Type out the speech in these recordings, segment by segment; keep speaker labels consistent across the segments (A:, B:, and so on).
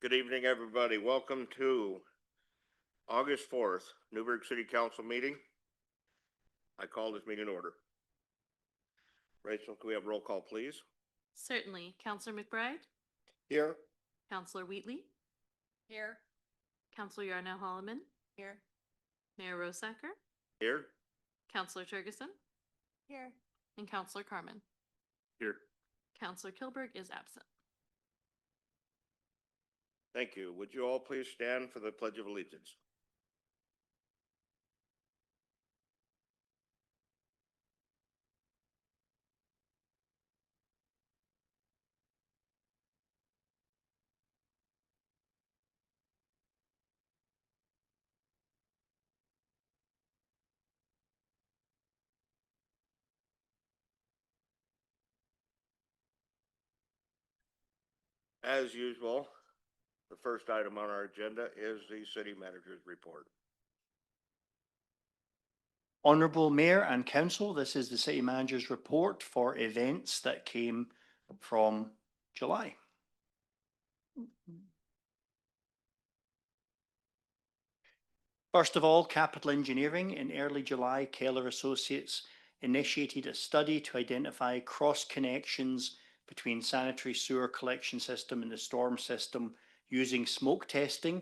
A: Good evening, everybody. Welcome to August 4th, Newberg City Council meeting. I call this meeting in order. Rachel, can we have roll call, please?
B: Certainly. Councillor McBride?
A: Here.
B: Councillor Wheatley?
C: Here.
B: Councillor Yarnell Holloman?
C: Here.
B: Mayor Rosacker?
A: Here.
B: Councillor Turgeson?
C: Here.
B: And Councillor Carmen?
A: Here.
B: Councillor Kilberg is absent.
A: Thank you. Would you all please stand for the Pledge of Allegiance? As usual, the first item on our agenda is the city manager's report.
D: Honourable Mayor and Council, this is the City Manager's report for events that came from July. First of all, Capital Engineering. In early July, Keller Associates initiated a study to identify cross connections between sanitary sewer collection system and the storm system using smoke testing.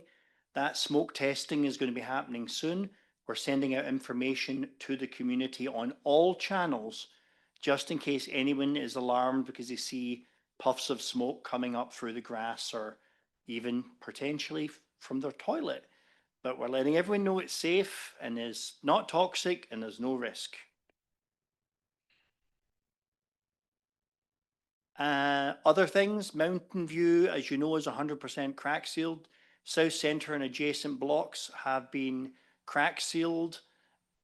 D: That smoke testing is going to be happening soon. We're sending out information to the community on all channels, just in case anyone is alarmed because they see puffs of smoke coming up through the grass or even potentially from their toilet. But we're letting everyone know it's safe and is not toxic and there's no risk. Other things, Mountain View, as you know, is 100% crack sealed. South Centre and adjacent blocks have been crack sealed.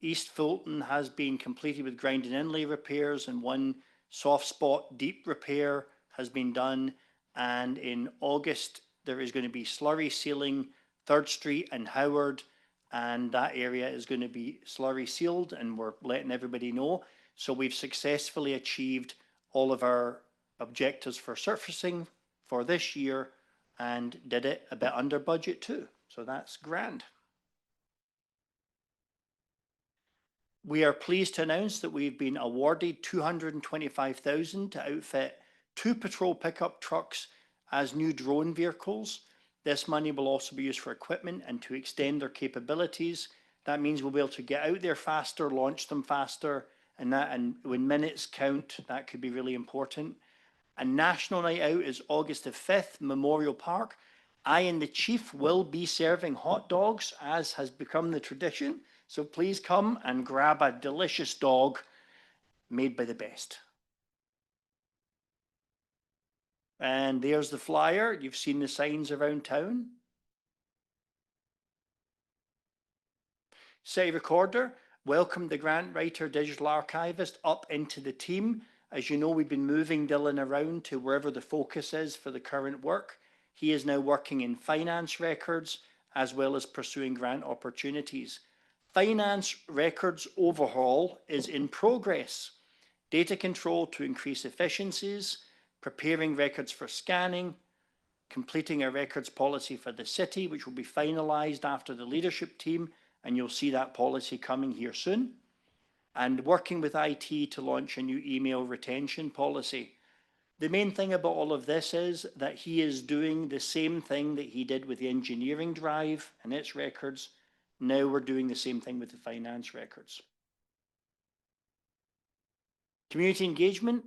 D: East Fulton has been completed with grind and inlay repairs, and one soft spot deep repair has been done. And in August, there is going to be slurry sealing 3rd Street and Howard, and that area is going to be slurry sealed, and we're letting everybody know. So we've successfully achieved all of our objectives for surfacing for this year and did it a bit under budget too. So that's grand. We are pleased to announce that we've been awarded $225,000 to outfit 2 patrol pickup trucks as new drone vehicles. This money will also be used for equipment and to extend their capabilities. That means we'll be able to get out there faster, launch them faster, and when minutes count, that could be really important. A national night out is August the 5th, Memorial Park. I and the chief will be serving hot dogs, as has become the tradition. So please come and grab a delicious dog made by the best. And there's the flyer. You've seen the signs around town. City Recorder, welcome the grant writer, digital archivist up into the team. As you know, we've been moving Dylan around to wherever the focus is for the current work. He is now working in finance records as well as pursuing grant opportunities. Finance records overhaul is in progress. Data control to increase efficiencies, preparing records for scanning, completing a records policy for the city, which will be finalised after the leadership team, and you'll see that policy coming here soon. And working with IT to launch a new email retention policy. The main thing about all of this is that he is doing the same thing that he did with the engineering drive and its records. Now we're doing the same thing with the finance records. Community engagement,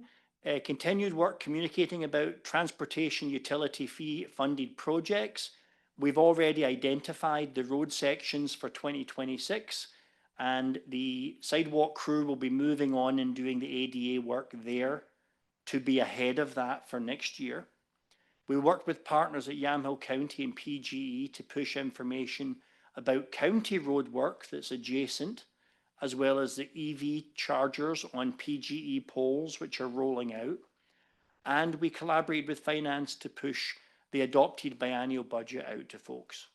D: continued work communicating about transportation utility fee funded projects. We've already identified the road sections for 2026. And the sidewalk crew will be moving on and doing the ADA work there to be ahead of that for next year. We worked with partners at Yamhill County and PGE to push information about county road work that's adjacent, as well as the EV chargers on PGE poles, which are rolling out. And we collaborated with finance to push the adopted biennial budget out to folks.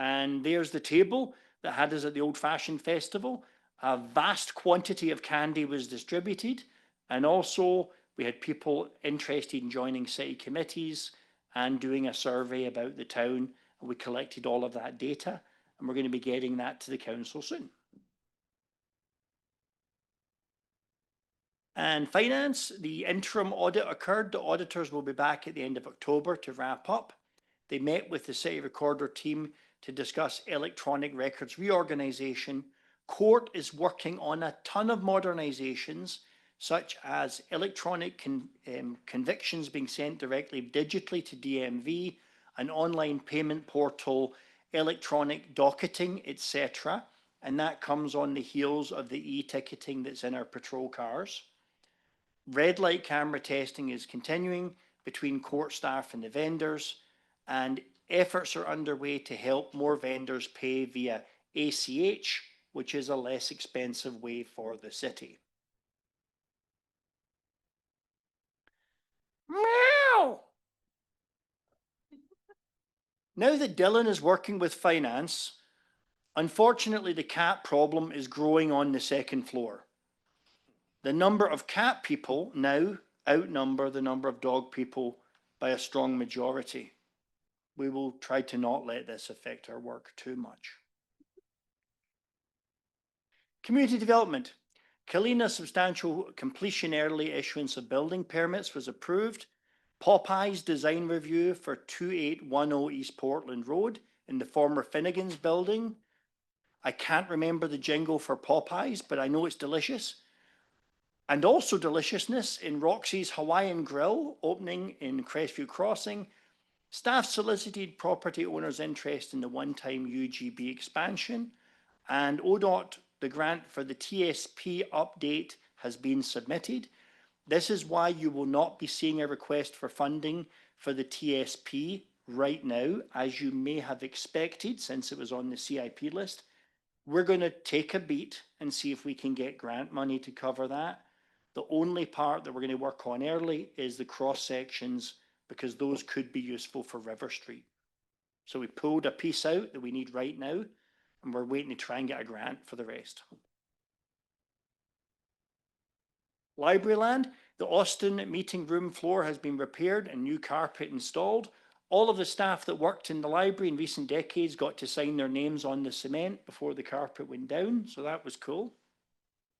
D: And there's the table that had us at the Old Fashioned Festival. A vast quantity of candy was distributed, and also We had people interested in joining city committees and doing a survey about the town. And we collected all of that data, and we're going to be getting that to the council soon. And finance, the interim audit occurred. The auditors will be back at the end of October to wrap up. They met with the City Recorder team to discuss electronic records reorganisation. Court is working on a ton of modernisations, such as electronic convictions being sent directly digitally to DMV, an online payment portal, electronic docketing, etc. And that comes on the heels of the e-ticketing that's in our patrol cars. Red light camera testing is continuing between court staff and the vendors, and efforts are underway to help more vendors pay via ACH, which is a less expensive way for the city. Meow! Now that Dylan is working with finance, unfortunately the cat problem is growing on the second floor. The number of cat people now outnumber the number of dog people by a strong majority. We will try to not let this affect our work too much. Community development. Kalina's substantial completion early issuance of building permits was approved. Popeye's design review for 2810 East Portland Road in the former Finnegan's building. I can't remember the jingle for Popeye's, but I know it's delicious. And also deliciousness in Roxy's Hawaiian Grill opening in Crestview Crossing. Staff solicited property owners' interest in the one-time UGB expansion, and ODOT, the grant for the TSP update, has been submitted. This is why you will not be seeing a request for funding for the TSP right now, as you may have expected since it was on the CIP list. We're going to take a beat and see if we can get grant money to cover that. The only part that we're going to work on early is the cross sections, because those could be useful for River Street. So we pulled a piece out that we need right now, and we're waiting to try and get a grant for the rest. Library land, the Austin meeting room floor has been repaired and new carpet installed. All of the staff that worked in the library in recent decades got to sign their names on the cement before the carpet went down, so that was cool.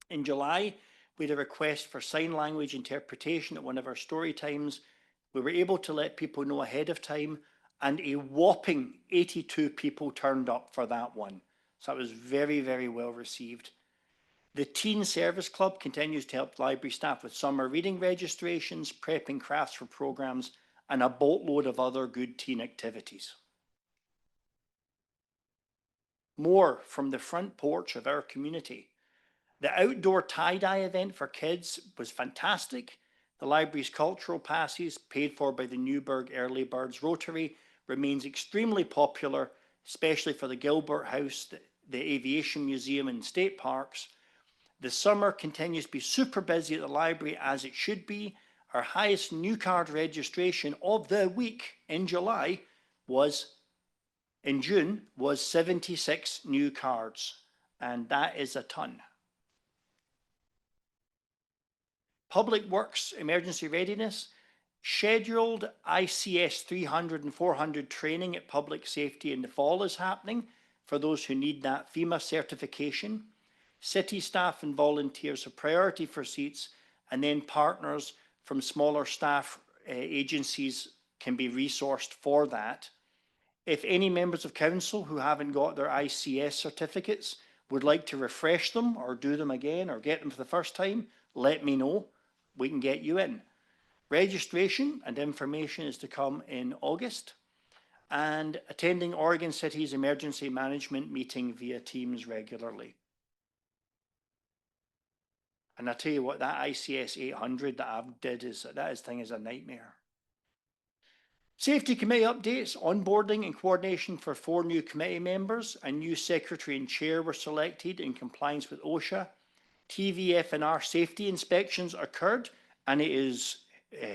D: In July, we had a request for sign language interpretation at one of our story times. We were able to let people know ahead of time, and a whopping 82 people turned up for that one. So that was very, very well received. The Teen Service Club continues to help library staff with summer reading registrations, prepping crafts for programs, and a boatload of other good teen activities. More from the front porch of our community. The outdoor tie-dye event for kids was fantastic. The library's cultural passes, paid for by the Newberg Early Birds Rotary, remains extremely popular, especially for the Gilbert House, the Aviation Museum and state parks. The summer continues to be super busy at the library, as it should be. Our highest new card registration of the week in June was 76 new cards, and that is a ton. Public Works Emergency Readiness, scheduled ICS 300 and 400 training at Public Safety in the fall is happening for those who need that FEMA certification. City staff and volunteers have priority for seats, and then partners from smaller staff agencies can be resourced for that. If any members of council who haven't got their ICS certificates would like to refresh them or do them again or get them for the first time, let me know. We can get you in. Registration and information is to come in August, and attending Oregon City's emergency management meeting via Teams regularly. And I tell you what, that ICS 800 that I've did is a nightmare. Safety committee updates, onboarding and coordination for 4 new committee members. A new secretary and chair were selected in compliance with OSHA. TVF&R safety inspections occurred, and it is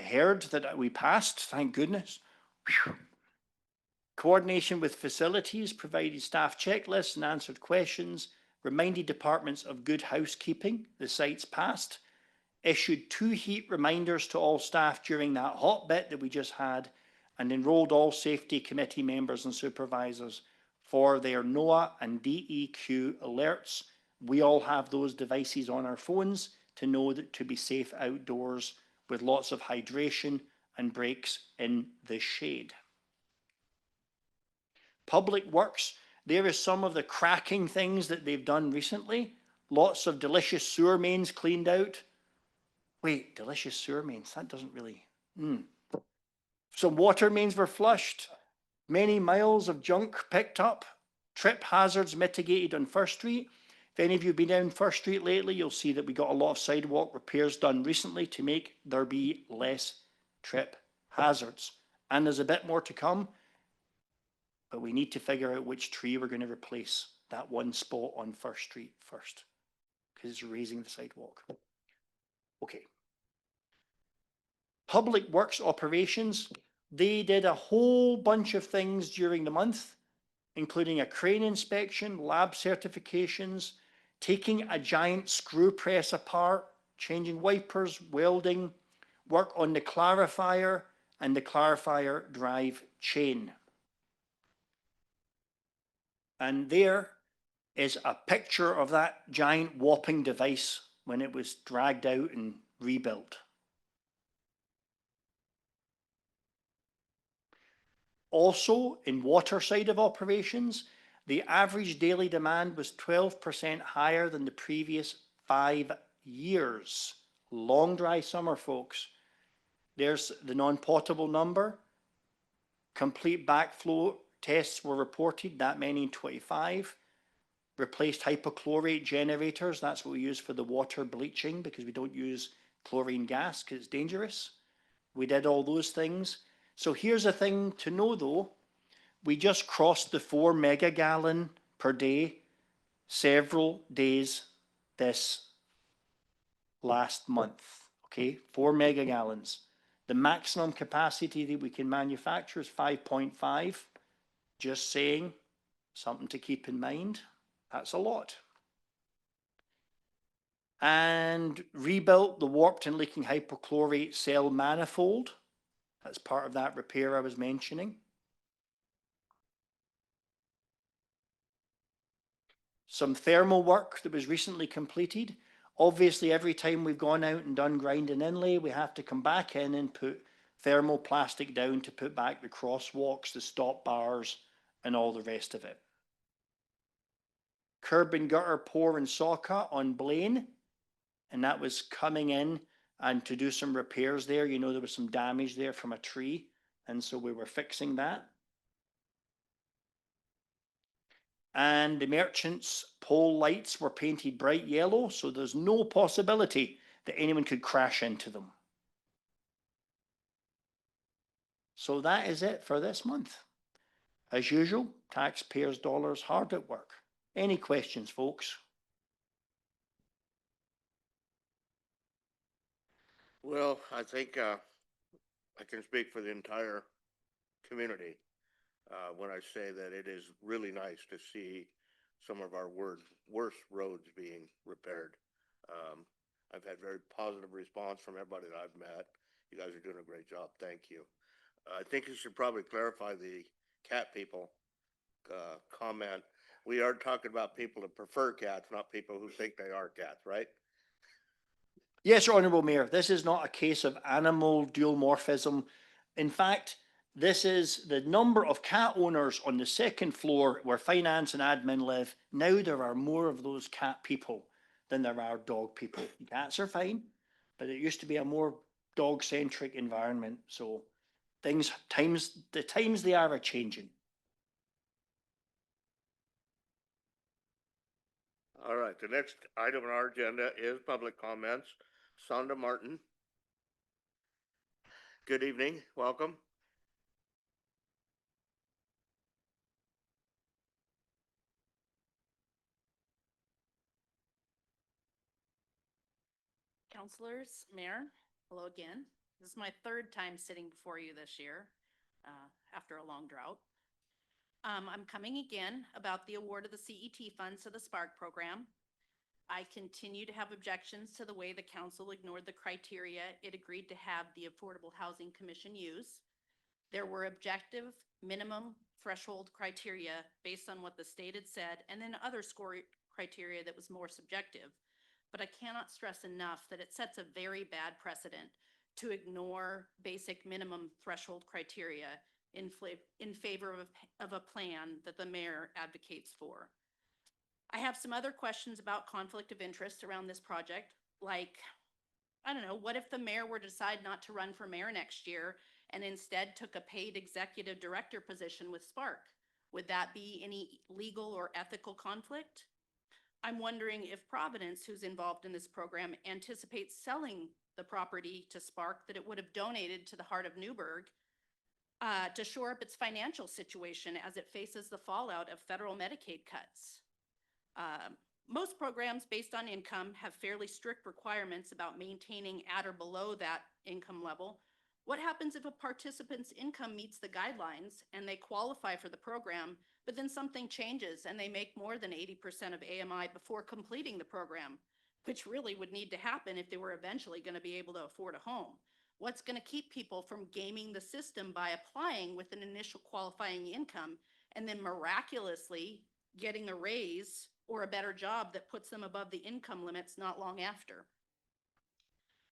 D: heard that we passed, thank goodness. Whew. Coordination with facilities, provided staff checklists and answered questions, reminded departments of good housekeeping, the sites passed. issued 2 heat reminders to all staff during that hot bit that we just had, and enrolled all safety committee members and supervisors for their NOAA and DEQ alerts. We all have those devices on our phones to know that to be safe outdoors with lots of hydration and breaks in the shade. Public Works, there is some of the cracking things that they've done recently. Lots of delicious sewer mains cleaned out. Wait, delicious sewer mains, that doesn't really... Some water mains were flushed. Many miles of junk picked up. Trip hazards mitigated on First Street. If any of you have been down First Street lately, you'll see that we got a lot of sidewalk repairs done recently to make there be less trip hazards. And there's a bit more to come, but we need to figure out which tree we're going to replace that one spot on First Street first, because it's raising the sidewalk. Okay. Public Works Operations, they did a whole bunch of things during the month, including a crane inspection, lab certifications, taking a giant screw press apart, changing wipers, welding, work on the clarifier and the clarifier drive chain. And there is a picture of that giant whopping device when it was dragged out and rebuilt. Also, in water side of operations, the average daily demand was 12% higher than the previous 5 years. Long dry summer, folks. There's the non-potable number. Complete backflow tests were reported, that many in 25. Replaced hypochlorite generators, that's what we use for the water bleaching because we don't use chlorine gas because it's dangerous. We did all those things. So here's a thing to know though, we just crossed the 4 megagallon per day several days this last month, okay? 4 megagallons. The maximum capacity that we can manufacture is 5.5. Just saying, something to keep in mind. That's a lot. And rebuilt the warped and leaking hypochlorite cell manifold. That's part of that repair I was mentioning. Some thermal work that was recently completed. Obviously, every time we've gone out and done grind and inlay, we have to come back in and put thermal plastic down to put back the crosswalks, the stop bars, and all the rest of it. Curb and gutter pour and saw cut on Blaine, and that was coming in and to do some repairs there. You know, there was some damage there from a tree, and so we were fixing that. And the merchants' pole lights were painted bright yellow, so there's no possibility that anyone could crash into them. So that is it for this month. As usual, taxpayers' dollars hard at work. Any questions, folks?
A: Well, I think I can speak for the entire community when I say that it is really nice to see some of our worst roads being repaired. I've had very positive response from everybody that I've met. You guys are doing a great job. Thank you. I think you should probably clarify the cat people comment. We are talking about people that prefer cats, not people who think they are cats, right?
D: Yes, Honourable Mayor, this is not a case of animal dualmorphism. In fact, this is the number of cat owners on the second floor where finance and admin live. Now there are more of those cat people than there are dog people. Cats are fine, but it used to be a more dog-centric environment. So the times they are changing.
A: All right, the next item on our agenda is public comments. Sonda Martin. Good evening, welcome.
C: Councilors, Mayor, hello again. This is my 3rd time sitting before you this year, after a long drought. I'm coming again about the award of the CET funds to the Spark program. I continue to have objections to the way the council ignored the criteria it agreed to have the Affordable Housing Commission use. There were objective minimum threshold criteria based on what the state had said, and then other score criteria that was more subjective. But I cannot stress enough that it sets a very bad precedent to ignore basic minimum threshold criteria in favor of a plan that the mayor advocates for. I have some other questions about conflict of interest around this project, like, I don't know, what if the mayor were to decide not to run for mayor next year and instead took a paid executive director position with Spark? Would that be any legal or ethical conflict? I'm wondering if Providence, who's involved in this program, anticipates selling the property to Spark that it would have donated to the Heart of Newberg to shore up its financial situation as it faces the fallout of federal Medicaid cuts. Most programs based on income have fairly strict requirements about maintaining at or below that income level. What happens if a participant's income meets the guidelines and they qualify for the program, but then something changes and they make more than 80% of AMI before completing the program, which really would need to happen if they were eventually going to be able to afford a home? What's going to keep people from gaming the system by applying with an initial qualifying income and then miraculously getting a raise or a better job that puts them above the income limits not long after?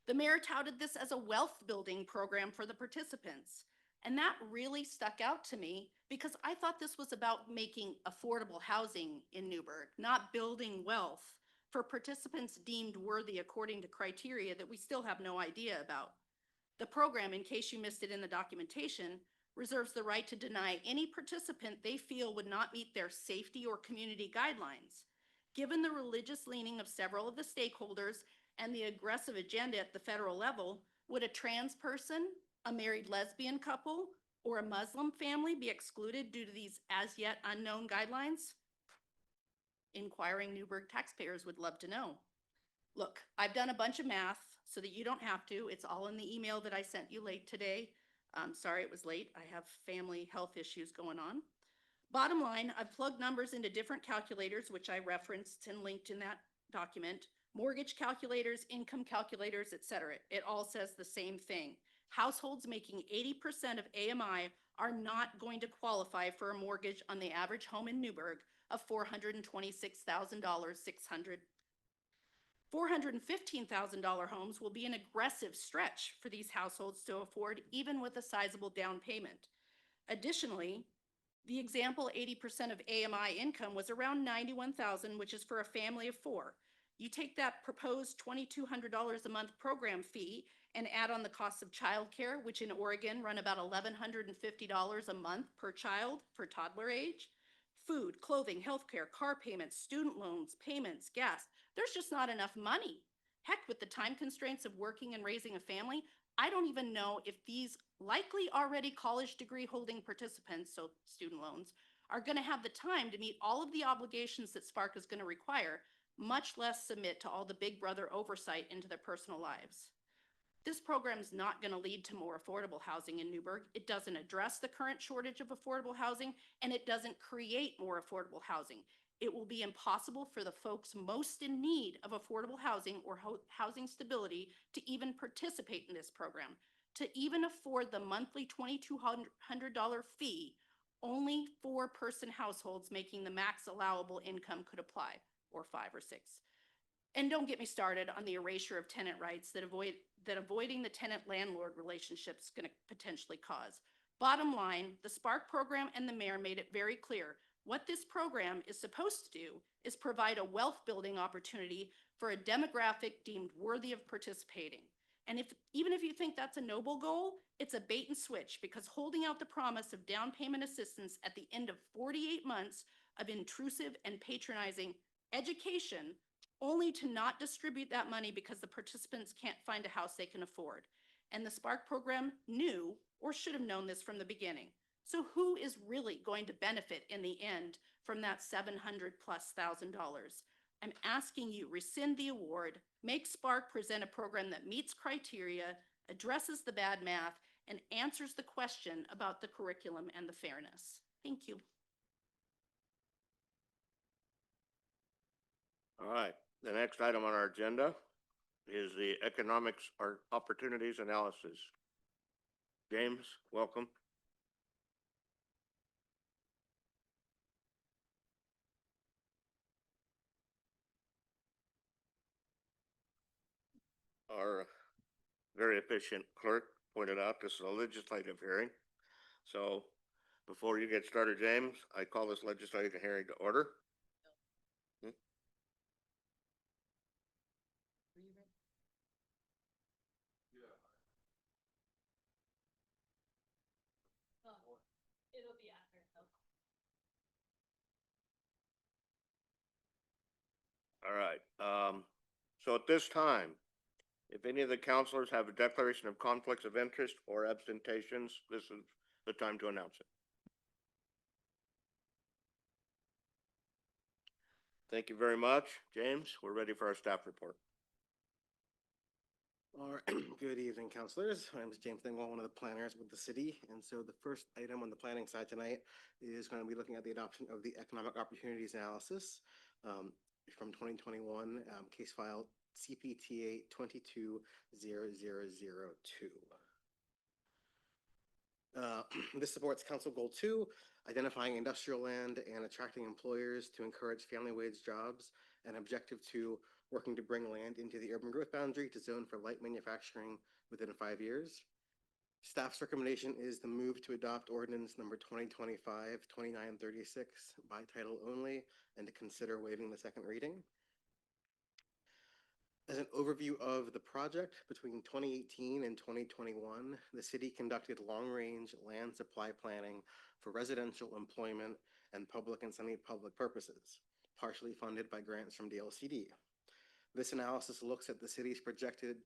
C: The mayor touted this as a wealth building program for the participants. And that really stuck out to me because I thought this was about making affordable housing in Newberg, not building wealth for participants deemed worthy according to criteria that we still have no idea about. The program, in case you missed it in the documentation, reserves the right to deny any participant they feel would not meet their safety or community guidelines. Given the religious leaning of several of the stakeholders and the aggressive agenda at the federal level, would a trans person, a married lesbian couple, or a Muslim family be excluded due to these as yet unknown guidelines? Inquiring Newberg taxpayers would love to know. Look, I've done a bunch of math so that you don't have to. It's all in the email that I sent you late today. I'm sorry it was late. I have family health issues going on. Bottom line, I've plugged numbers into different calculators, which I referenced and linked in that document. Mortgage calculators, income calculators, etc. It all says the same thing. Households making 80% of AMI are not going to qualify for a mortgage on the average home in Newberg of $426,000, $415,000 homes will be an aggressive stretch for these households to afford, even with a sizable down payment. Additionally, the example 80% of AMI income was around $91,000, which is for a family of 4. You take that proposed $2,200 a month program fee and add on the cost of childcare, which in Oregon run about $1,150 a month per child for toddler age. Food, clothing, healthcare, car payments, student loans, payments, gas. There's just not enough money. Heck, with the time constraints of working and raising a family, I don't even know if these likely already college degree holding participants, so student loans, are going to have the time to meet all of the obligations that Spark is going to require, much less submit to all the big brother oversight into their personal lives. This program is not going to lead to more affordable housing in Newberg. It doesn't address the current shortage of affordable housing, and it doesn't create more affordable housing. It will be impossible for the folks most in need of affordable housing or housing stability to even participate in this program. To even afford the monthly $2,200 fee, only 4-person households making the max allowable income could apply, or 5 or 6. And don't get me started on the erasure of tenant rights that avoiding the tenant-landlord relationship is going to potentially cause. Bottom line, the Spark program and the mayor made it very clear. What this program is supposed to do is provide a wealth-building opportunity for a demographic deemed worthy of participating. And even if you think that's a noble goal, it's a bait and switch, because holding out the promise of down payment assistance at the end of 48 months of intrusive and patronizing education, only to not distribute that money because the participants can't find a house they can afford. And the Spark program knew, or should have known, this from the beginning. So who is really going to benefit in the end from that $700,000+? I'm asking you, rescind the award, make Spark present a program that meets criteria, addresses the bad math, and answers the question about the curriculum and the fairness. Thank you.
A: All right, The next item on our agenda is the economics or opportunities analysis. James, welcome. Our very efficient clerk pointed out this is a legislative hearing. So before you get started, James, I call this legislative hearing to order.
B: It'll be after.
A: All right. So at this time, if any of the counselors have a declaration of conflicts of interest or absentations, this is the time to announce it. Thank you very much. James, we're ready for our staff report.
E: All right. Good evening, counselors. My name is James Dingwall, one of the planners with the city. And so the first item on the planning side tonight is going to be looking at the adoption of the economic opportunities analysis from 2021, case file CPTA 220002. This supports Council Goal 2, identifying industrial land and attracting employers to encourage family wage jobs, and Objective 2, working to bring land into the urban growth boundary to zone for light manufacturing within 5 years. Staff's recommendation is the move to adopt ordinance number 2025-2936 by title only and to consider waiving the second reading. As an overview of the project, between 2018 and 2021, the city conducted long-range land supply planning for residential employment and public and semi-public purposes, partially funded by grants from DLCD. This analysis looks at the city's projected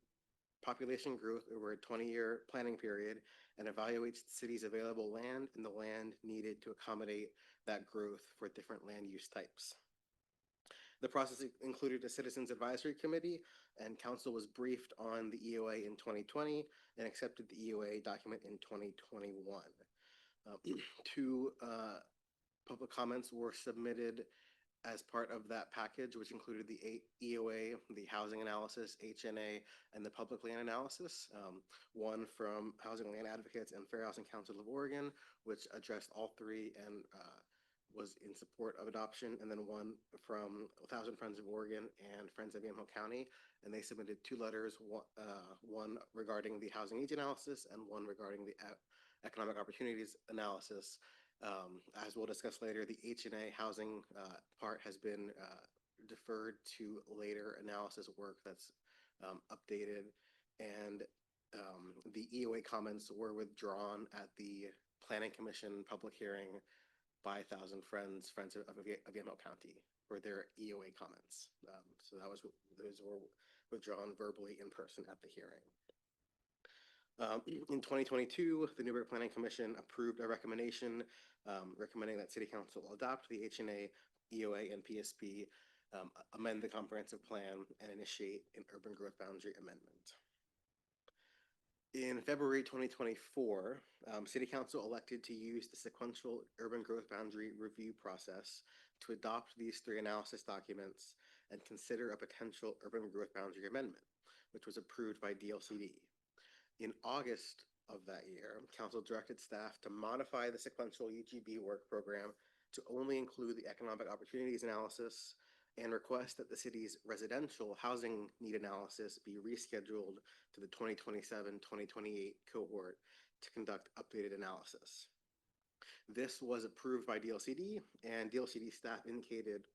E: population growth over a 20-year planning period and evaluates the city's available land and the land needed to accommodate that growth for different land use types. The process included a citizens advisory committee, and council was briefed on the EOA in 2020 and accepted the EOA document in 2021. Two public comments were submitted as part of that package, which included the EOA, the housing analysis, HNA, and the public land analysis. One from Housing Land Advocates and Fair Housing Council of Oregon, which addressed all three and was in support of adoption, and then one from 1,000 Friends of Oregon and Friends of Yamhill County, and they submitted two letters, one regarding the housing needs analysis and one regarding the economic opportunities analysis. As we'll discuss later, the HNA housing part has been deferred to later analysis work that's updated, and the EOA comments were withdrawn at the Planning Commission public hearing by 1,000 Friends of Yamhill County for their EOA comments. So those were withdrawn verbally in person at the hearing. In 2022, the Newberg Planning Commission approved a recommendation recommending that City Council adopt the HNA, EOA, and PSP, amend the comprehensive plan, and initiate an urban growth boundary amendment. In February 2024, City Council elected to use the sequential urban growth boundary review process to adopt these three analysis documents and consider a potential urban growth boundary amendment, which was approved by DLCD. In August of that year, Council directed staff to modify the sequential UGB work program to only include the economic opportunities analysis and request that the city's residential housing need analysis be rescheduled to the 2027-2028 cohort to conduct updated analysis. This was approved by DLCD, and DLCD staff indicated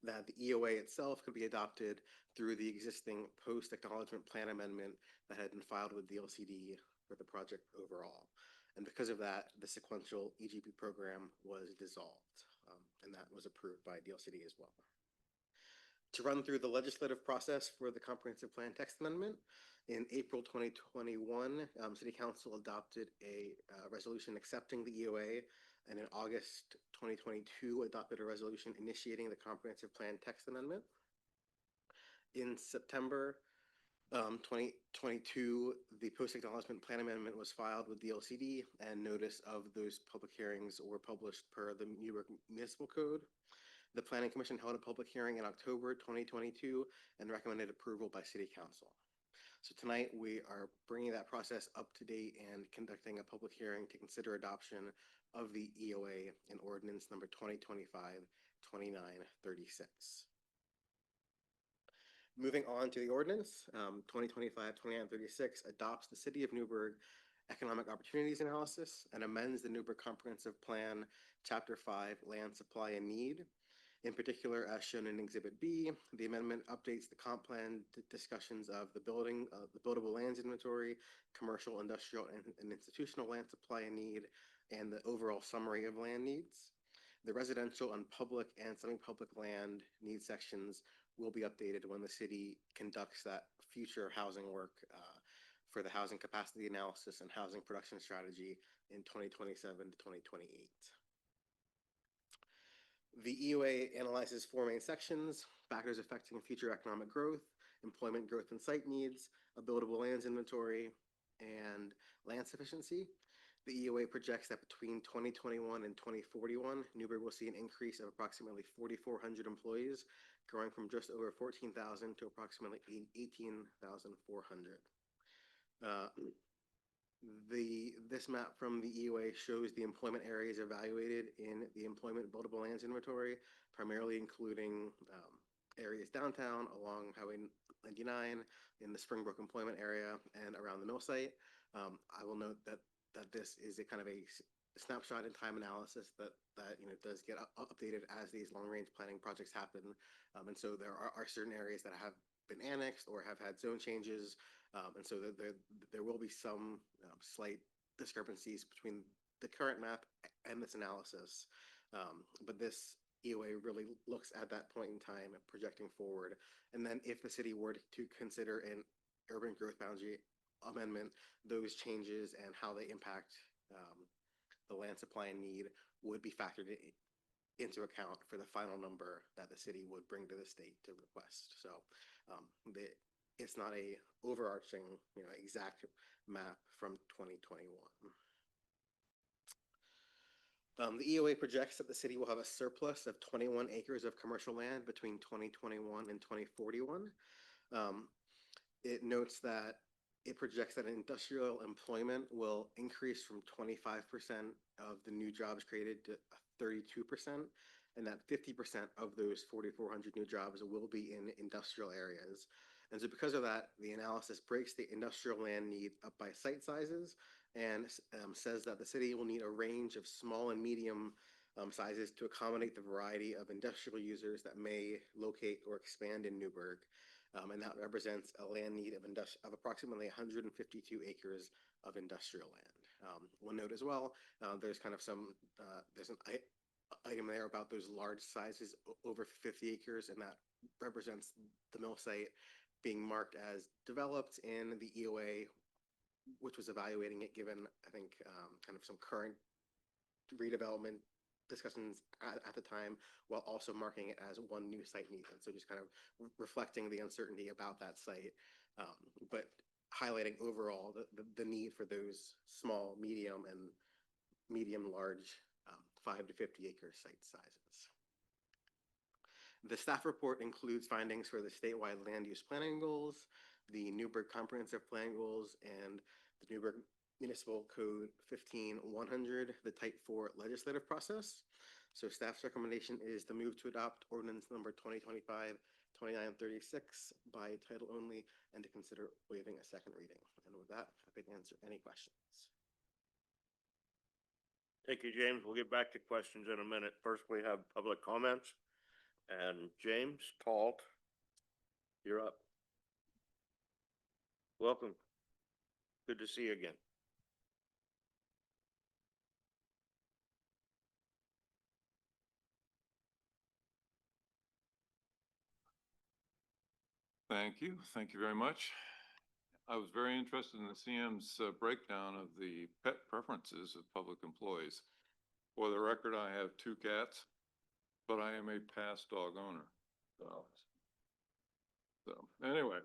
E: that the EOA itself could be adopted through the existing post-acknowledgement plan amendment that had been filed with DLCD for the project overall. And because of that, the sequential EGP program was dissolved, and that was approved by DLCD as well. To run through the legislative process for the comprehensive plan text amendment, in April 2021, City Council adopted a resolution accepting the EOA, and in August 2022, adopted a resolution initiating the comprehensive plan text amendment. In September 2022, the post-acknowledgement plan amendment was filed with DLCD, and notice of those public hearings were published per the Newberg Municipal Code. The Planning Commission held a public hearing in October 2022 and recommended approval by City Council. So tonight, we are bringing that process up to date and conducting a public hearing to consider adoption of the EOA in ordinance number 2025-2936. Moving on to the ordinance, 2025-2936 adopts the City of Newberg Economic Opportunities Analysis and amends the Newberg Comprehensive Plan, Chapter 5, Land Supply and Need. In particular, as shown in Exhibit B, the amendment updates the comp plan discussions of the buildable lands inventory, commercial, industrial, and institutional land supply and need, and the overall summary of land needs. The residential and public and semi-public land need sections will be updated when the city conducts that future housing work for the housing capacity analysis and housing production strategy in 2027 to 2028. The EOA analyzes four main sections: factors affecting future economic growth, employment growth and site needs, a buildable lands inventory, and land sufficiency. The EOA projects that between 2021 and 2041, Newberg will see an increase of approximately 4,400 employees, growing from just over 14,000 to approximately 18,400. This map from the EOA shows the employment areas evaluated in the employment buildable lands inventory, primarily including areas downtown, along Highway 99, in the Springbrook employment area, and around the mill site. I will note that this is a kind of a snapshot in time analysis that does get updated as these long range planning projects happen, and so there are certain areas that have been annexed or have had zone changes, and so there will be some slight discrepancies between the current map and this analysis, but this EOA really looks at that point in time projecting forward. And then if the city were to consider an urban growth boundary amendment, those changes and how they impact the land supply and need would be factored into account for the final number that the city would bring to the state to request. So it's not a overarching, exact map from 2021. The EOA projects that the city will have a surplus of 21 acres of commercial land between 2021 and 2041. It notes that it projects that industrial employment will increase from 25% of the new jobs created to 32%, and that 50% of those 4,400 new jobs will be in industrial areas. And so because of that, the analysis breaks the industrial land need up by site sizes and says that the city will need a range of small and medium sizes to accommodate the variety of industrial users that may locate or expand in Newberg. And that represents a land need of approximately 152 acres of industrial land. One note as well, there's kind of there's an item there about those large sizes over 50 acres, and that represents the mill site being marked as developed in the EOA, which was evaluating it given, I think, kind of some current redevelopment discussions at the time, while also marking it as one new site needed. So just kind of reflecting the uncertainty about that site, but highlighting overall the need for those small, medium, and medium-large 5 to 50 acre site sizes. The staff report includes findings for the statewide land use planning goals, the Newberg Comprehensive Plan goals, and the Newberg Municipal Code 15100, the Type 4 legislative process. So staff's recommendation is to move to adopt ordinance number 2025-2936 by title only and to consider waiving a second reading. And with that, happy to answer any questions.
A: Thank you, James. We'll get back to questions in a minute. First, we have public comments. And James Talt, you're up. Welcome. Good to see you again.
F: Thank you. Thank you very much. I was very interested in the CM's breakdown of the pet preferences of public employees. For the record, I have 2 cats, but I am a past dog owner. So anyway,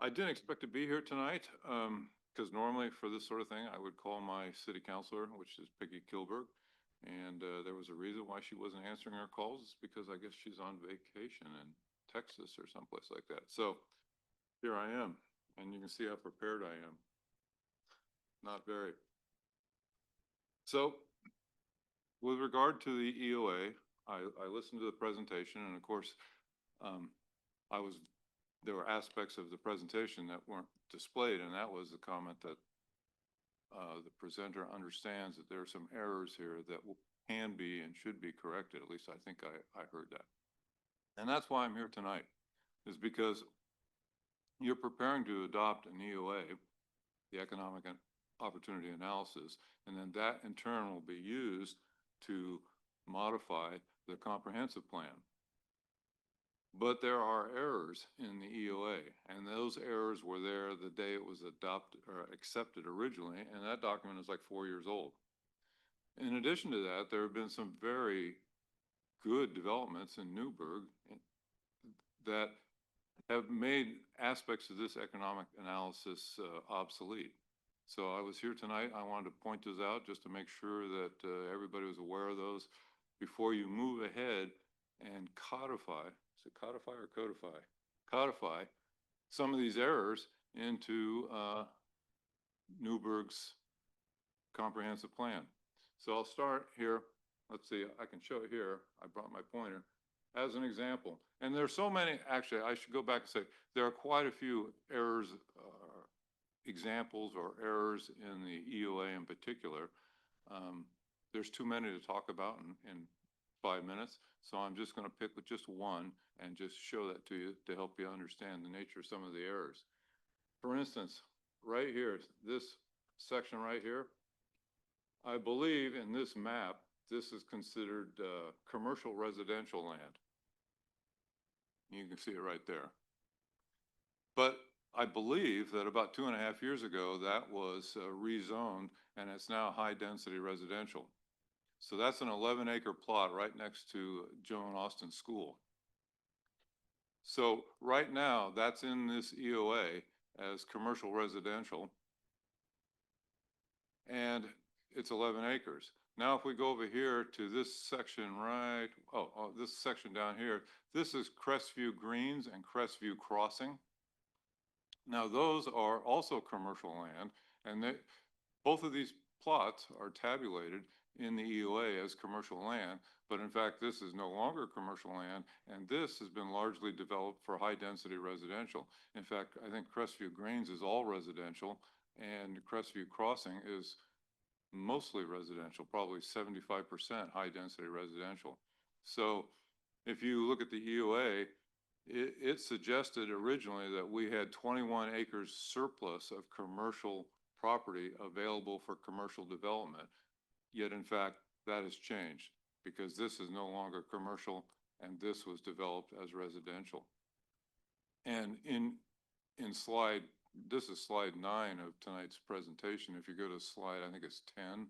F: I didn't expect to be here tonight because normally for this sort of thing, I would call my city councilor, which is Peggy Kilberg, And there was a reason why she wasn't answering our calls. It's because I guess she's on vacation in Texas or someplace like that. So here I am, and you can see how prepared I am. Not very. So with regard to the EOA, I listened to the presentation, and of course, um, there were aspects of the presentation that weren't displayed, and that was the comment that the presenter understands that there are some errors here that can be and should be corrected. At least I think I heard that. And that's why I'm here tonight, is because you're preparing to adopt an EOA, the Economic Opportunity Analysis, and then that in turn will be used to modify the comprehensive plan. But there are errors in the EOA, and those errors were there the day it was adopted or accepted originally, and that document is like 4 years old. In addition to that, there have been some very good developments in Newberg that have made aspects of this economic analysis obsolete. So I was here tonight. I wanted to point those out just to make sure that everybody was aware of those before you move ahead and codify. Is it codify or codify? Codify some of these errors into Newberg's comprehensive plan. So I'll start here. Let's see, I can show it here. I brought my pointer as an example. And there's so many, actually, I should go back and say, there are quite a few errors, examples or errors in the EOA in particular. There's too many to talk about in 5 minutes. So I'm just going to pick with just one and just show that to you to help you understand the nature of some of the errors. For instance, right here, this section right here, I believe in this map, this is considered commercial residential land. You can see it right there. But I believe that about 2.5 years ago, that was rezoned, and it's now high density residential. So that's an 11-acre plot right next to Joan Austin School. So right now, that's in this EOA as commercial residential, and it's 11 acres. Now, if we go over here to this section this section down here, this is Crestview Greens and Crestview Crossing. Now, those are also commercial land, and both of these plots are tabulated in the EOA as commercial land, but in fact, this is no longer commercial land, and this has been largely developed for high-density residential. In fact, I think Crestview Greens is all residential, and Crestview Crossing is mostly residential, probably 75% high-density residential. So if you look at the EOA, it suggested originally that we had 21 acres surplus of commercial property available for commercial development. Yet, in fact, that has changed because this is no longer commercial and this was developed as residential. And this is slide 9 of tonight's presentation. If you go to slide, I think it's 10,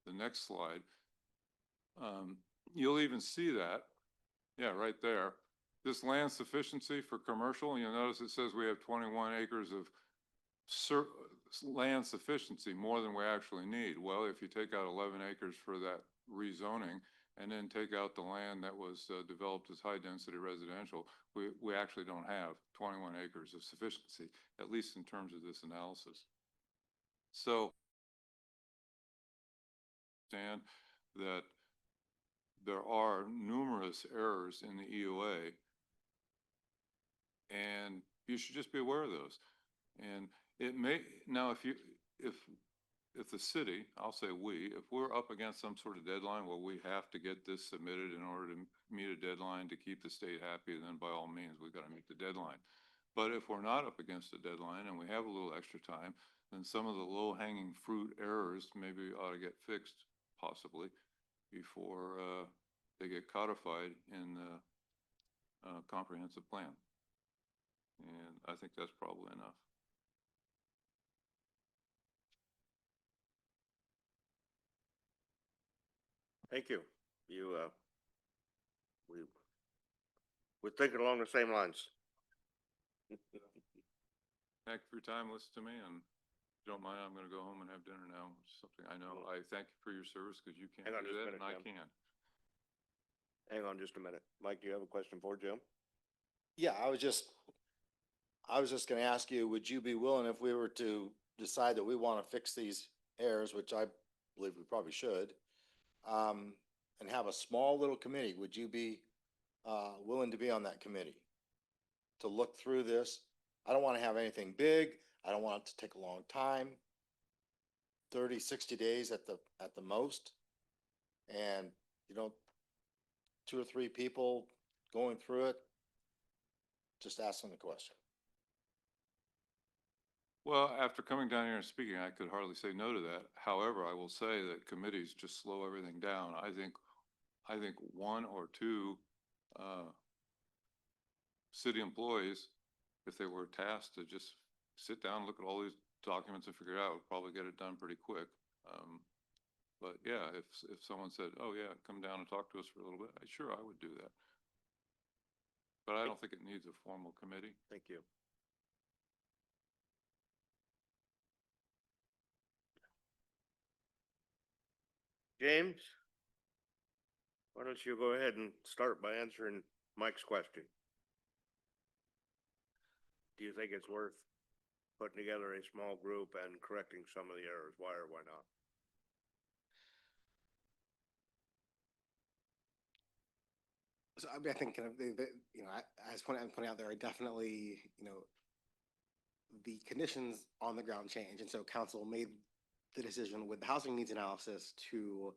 F: the next slide, you'll even see that. Yeah, right there. This land sufficiency for commercial, you'll notice it says we have 21 acres of land sufficiency, more than we actually need. Well, if you take out 11 acres for that rezoning and then take out the land that was developed as high density residential, we actually don't have 21 acres of sufficiency, at least in terms of this analysis. So, understand that there are numerous errors in the EOA, and you should just be aware of those. And it may, now if the city, I'll say we, if we're up against some sort of deadline where we have to get this submitted in order to meet a deadline to keep the state happy, then by all means, we've got to meet the deadline. But if we're not up against a deadline and we have a little extra time, then some of the low-hanging fruit errors maybe ought to get fixed, possibly, before they get codified in the comprehensive plan. And I think that's probably enough.
A: Thank you. We're thinking along the same lines.
F: Thank you for your time, listen to me, and you don't mind, I'm gonna go home and have dinner now, which is something I know. I thank you for your service because you can't
A: Hang on
F: do
A: just a
F: that and I
A: minute, Jim.
F: can.
A: Hang on just a minute. Mike, do you have a question for Jim?
G: Yeah, I was just gonna ask you, would you be willing if we were to decide that we want to fix these errors, which I believe we probably should, and have a small little committee, would you be, willing to be on that committee? To look through this? I don't want to have anything big. I don't want it to take a long time. 30, 60 days at the most. And, you know, 2 or 3 people going through it, just asking the question.
F: Well, after coming down here and speaking, I could hardly say no to that. However, I will say that committees just slow everything down. I think 1 or 2, city employees, if they were tasked to just sit down, look at all these documents and figure it out, would probably get it done pretty quick. But yeah, if someone said, oh yeah, come down and talk to us for a little bit, sure, I would do that. But I don't think it needs a formal committee.
A: Thank you. James? Why don't you go ahead and start by answering Mike's question? Do you think it's worth putting together a small group and correcting some of the errors? Why or why not?
E: So I mean, I think kind of you know, as pointing out, there are definitely, you know, the conditions on the ground change. And so council made the decision with the housing needs analysis to,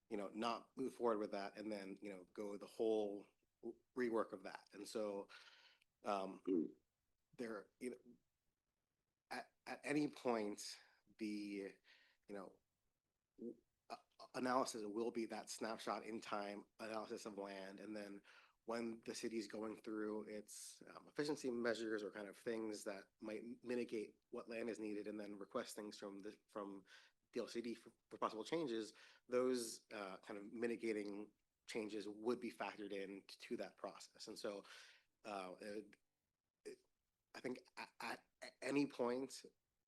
E: you know, not move forward with that and then, you know, go the whole rework of that. And so there, you know, at any point, the, you know, analysis will be that snapshot in time analysis of land. And then when the city's going through its efficiency measures or kind of things that might mitigate what land is needed and then request things from the LCD for possible changes, those kind of mitigating changes would be factored in to that process. And so I think at any point,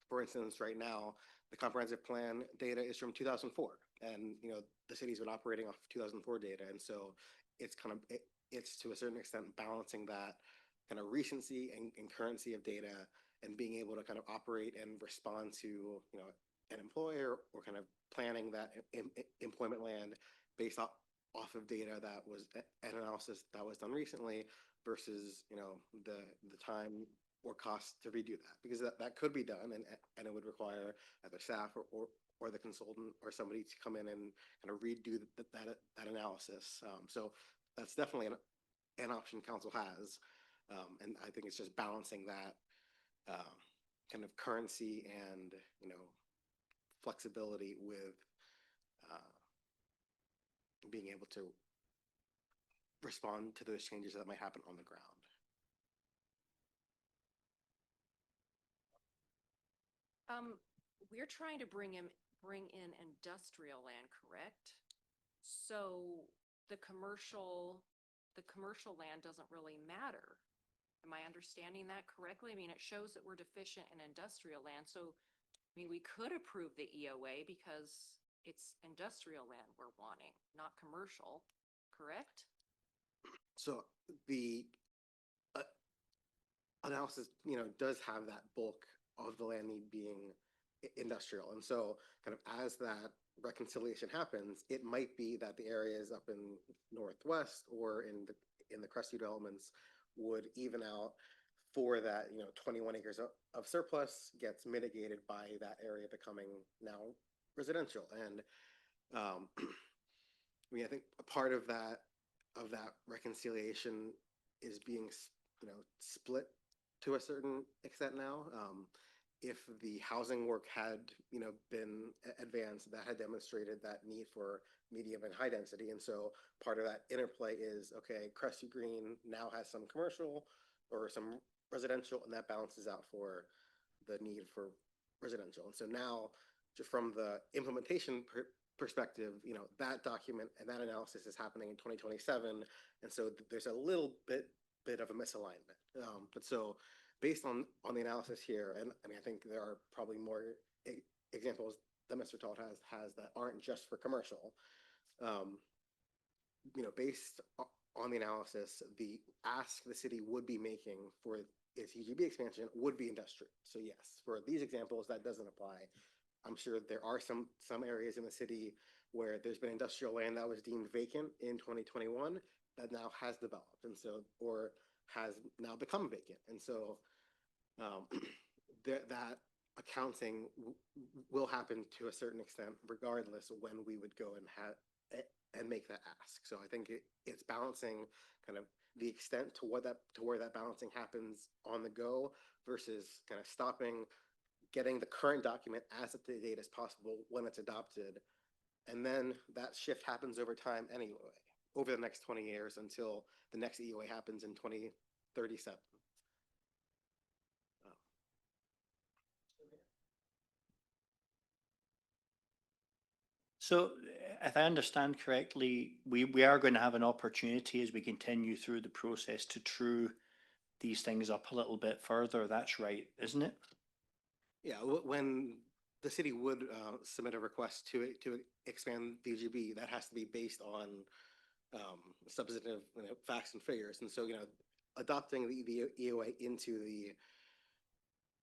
E: for instance, right now, the comprehensive plan data is from 2004. And, you know, the city's been operating off of 2004 data. And so it's kind of, it's to a certain extent balancing that kind of recency and currency of data and being able to kind of operate and respond to, you know, an employer or kind of planning that employment land based off of data that was an analysis that was done recently versus, you know, the time or cost to redo that, because that could be done and it would require either staff or the consultant or somebody to come in and kind of redo that analysis. So that's definitely an option council has. And I think it's just balancing that kind of currency and, you know, flexibility with being able to respond to those changes that might happen on the ground.
H: We're trying to bring in industrial land, correct? So the commercial land doesn't really matter. Am I understanding that correctly? I mean, it shows that we're deficient in industrial land. So, I mean, we could approve the EOA because it's industrial land we're wanting, not commercial, correct?
E: So the analysis, you know, does have that bulk of the land need being industrial. And so kind of as that reconciliation happens, it might be that the areas up in Northwest or in the Crestview developments would even out for that, you know, 21 acres of surplus gets mitigated by that area becoming now residential. And I mean, I think a part of that reconciliation is being, you know, split to a certain extent now. If the housing work had, you know, been advanced, that had demonstrated that need for medium and high density. And so part of that interplay is, okay, Crestview Green now has some commercial or some residential, and that balances out for the need for residential. And so now, just from the implementation perspective, you know, that document and that analysis is happening in 2027. And so there's a little bit of a misalignment. But so based on the analysis here, and I mean, I think there are probably more examples that Mr. Todd has that aren't just for commercial. Um, based on the analysis, the ask the city would be making for its UGB expansion would be industrial. So yes, for these examples, that doesn't apply. I'm sure there are some areas in the city where there's been industrial land that was deemed vacant in 2021 that now has developed, and so, or has now become vacant. And so that accounting will happen to a certain extent, regardless of when we would go and make that ask. So I think it's balancing kind of the extent to where that balancing happens on the go versus kind of stopping, getting the current document as up to date as possible when it's adopted. And then that shift happens over time anyway, over the next 20 years until the next EOA happens in 2037.
D: So if I understand correctly, we are going to have an opportunity as we continue through the process to true these things up a little bit further. That's right, isn't it?
E: Yeah, when the city would submit a request to expand the UGB, that has to be based on substantive facts and figures. And so, adopting the EOA into the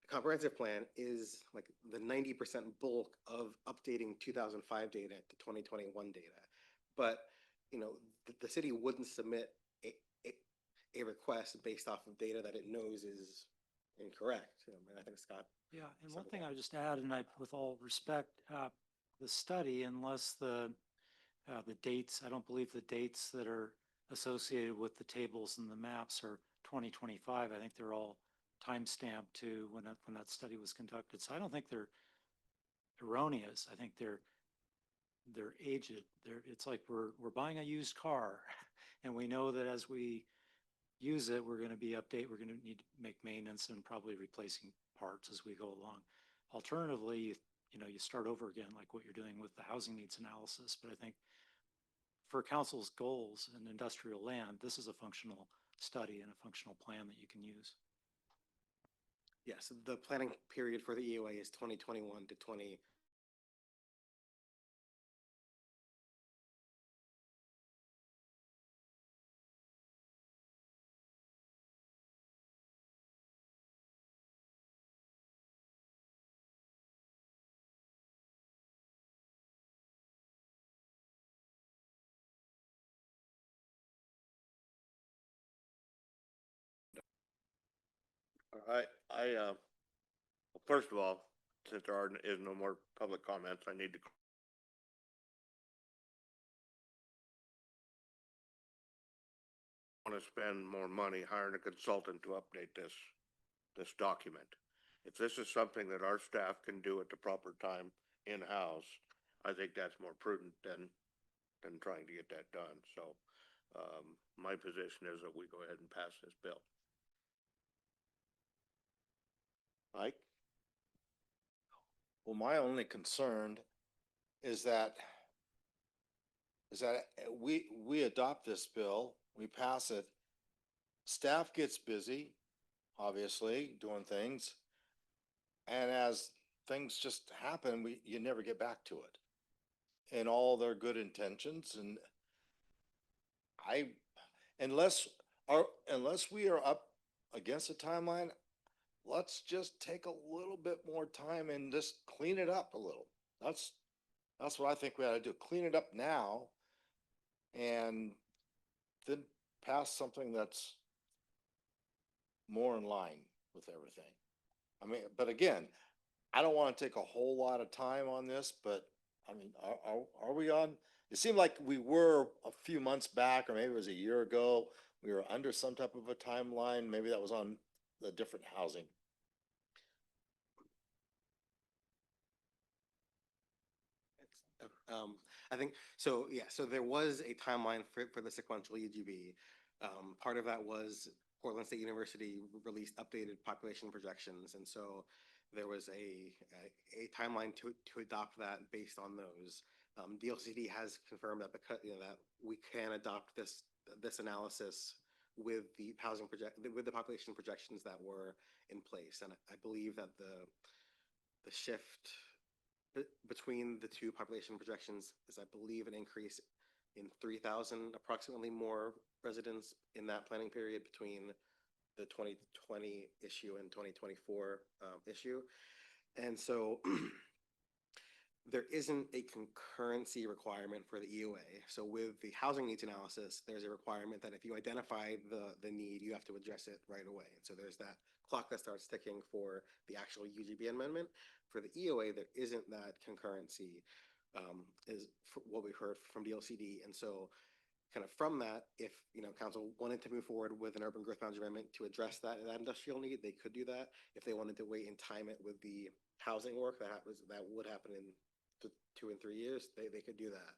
E: comprehensive plan is like the 90% bulk of updating 2005 data to 2021 data. But, the city wouldn't submit a request based off of data that it knows is incorrect. And I think Scott.
I: Yeah, and one
E: Something
I: thing
E: else.
I: I would just add, and with all respect, the study, unless the dates, I don't believe the dates that are associated with the tables and the maps are 2025. I think they're all time-stamped to when that study was conducted. So I don't think they're erroneous. I think they're aged. It's like we're buying a used car, and we know that as we use it, we're going to need to make maintenance and probably replacing parts as we go along. Alternatively, you start over again, like what you're doing with the housing needs analysis. But I think for council's goals and industrial land, this is a functional study and a functional plan that you can use.
E: Yes, the planning period for the EOA is 2021 to 20.
A: First of all, since is no more public comments, I need to want to spend more money hiring a consultant to update this document. If this is something that our staff can do at the proper time in-house, I think that's more prudent than trying to get that done. So my position is that we go ahead and pass this bill. Mike?
G: Well, my only concern is that we adopt this bill, we pass it, staff gets busy, obviously, doing things. And as things just happen, you never get back to it. And all their good intentions, and unless we are up against a timeline, let's just take a little bit more time and just clean it up a little. That's what I think we ought to do. Clean it up now and then pass something that's more in line with everything. I mean, but again, I don't want to take a whole lot of time on this, but I mean, are we on? It seemed like we were a few months back, or maybe it was a year ago. We were under some type of a timeline. Maybe that was on the different housing.
E: I think so. Yeah. So there was a timeline for the sequential UGB. Part of that was Portland State University released updated population projections, and so there was a timeline to adopt that based on those. DLCD has confirmed that because that we can adopt this analysis with the with the population projections that were in place, and I believe that the shift between the two population projections is, I believe, an increase in 3,000 approximately more residents in that planning period between the 2020 issue and 2024 issue. And so there isn't a concurrency requirement for the EOA. So with the housing needs analysis, there's a requirement that if you identify the need, you have to address it right away. And so there's that clock that starts ticking for the actual UGB amendment. For the EOA, there isn't that concurrency, is what we heard from DLCD. And so kind of from that, if, council wanted to move forward with an urban growth boundary amendment to address that industrial need, they could do that. If they wanted to wait and time it with the housing work that would happen in 2 and 3 years, they could do that.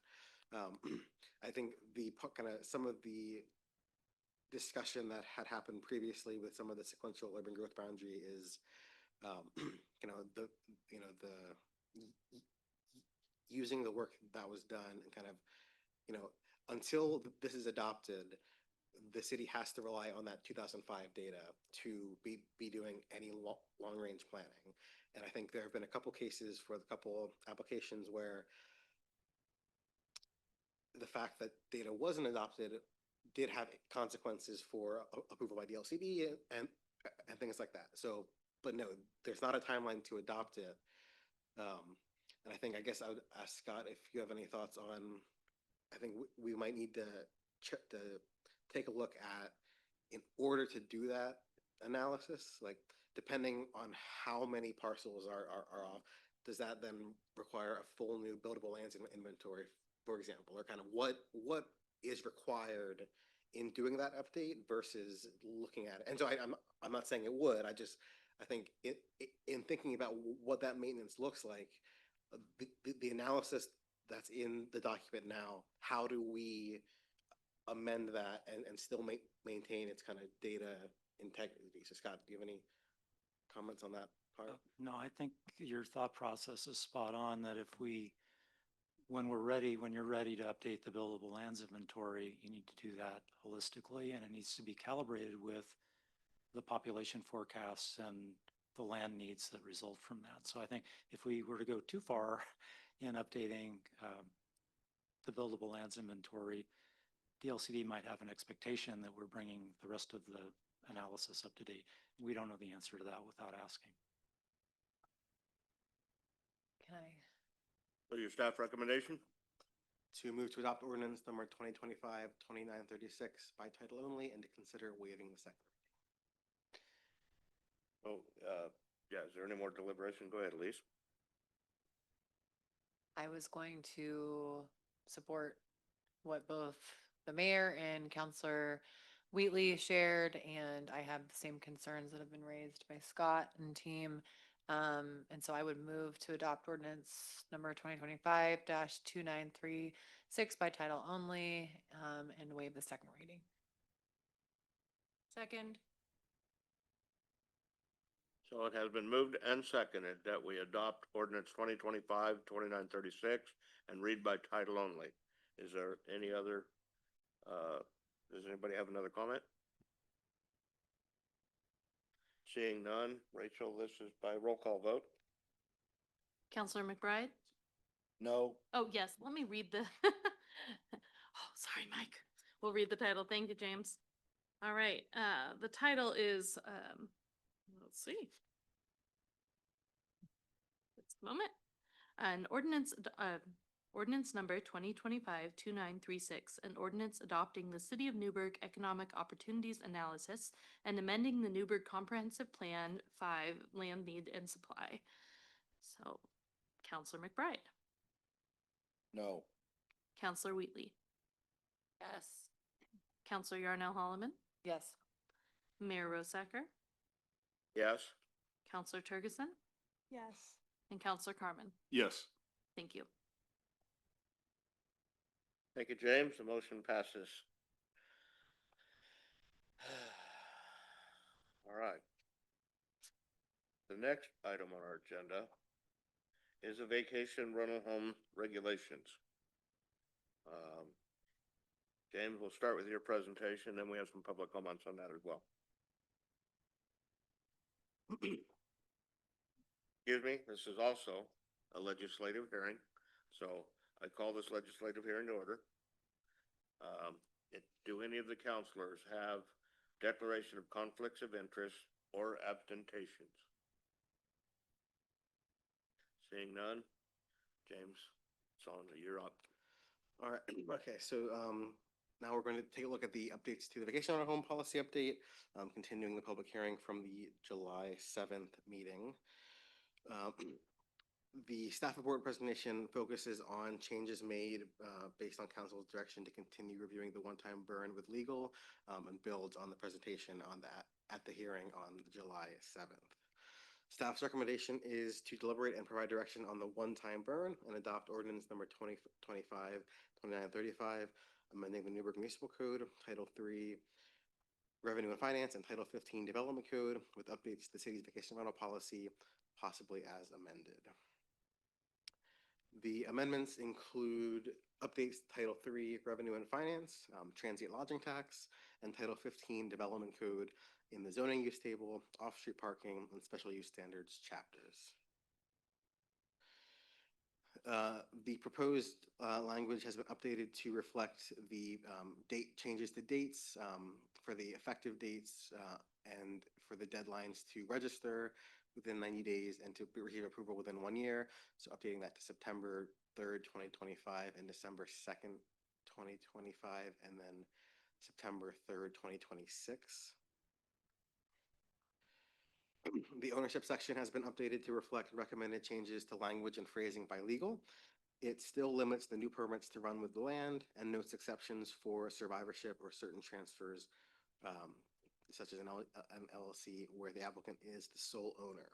E: I think kind of some of the discussion that had happened previously with some of the sequential urban growth boundary is, using the work that was done and kind of, until this is adopted, the city has to rely on that 2005 data to be doing any long range planning. And I think there have been a couple cases for the couple applications where the fact that data wasn't adopted did have consequences for approval by DLCD and things like that. So, but no, there's not a timeline to adopt it. And I guess I would ask Scott if you have any thoughts on, I think we might need to take a look at, in order to do that analysis, like depending on how many parcels are off, does that then require a full new buildable lands inventory, for example, or kind of what is required in doing that update versus looking at it? And so I'm not saying it would. I think in thinking about what that maintenance looks like, the analysis that's in the document now, how do we amend that and still maintain its kind of data integrity? So Scott, do you have any comments on that part?
I: No, I think your thought process is spot on, that when you're ready to update the buildable lands inventory, you need to do that holistically, and it needs to be calibrated with the population forecasts and the land needs that result from that. So I think if we were to go too far in updating the buildable lands inventory, DLCD might have an expectation that we're bringing the rest of the analysis up to date. We don't know the answer to that without asking.
H: Can I?
A: So your staff recommendation?
E: To move to adopt ordinance number 2025-2936 by title only and to consider waiving the second reading.
A: Oh, yeah, is there any more deliberation? Go ahead, Elise.
J: I was going to support what both the mayor and Councilor Wheatley shared, and I have the same concerns that have been raised by Scott and team. And so I would move to adopt ordinance number 2025-2936 by title only, and waive the second reading.
H: Second.
A: So it has been moved and seconded that we adopt ordinance 2025-2936 and read by title only. Is there any other, does anybody have another comment? Seeing none, Rachel, this is by roll call vote.
C: Counselor McBride?
G: No.
C: Oh, yes, let me read the, oh, sorry, Mike. We'll read the title. Thank you, James. All right, the title is, let's see. Just a moment. An ordinance number 2025-2936, an ordinance adopting the City of Newberg Economic Opportunities Analysis and amending the Newberg Comprehensive Plan 5 Land Need and Supply. So, Counselor McBride,
G: No.
C: Counselor Wheatley,
H: Yes.
C: Counselor Yarnell Holloman,
J: Yes.
C: Mayor Rosacker,
A: Yes.
C: Counselor Turgeson,
B: Yes.
C: and Counselor Carmen.
F: Yes.
C: Thank you.
A: Thank you, James. The motion passes. All right. The next item on our agenda is a vacation rental home regulations. James, we'll start with your presentation, then we have some public comments on that as well. Excuse me, this is also a legislative hearing. So I call this legislative hearing to order. Do any of the counselors have declaration of conflicts of interest or abstentions? Seeing none, James, it's on, you're up.
E: All right, okay, so now we're going to take a look at the updates to the vacation rental home policy update, continuing the public hearing from the July 7th meeting. Um, The staff report presentation focuses on changes made based on council's direction to continue reviewing the one-time burn with legal, and builds on the presentation on that at the hearing on July 7th. Staff's recommendation is to deliberate and provide direction on the one-time burn and adopt ordinance number 2025-2935, amending the Newberg Municipal Code, Title 3, Revenue and Finance, and Title 15 Development Code, with updates to the city's vacation rental policy, possibly as amended. The amendments include updates to Title 3 Revenue and Finance, Transient Lodging Tax, and Title 15 Development Code in the zoning use table, off-street parking, and special use standards chapters. The proposed language has been updated to reflect the date changes to dates for the effective dates and for the deadlines to register within 90 days and to receive approval within 1 year. So updating that to September 3rd, 2025 and December 2nd, 2025, and then September 3rd, 2026. The ownership section has been updated to reflect recommended changes to language and phrasing by legal. It still limits the new permits to run with the land and notes exceptions for survivorship or certain transfers, such as an LLC, where the applicant is the sole owner.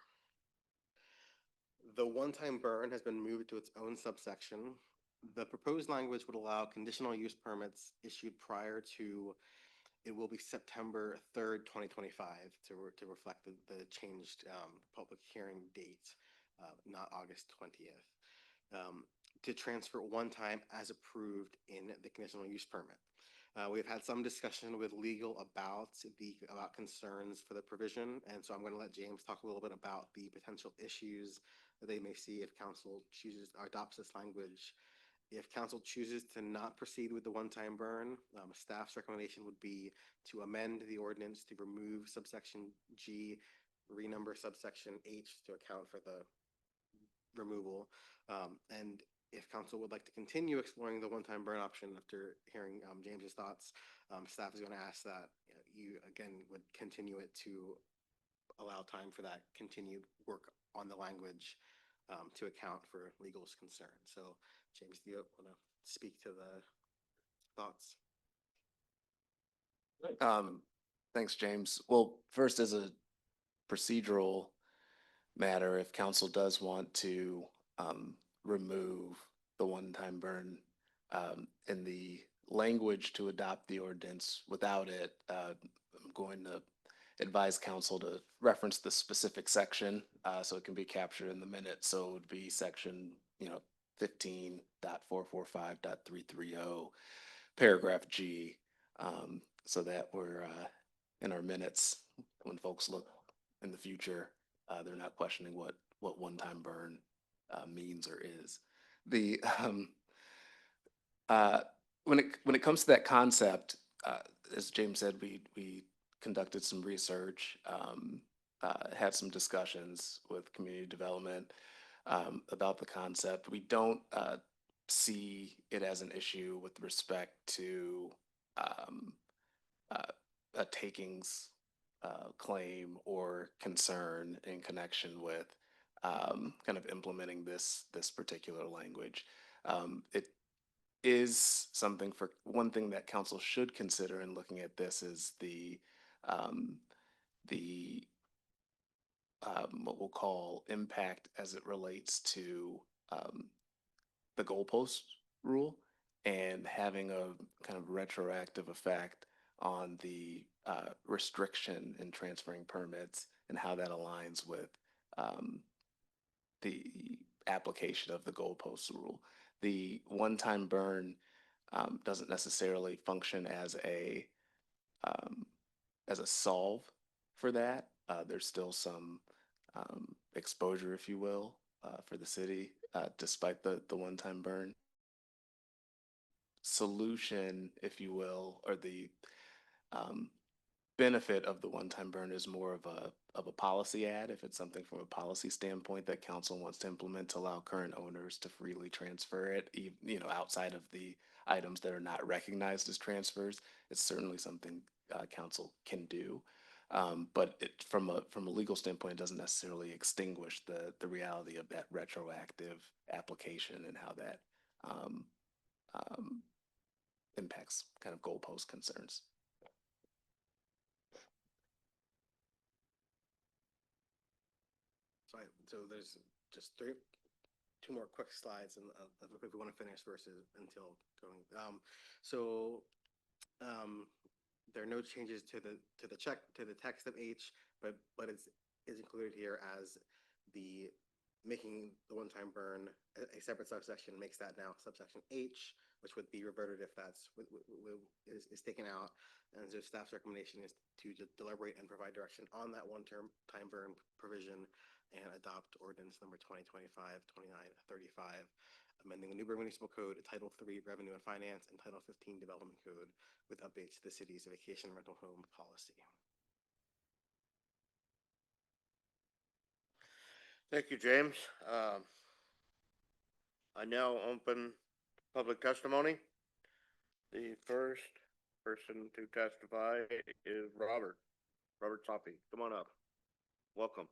E: The one-time burn has been moved to its own subsection. The proposed language would allow conditional use permits issued prior to, it will be September 3rd, 2025, to reflect the changed public hearing date, not August 20th, to transfer one time as approved in the conditional use permit. We've had some discussion with legal about concerns for the provision, and so I'm going to let James talk a little bit about the potential issues that they may see if council chooses or adopts this language. If council chooses to not proceed with the one-time burn, staff's recommendation would be to amend the ordinance to remove subsection G, renumber subsection H to account for the removal, and if council would like to continue exploring the one-time burn option after hearing James's thoughts, staff is going to ask that you again would continue it to allow time for that continued work on the language to account for legal's concern. So, James, do you want to speak to the thoughts?
K: Thanks, James. Well, first, as a procedural matter, if council does want to remove the one-time burn in the language to adopt the ordinance without it, I'm going to advise council to reference the specific section so it can be captured in the minutes. So it would be section 15.445.330, paragraph G, so that we're in our minutes when folks look in the future, they're not questioning what one-time burn means or is. The when it comes to that concept, as James said, we conducted some research, had some discussions with community development about the concept. We don't see it as an issue with respect to a takings claim or concern in connection with kind of implementing this particular language. It is something for one thing that council should consider in looking at this is the what we'll call impact as it relates to the goalpost rule and having a kind of retroactive effect on the restriction in transferring permits and how that aligns with the application of the goalpost rule. The one-time burn doesn't necessarily function as a solve for that. There's still some exposure, if you will, for the city despite the one-time burn. Solution, if you will, or the um, benefit of the one-time burn is more of a policy add, if it's something from a policy standpoint that council wants to implement to allow current owners to freely transfer it, you know, outside of the items that are not recognized as transfers. It's certainly something council can do. But it, from a legal standpoint, it doesn't necessarily extinguish the reality of that retroactive application and how that um, um, impacts kind of goalpost concerns.
E: So there's just two more quick slides, and if we want to finish versus until going. There are no changes to the text of H, but is included here as the making the one-time burn a separate subsection makes that now subsection H, which would be reverted if that's is taken out. And so staff's recommendation is to deliberate and provide direction on that one-term time burn provision and adopt ordinance number 2025-2935, amending the Newberg Municipal Code, Title III Revenue and Finance, and Title 15 Development Code with updates to the city's vacation rental home policy.
A: Thank you, James. I now open public testimony. The first person to testify is Robert Soppy. Come on up. Welcome.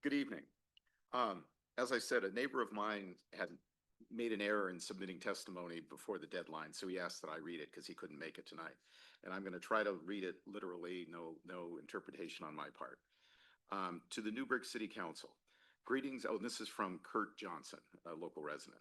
L: Good evening. As I said, a neighbor of mine had made an error in submitting testimony before the deadline, so he asked that I read it because he couldn't make it tonight. And I'm going to try to read it literally, no interpretation on my part. To the Newberg City Council, greetings. Oh, this is from Kurt Johnson, a local resident.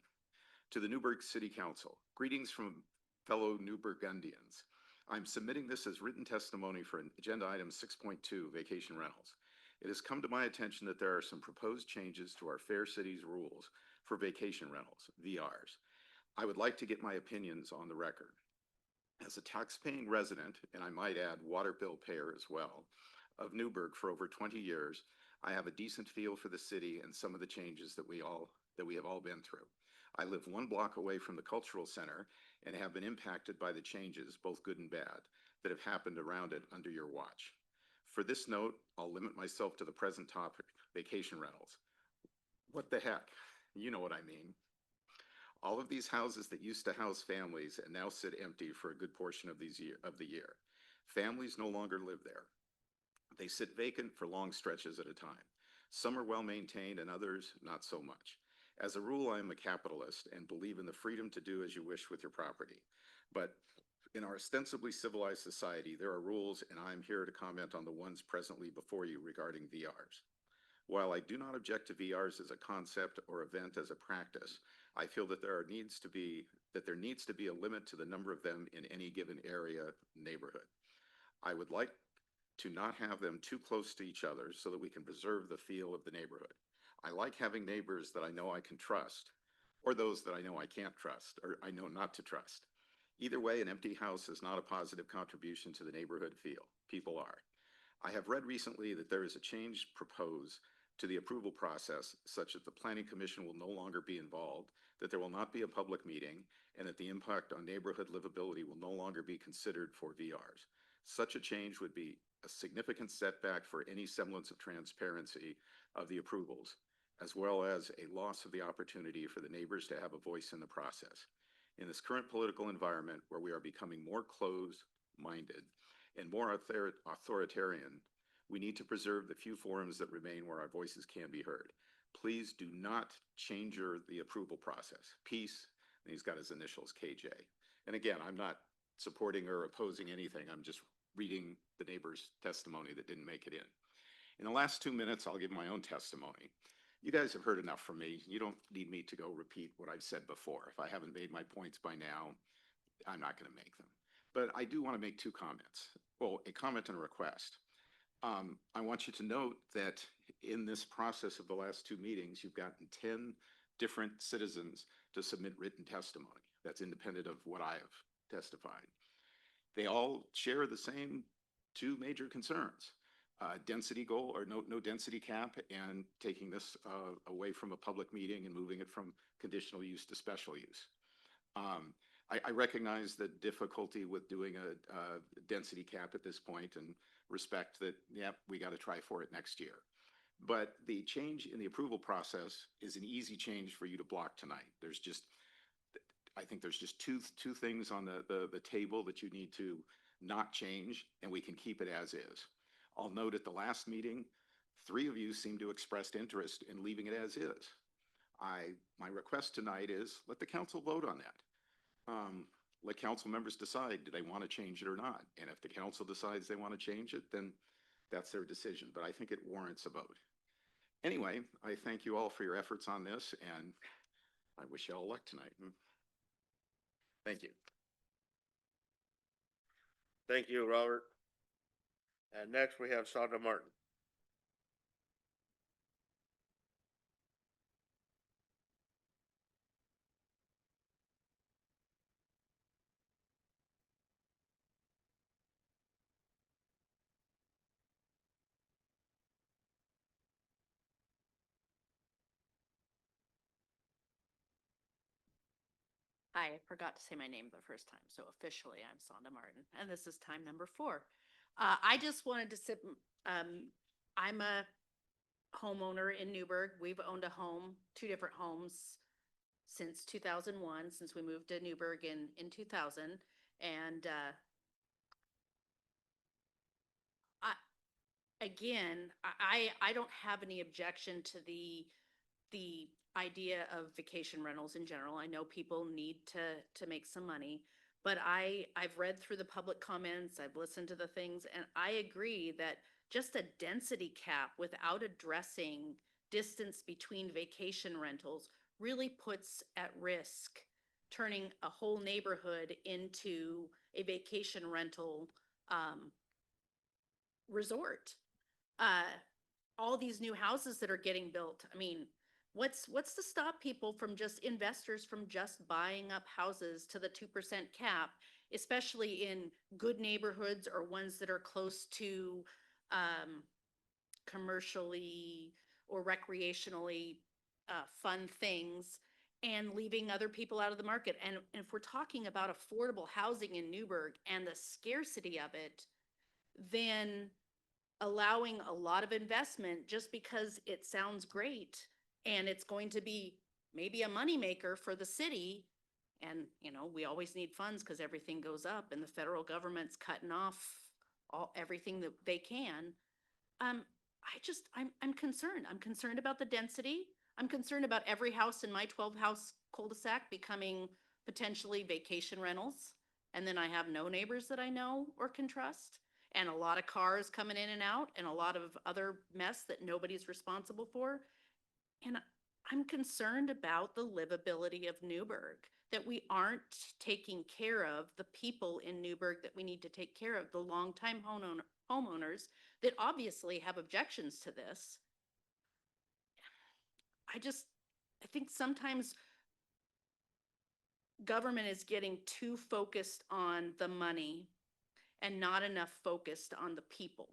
L: To the Newberg City Council, greetings from fellow Newbergundians. I'm submitting this as written testimony for agenda item 6.2, vacation rentals. It has come to my attention that there are some proposed changes to our Fair Cities rules for vacation rentals, VRs. I would like to get my opinions on the record. As a tax-paying resident, and I might add water bill payer as well, of Newberg for over 20 years, I have a decent feel for the city and some of the changes that we have all been through. I live 1 block away from the cultural center and have been impacted by the changes, both good and bad, that have happened around it under your watch. For this note, I'll limit myself to the present topic, vacation rentals. What the heck? You know what I mean. All of these houses that used to house families and now sit empty for a good portion of the year. Families no longer live there. They sit vacant for long stretches at a time. Some are well maintained and others not so much. As a rule, I am a capitalist and believe in the freedom to do as you wish with your property. But in our ostensibly civilized society, there are rules, and I am here to comment on the ones presently before you regarding VRs. While I do not object to VRs as a concept or event as a practice, I feel that there needs to be a limit to the number of them in any given area neighborhood. I would like to not have them too close to each other so that we can preserve the feel of the neighborhood. I like having neighbors that I know I can trust, or those that I know I can't trust, or I know not to trust. Either way, an empty house is not a positive contribution to the neighborhood feel. People are. I have read recently that there is a change proposed to the approval process such that the Planning Commission will no longer be involved, that there will not be a public meeting, and that the impact on neighborhood livability will no longer be considered for VRs. Such a change would be a significant setback for any semblance of transparency of the approvals, as well as a loss of the opportunity for the neighbors to have a voice in the process. In this current political environment where we are becoming more closed-minded and more authoritarian, we need to preserve the few forums that remain where our voices can be heard. Please do not change the approval process. Peace, and he's got his initials, KJ. And again, I'm not supporting or opposing anything. I'm just reading the neighbor's testimony that didn't make it in. In the last 2 minutes, I'll give my own testimony. you guys have heard enough from me. You don't need me to go repeat what I've said before. If I haven't made my points by now, I'm not going to make them. But I do want to make two comments. Well, a comment and a request. I want you to note that in this process of the last two meetings, you've gotten 10 different citizens to submit written testimony. That's independent of what I have testified. They all share the same two major concerns. Density goal or no density cap, and taking this away from a public meeting and moving it from conditional use to special use. I recognize the difficulty with doing a density cap at this point and respect that, yeah, we got to try for it next year. But the change in the approval process is an easy change for you to block tonight. I think there's just two things on the table that you need to not change, and we can keep it as is. I'll note at the last meeting, 3 of you seem to expressed interest in leaving it as is. My request tonight is let the council vote on that. Let council members decide, do they want to change it or not? And if the council decides they want to change it, then that's their decision. But I think it warrants a vote. Anyway, I thank you all for your efforts on this, and I wish you all luck tonight. Thank you.
A: Thank you, Robert. And next we have Sonda Martin.
C: I forgot to say my name the first time, so officially I'm Sonda Martin, and this is time number 4. I just wanted to I'm a homeowner in Newberg. We've owned a home, 2 different homes since 2001, since we moved to Newberg in 2000. And I don't have any objection to the idea of vacation rentals in general. I know people need to make some money, but I've read through the public comments, I've listened to the things, and I agree that just a density cap without addressing distance between vacation rentals really puts at risk turning a whole neighborhood into a vacation rental resort. All these new houses that are getting built, I mean, what's to stop people from investors from just buying up houses to the 2% cap, especially in good neighborhoods or ones that are close to commercially or recreationally fun things, and leaving other people out of the market. And if we're talking about affordable housing in Newberg and the scarcity of it, then allowing a lot of investment just because it sounds great and it's going to be maybe a moneymaker for the city. And, we always need funds because everything goes up and the federal government's cutting off everything that they can. I'm concerned. I'm concerned about the density. I'm concerned about every house in my 12-house cul-de-sac becoming potentially vacation rentals. And then I have no neighbors that I know or can trust, and a lot of cars coming in and out, and a lot of other mess that nobody's responsible for. And I'm concerned about the livability of Newberg, that we aren't taking care of the people in Newberg that we need to take care of, the longtime homeowners that obviously have objections to this. I think sometimes government is getting too focused on the money and not enough focused on the people.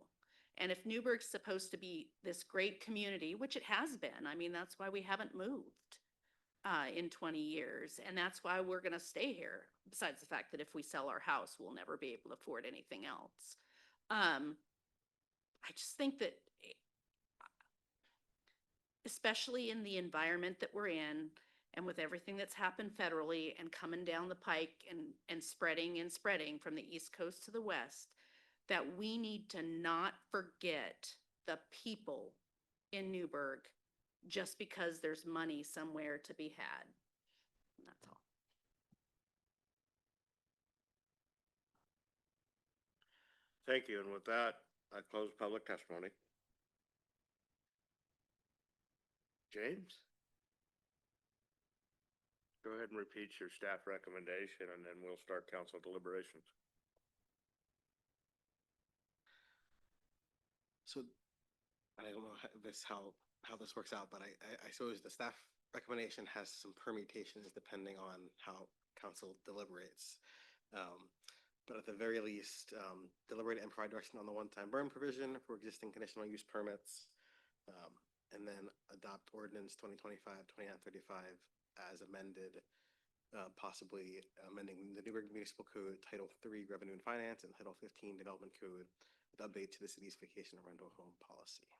C: And if Newberg's supposed to be this great community, which it has been, I mean, that's why we haven't moved in 20 years. And that's why we're going to stay here. Besides the fact that if we sell our house, we'll never be able to afford anything else. I just think that, especially in the environment that we're in, and with everything that's happened federally and coming down the pike and spreading from the East Coast to the West, that we need to not forget the people in Newberg just because there's money somewhere to be had. And that's all.
A: Thank you. And with that, I close public testimony. James? Go ahead and repeat your staff recommendation and then we'll start council deliberations.
E: So I don't know how this works out, but I suppose the staff recommendation has some permutations depending on how council deliberates. But at the very least, deliberate and provide direction on the one-time burn provision for existing conditional use permits. And then adopt ordinance 2025-2935 as amended, possibly amending the Newberg Municipal Code, Title III Revenue and Finance, and Title 15 Development Code with update to the city's vacation rental home policy.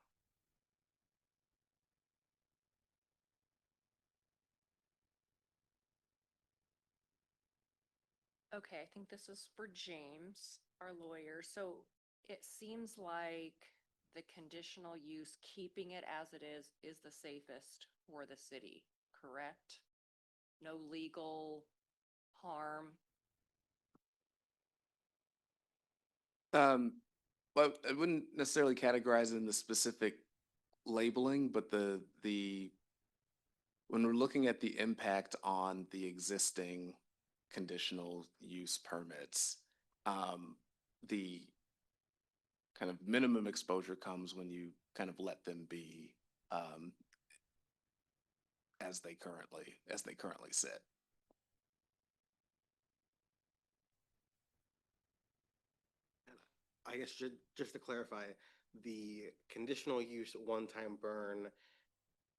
H: Okay, I think this is for James, our lawyer. So it seems like the conditional use, keeping it as it is the safest for the city, correct? No legal harm.
K: Well, I wouldn't necessarily categorize it in the specific labeling, but when we're looking at the impact on the existing conditional use permits, the kind of minimum exposure comes when you kind of let them be, as they currently sit.
E: I guess just to clarify, the conditional use one-time burn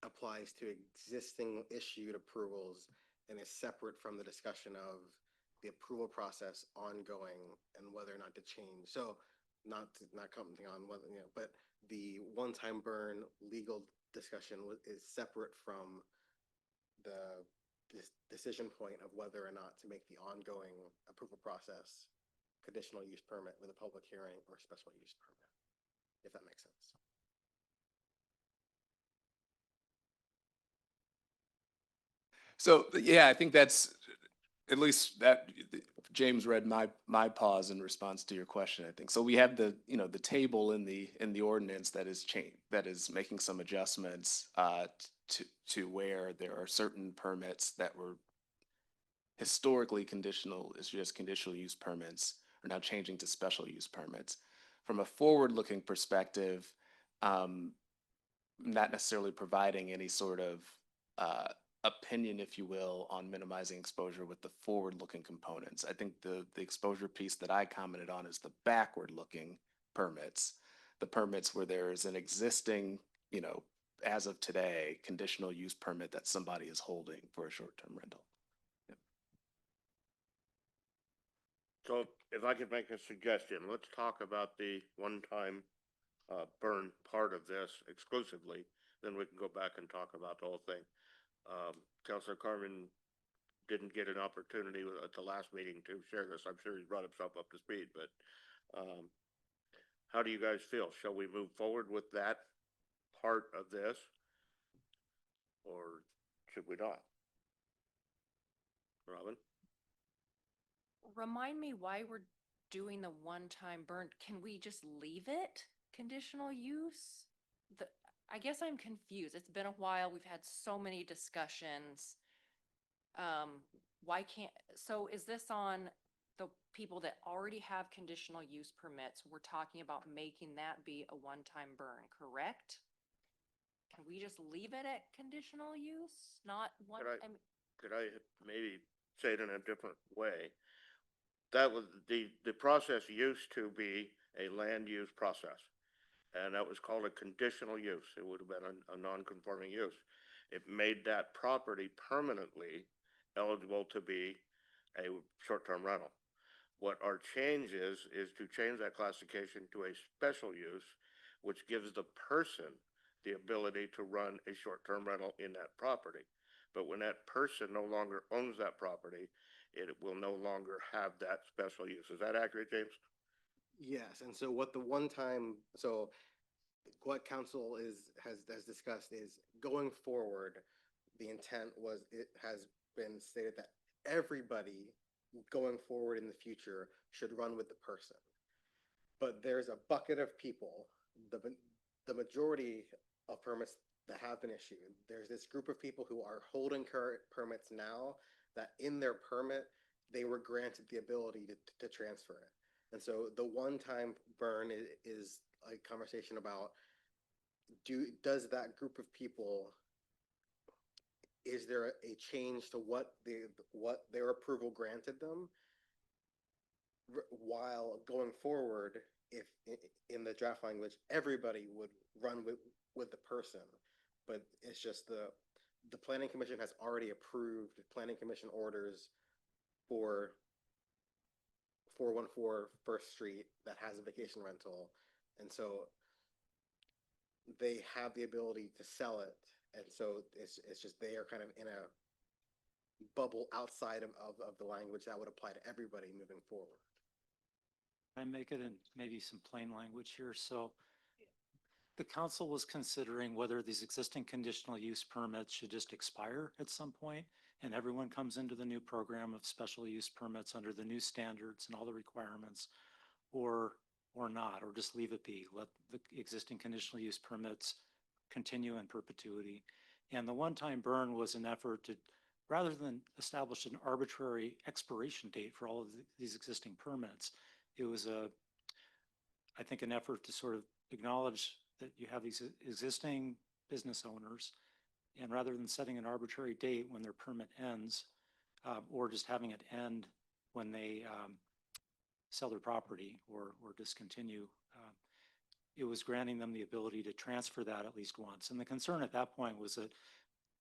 E: applies to existing issued approvals and is separate from the discussion of the approval process ongoing and whether or not to change. So not commenting on whether, but the one-time burn legal discussion is separate from the decision point of whether or not to make the ongoing approval process conditional use permit with a public hearing or special use permit, if that makes sense.
K: So, yeah, I think that's, at least that, James read my pause in response to your question, I think. So we have the table in the ordinance that is making some adjustments, to where there are certain permits that were historically conditional, it's just conditional use permits, are now changing to special use permits. From a forward-looking perspective, not necessarily providing any sort of opinion, if you will, on minimizing exposure with the forward-looking components. I think the exposure piece that I commented on is the backward-looking permits, the permits where there is an existing, as of today, conditional use permit that somebody is holding for a short-term rental.
A: So if I could make a suggestion, let's talk about the one-time burn part of this exclusively, then we can go back and talk about the whole thing. Councilor Carmen didn't get an opportunity at the last meeting to share this. I'm sure he's brought himself up to speed, but how do you guys feel? Shall we move forward with that part of this? Or should we not? Robin?
H: Remind me why we're doing the one-time burn. Can we just leave it conditional use? I guess I'm confused. It's been a while. We've had so many discussions. So is this on the people that already have conditional use permits? We're talking about making that be a one-time burn, correct? Can we just leave it at conditional use? Not one,
A: Could I maybe say it in a different way? That was the process used to be a land use process. And that was called a conditional use. It would have been a non-conforming use. It made that property permanently eligible to be a short-term rental. What our change is to change that classification to a special use, which gives the person the ability to run a short-term rental in that property. But when that person no longer owns that property, it will no longer have that special use. Is that accurate, James?
E: Yes, and so what council has discussed is going forward, the intent was, it has been stated that everybody going forward in the future should run with the person. But there's a bucket of people, the majority of permits that have been issued. There's this group of people who are holding current permits now that in their permit, they were granted the ability to transfer it. And so the one-time burn is a conversation about does that group of people, is there a change to what their approval granted them? While going forward, if in the draft language, everybody would run with the person, but it's just the planning commission has already approved planning commission orders for 414 First Street that has a vacation rental, and so they have the ability to sell it, and so it's just they are kind of in a bubble outside of the language that would apply to everybody moving forward.
I: I make it in maybe some plain language here. So the council was considering whether these existing conditional use permits should just expire at some point and everyone comes into the new program of special use permits under the new standards and all the requirements, or not, or just leave it be. Let the existing conditional use permits continue in perpetuity. And the one-time burn was an effort to, rather than establish an arbitrary expiration date for all of these existing permits, it was I think, an effort to sort of acknowledge that you have these existing business owners, and rather than setting an arbitrary date when their permit ends, or just having it end when they sell their property or discontinue, it was granting them the ability to transfer that at least once. And the concern at that point was that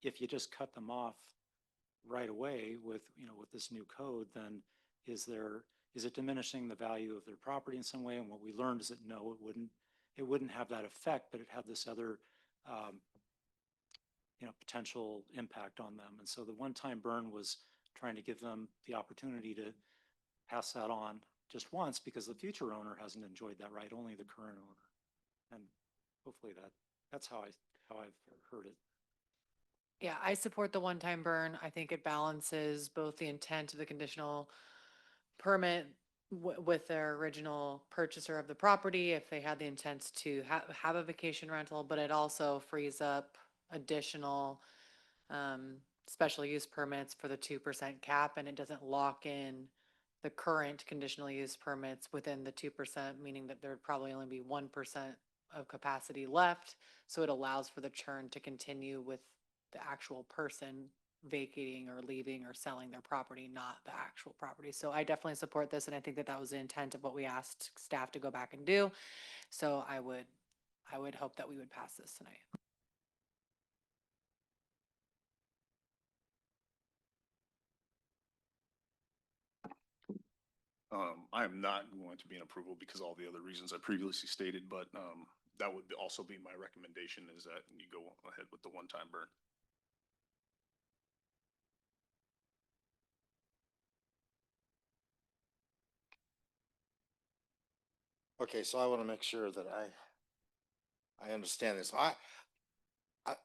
I: if you just cut them off right away with, with this new code, then is it diminishing the value of their property in some way? And what we learned is that no, it wouldn't have that effect, but it had this other, potential impact on them. And so the one-time burn was trying to give them the opportunity to pass that on just once, because the future owner hasn't enjoyed that right, only the current owner. And hopefully that's how I've heard it.
J: Yeah, I support the one-time burn. I think it balances both the intent of the conditional permit with their original purchaser of the property, if they had the intent to have a vacation rental, but it also frees up additional special use permits for the 2% cap, and it doesn't lock in the current conditional use permits within the 2%, meaning that there'd probably only be 1% of capacity left. So it allows for the churn to continue with the actual person vacating or leaving or selling their property, not the actual property. So I definitely support this, and I think that was the intent of what we asked staff to go back and do. So I would hope that we would pass this tonight.
M: I am not going to be in approval because all the other reasons I previously stated, but that would also be my recommendation, is that you go ahead with the one-time burn.
G: Okay, so I want to make sure that I understand this.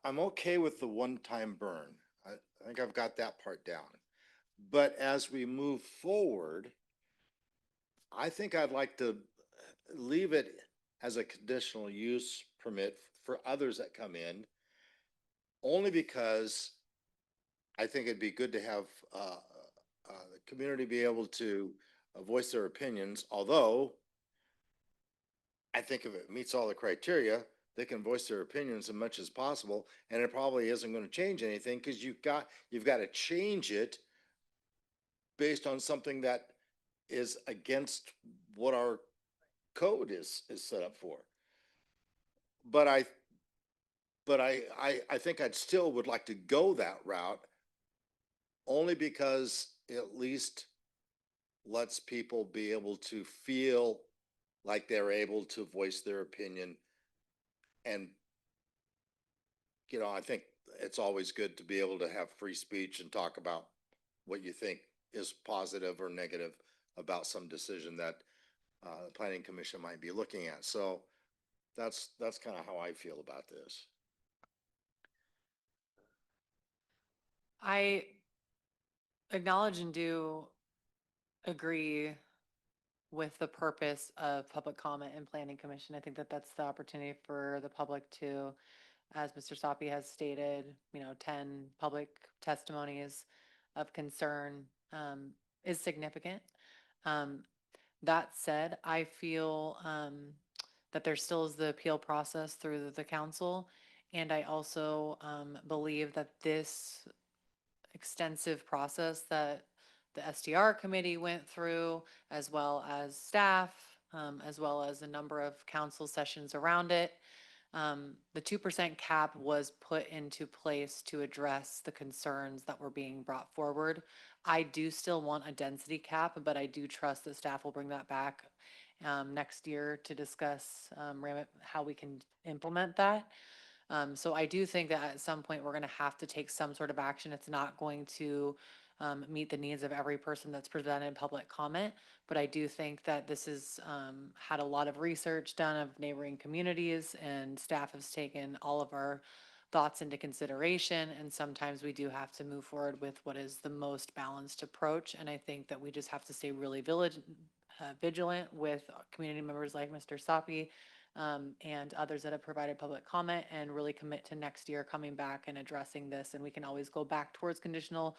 G: I'm okay with the one-time burn. I think I've got that part down. But as we move forward, I think I'd like to leave it as a conditional use permit for others that come in, only because I think it'd be good to have the community be able to voice their opinions, although I think if it meets all the criteria, they can voice their opinions as much as possible, and it probably isn't going to change anything, because you've got to change it based on something that is against what our code is set up for. But I think I'd still would like to go that route, only because it at least lets people be able to feel like they're able to voice their opinion. And, I think it's always good to be able to have free speech and talk about what you think is positive or negative about some decision that the planning commission might be looking at. So that's kind of how I feel about this.
J: I acknowledge and do agree with the purpose of public comment and planning commission. I think that that's the opportunity for the public to as Mr. Soppy has stated, 10 public testimonies of concern is significant. That said, I feel that there still is the appeal process through the council. And I also believe that this extensive process that the SDR committee went through, as well as staff, as well as a number of council sessions around it, the 2% cap was put into place to address the concerns that were being brought forward. I do still want a density cap, but I do trust that staff will bring that back next year to discuss how we can implement that. So I do think that at some point we're going to have to take some sort of action. It's not going to meet the needs of every person that's presented in public comment, but I do think that this has had a lot of research done of neighboring communities, and staff has taken all of our thoughts into consideration. And sometimes we do have to move forward with what is the most balanced approach. And I think that we just have to stay really vigilant with community members like Mr. Soppy, and others that have provided public comment, and really commit to next year coming back and addressing this. And we can always go back towards conditional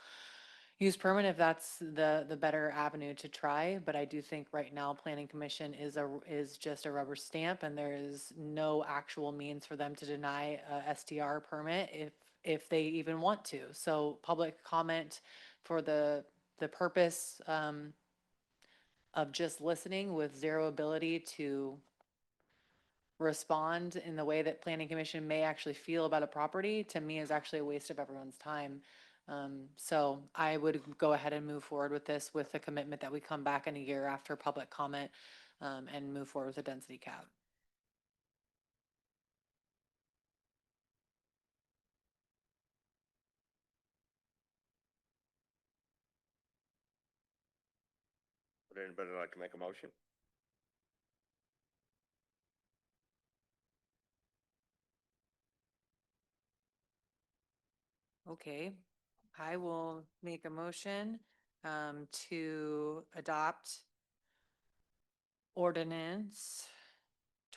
J: use permit if that's the better avenue to try. But I do think right now planning commission is just a rubber stamp, and there is no actual means for them to deny a STR permit if they even want to. So public comment for the purpose of just listening with zero ability to respond in the way that planning commission may actually feel about a property, to me is actually a waste of everyone's time. So I would go ahead and move forward with this with the commitment that we come back in a year after public comment and move forward with a density cap.
A: Would anybody like to make a motion?
J: Okay, I will make a motion to adopt ordinance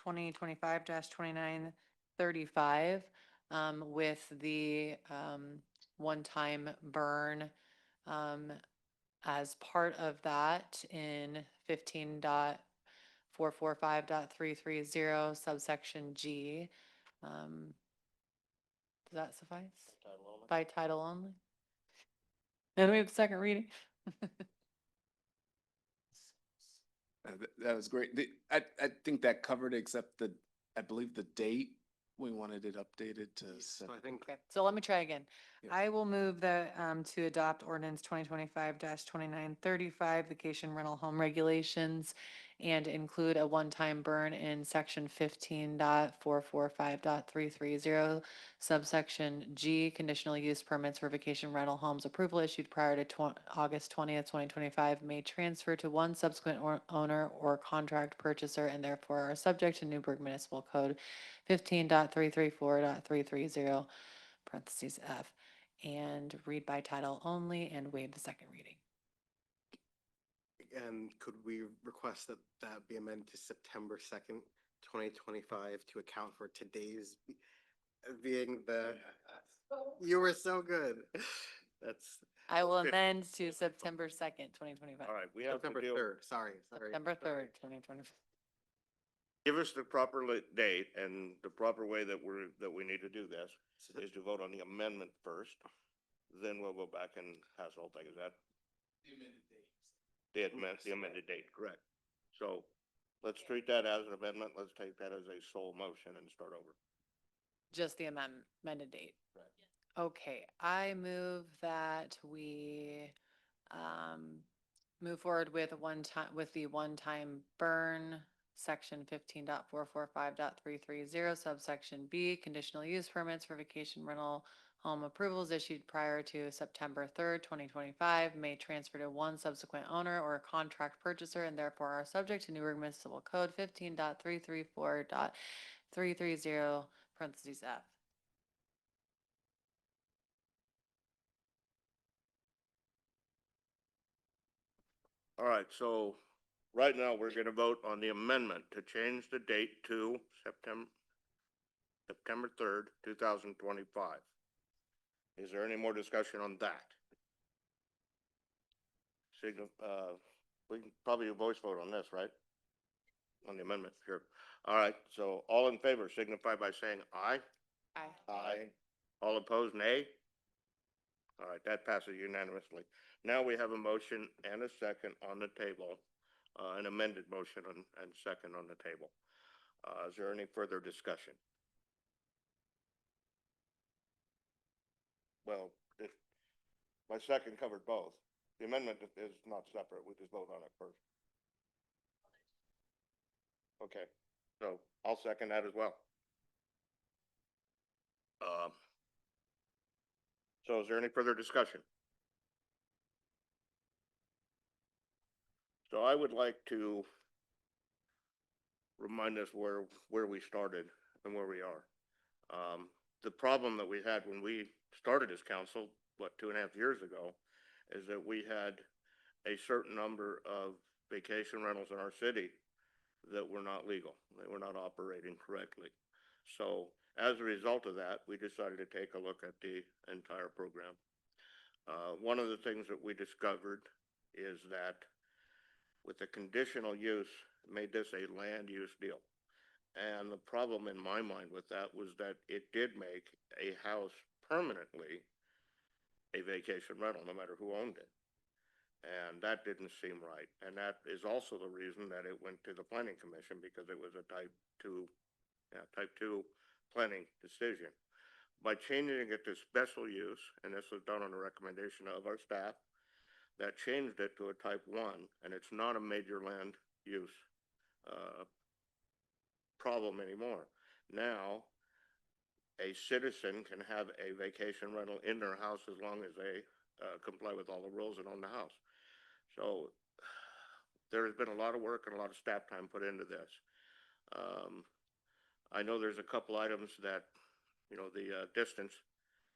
J: 2025-2935 with the one-time burn as part of that in 15.445.330 subsection G. Does that suffice? By title only? And we have second reading.
K: That was great. I think that covered except I believe the date, we wanted it updated to.
E: So I think
J: Okay, so let me try again.
K: Yes.
J: I will move that to adopt ordinance 2025-2935, vacation rental home regulations, and include a one-time burn in section 15.445.330 subsection G, conditional use permits for vacation rental homes approval issued prior to August 20th, 2025 may transfer to one subsequent owner or contract purchaser, and therefore are subject to Newberg Municipal Code 15.334.330 parentheses F, and read by title only and waive the second reading.
E: And could we request that that be amended to September 2nd, 2025 to account for today's being the, you were so good. That's
J: I will
A: Okay.
J: amend to September 2nd, 2025.
A: All right, we have to
E: September
A: deal,
E: 3rd, sorry.
J: September 3rd, 2025.
A: give us the proper date, and the proper way that we need to do this is to vote on the amendment first. Then we'll go back and pass the whole thing. Is that? The amended date, correct. So let's treat that as an amendment. Let's take that as a sole motion and start over.
J: Just the amended date. Okay, I move that we move forward with the one-time burn, section 15.445.330 subsection B, conditional use permits for vacation rental home approvals issued prior to September 3rd, 2025 may transfer to one subsequent owner or contract purchaser, and therefore are subject to Newark Municipal Code 15.334.330 parentheses F.
A: All right, so right now we're gonna vote on the amendment to change the date to September. September 3rd, 2025. Is there any more discussion on that? We can probably voice vote on this, right? On the amendment, sure. All right, so all in favor signify by saying aye.
J: Aye.
A: Aye. All opposed, nay? All right, that passes unanimously. Now we have a motion and a second on the table, an amended motion and second on the table. Is there any further discussion? Well, my second covered both. The amendment is not separate. We just vote on it first. Okay, so I'll second that as well. So is there any further discussion? So I would like to remind us where we started and where we are. The problem that we had when we started as council, what, 2.5 years ago, is that we had a certain number of vacation rentals in our city that were not legal. They were not operating correctly. So as a result of that, we decided to take a look at the entire program. One of the things that we discovered is that with the conditional use, made this a land use deal. And the problem in my mind with that was that it did make a house permanently a vacation rental, no matter who owned it. And that didn't seem right. And that is also the reason that it went to the planning commission, because it was a type two planning decision. By changing it to special use, and this was done on the recommendation of our staff, that changed it to a type 1, and it's not a major land use problem anymore. Now, a citizen can have a vacation rental in their house as long as they comply with all the rules and own the house. So there has been a lot of work and a lot of staff time put into this. I know there's a couple items that, the distance,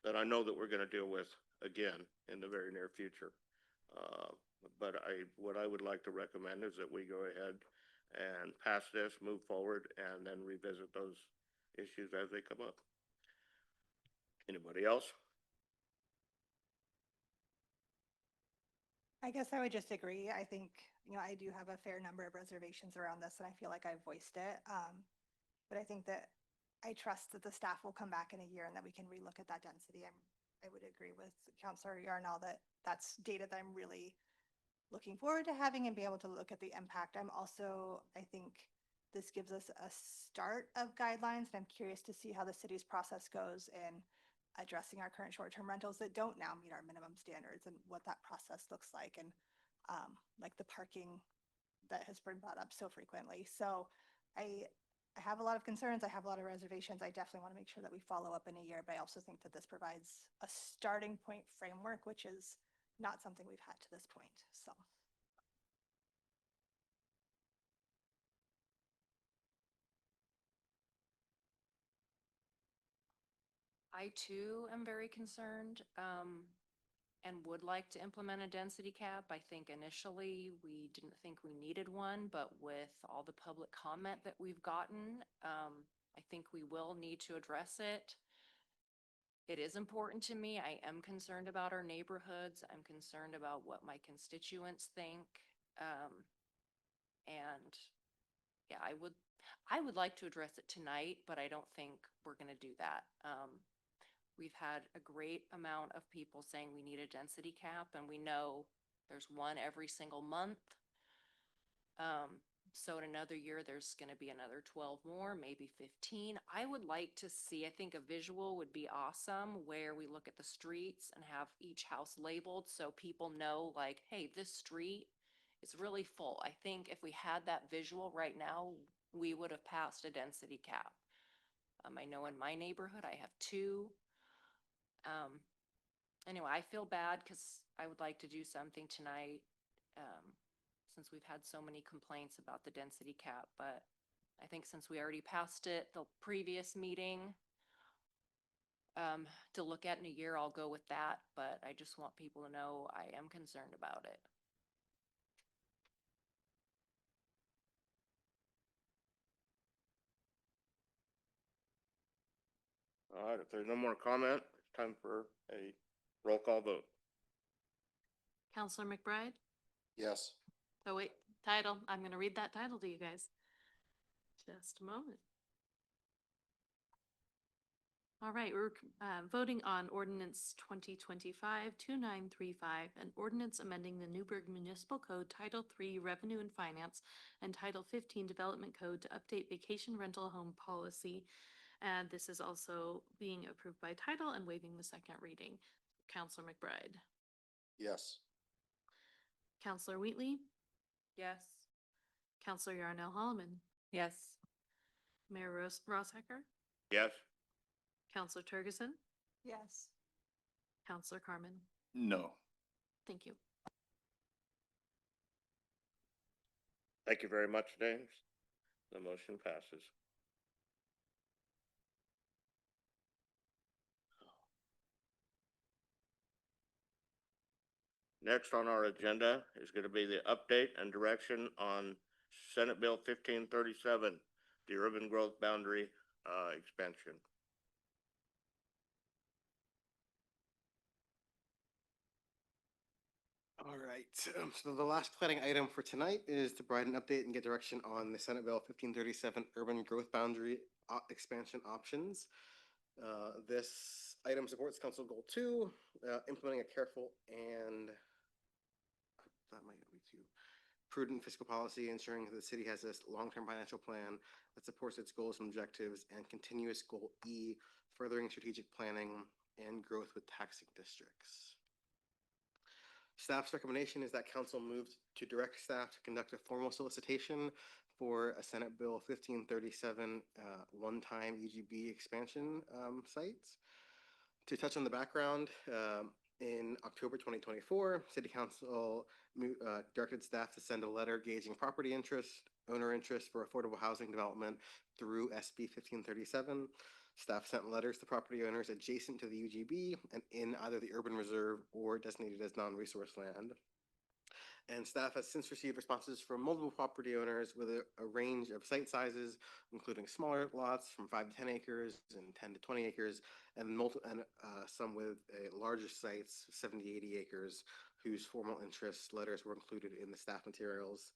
A: that I know that we're going to deal with again in the very near future. But what I would like to recommend is that we go ahead and pass this, move forward, and then revisit those issues as they come up. Anybody else?
B: I guess I would just agree. I think, I do have a fair number of reservations around this, and I feel like I've voiced it. But I think that I trust that the staff will come back in a year and that we can relook at that density. I would agree with Councilor Yarnall that that's data that I'm really looking forward to having and be able to look at the impact. I think this gives us a start of guidelines, and I'm curious to see how the city's process goes in addressing our current short-term rentals that don't now meet our minimum standards, and what that process looks like, and like the parking that has been brought up so frequently. So I have a lot of concerns. I have a lot of reservations. I definitely want to make sure that we follow up in a year, but I also think that this provides a starting point framework, which is not something we've had to this point. So.
H: I too am very concerned, and would like to implement a density cap. I think initially we didn't think we needed one, but with all the public comment that we've gotten, I think we will need to address it. It is important to me. I am concerned about our neighborhoods. I'm concerned about what my constituents think. And yeah, I would like to address it tonight, but I don't think we're going to do that. We've had a great amount of people saying we need a density cap, and we know there's one every single month. So in another year, there's going to be another 12 more, maybe 15. I would like to see, I think a visual would be awesome, where we look at the streets and have each house labeled so people know, like, hey, this street is really full. I think if we had that visual right now, we would have passed a density cap. I know in my neighborhood, I have 2. Anyway, I feel bad because I would like to do something tonight, since we've had so many complaints about the density cap, but I think since we already passed it the previous meeting, to look at in a year, I'll go with that, but I just want people to know I am concerned about it.
A: All right, if there's no more comment, it's time for a roll call vote.
C: Counselor McBride?
G: Yes.
C: Oh, wait, title. I'm gonna read that title to you guys. Just a moment. All right, we're voting on ordinance 2025-2935, an ordinance amending the Newberg Municipal Code Title III Revenue and Finance and Title 15 Development Code to update vacation rental home policy. And this is also being approved by title and waiving the second reading. Counselor McBride.
G: Yes.
C: Counselor Wheatley.
H: Yes.
C: Counselor Yarnell Holloman.
J: Yes.
C: Mayor Rosshacker.
A: Yes?
C: Counselor Turgeson.
B: Yes.
C: Counselor Carmen.
M: No.
C: Thank you.
A: Thank you very much, James. The motion passes. Next on our agenda is going to be the update and direction on Senate Bill 1537, the urban growth boundary expansion.
E: All right, so the last planning item for tonight is to provide an update and get direction on the Senate Bill 1537 urban growth boundary expansion options. This item supports Council Goal 2, implementing a careful and that might be too prudent fiscal policy, ensuring that the city has this long-term financial plan that supports its goals and objectives, and continuous Goal E, furthering strategic planning and growth with taxing districts. Staff's recommendation is that council moves to direct staff to conduct a formal solicitation for a Senate Bill 1537 one-time UGB expansion sites. To touch on the background, in October 2024, City Council directed staff to send a letter gauging property interest, owner interest for affordable housing development through SB 1537. Staff sent letters to property owners adjacent to the UGB and in either the urban reserve or designated as non-resource land. And staff has since received responses from multiple property owners with a range of site sizes, including smaller lots from 5 to 10 acres and 10 to 20 acres, and some with larger sites, 70, 80 acres, whose formal interest letters were included in the staff materials.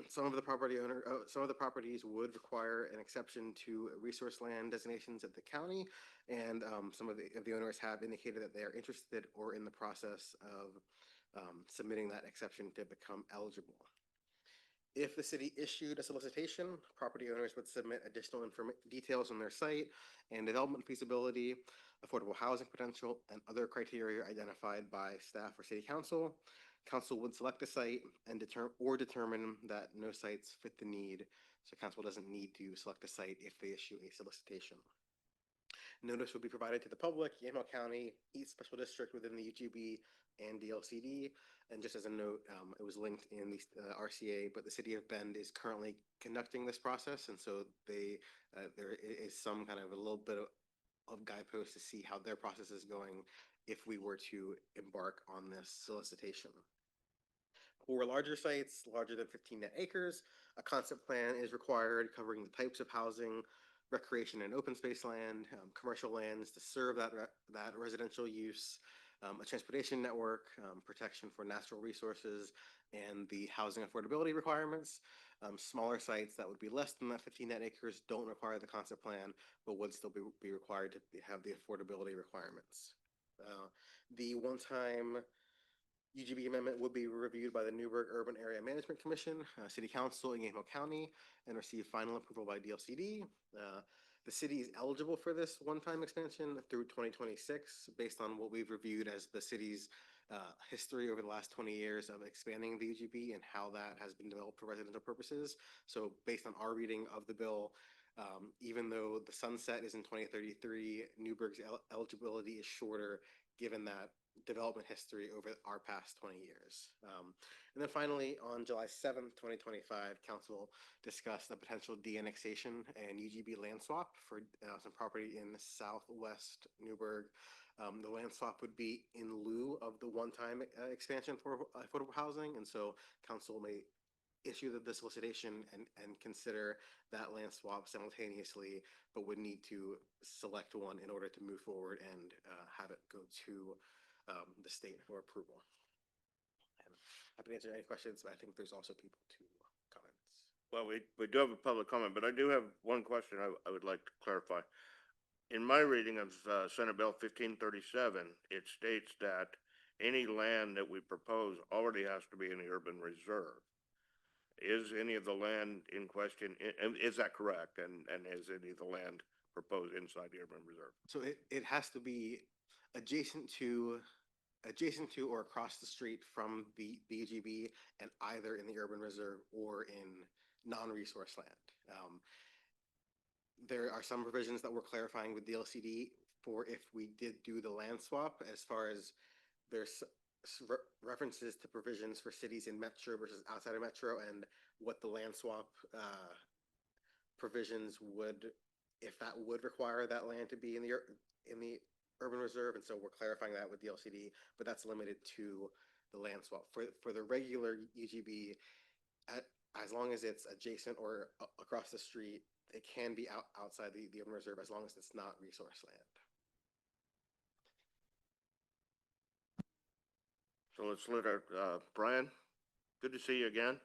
E: Some of the properties would require an exception to resource land designations at the county, and some of the owners have indicated that they are interested or in the process of submitting that exception to become eligible. If the city issued a solicitation, property owners would submit additional details on their site and development feasibility, affordable housing potential, and other criteria identified by staff or city council. Council would select a site and determine that no sites fit the need, so council doesn't need to select a site if they issue a solicitation. Notice will be provided to the public, Yamhill County, each special district within the UGB, and DLCD. And just as a note, it was linked in the RCA, but the City of Bend is currently conducting this process, and so there is some kind of a little bit of guideposts to see how their process is going if we were to embark on this solicitation. For larger sites, larger than 15 net acres, a concept plan is required covering the types of housing, recreation and open space land, commercial lands to serve that residential use, a transportation network, protection for natural resources, and the housing affordability requirements. Smaller sites that would be less than that 15 net acres don't require the concept plan, but would still be required to have the affordability requirements. The one-time UGB amendment would be reviewed by the Newberg Urban Area Management Commission, City Council in Yamhill County, and receive final approval by DLCD. The city is eligible for this one-time expansion through 2026, based on what we've reviewed as the city's history over the last 20 years of expanding the UGB and how that has been developed for residential purposes. So based on our reading of the bill, even though the sunset is in 2033, Newberg's eligibility is shorter, given that development history over our past 20 years. And then finally, on July 7th, 2025, Council discussed a potential de-annexation and UGB land swap for some property in southwest Newberg. The land swap would be in lieu of the one-time expansion for affordable housing, and so Council may issue the solicitation and consider that land swap simultaneously, but would need to select one in order to move forward and have it go to the state for approval. And happy to answer any questions, but I think there's also people to comments.
A: Well, we do have a public comment, but I do have one question I would like to clarify. In my reading of Senate Bill 1537, it states that any land that we propose already has to be in the urban reserve. Is any of the land in question, is that correct? And is any of the land proposed inside the urban reserve?
E: So it has to be adjacent to or across the street from the UGB and either in the urban reserve or in non-resource land. There are some provisions that we're clarifying with the LCD for if we did do the land swap, as far as there's references to provisions for cities in metro versus outside of metro, and what the land swap provisions would, if that would require that land to be in the urban reserve. And so we're clarifying that with the LCD, but that's limited to the land swap. For the regular UGB, as long as it's adjacent or across the street, it can be outside the urban reserve as long as it's not resource land.
A: So let's let our, Brian, good to see you again.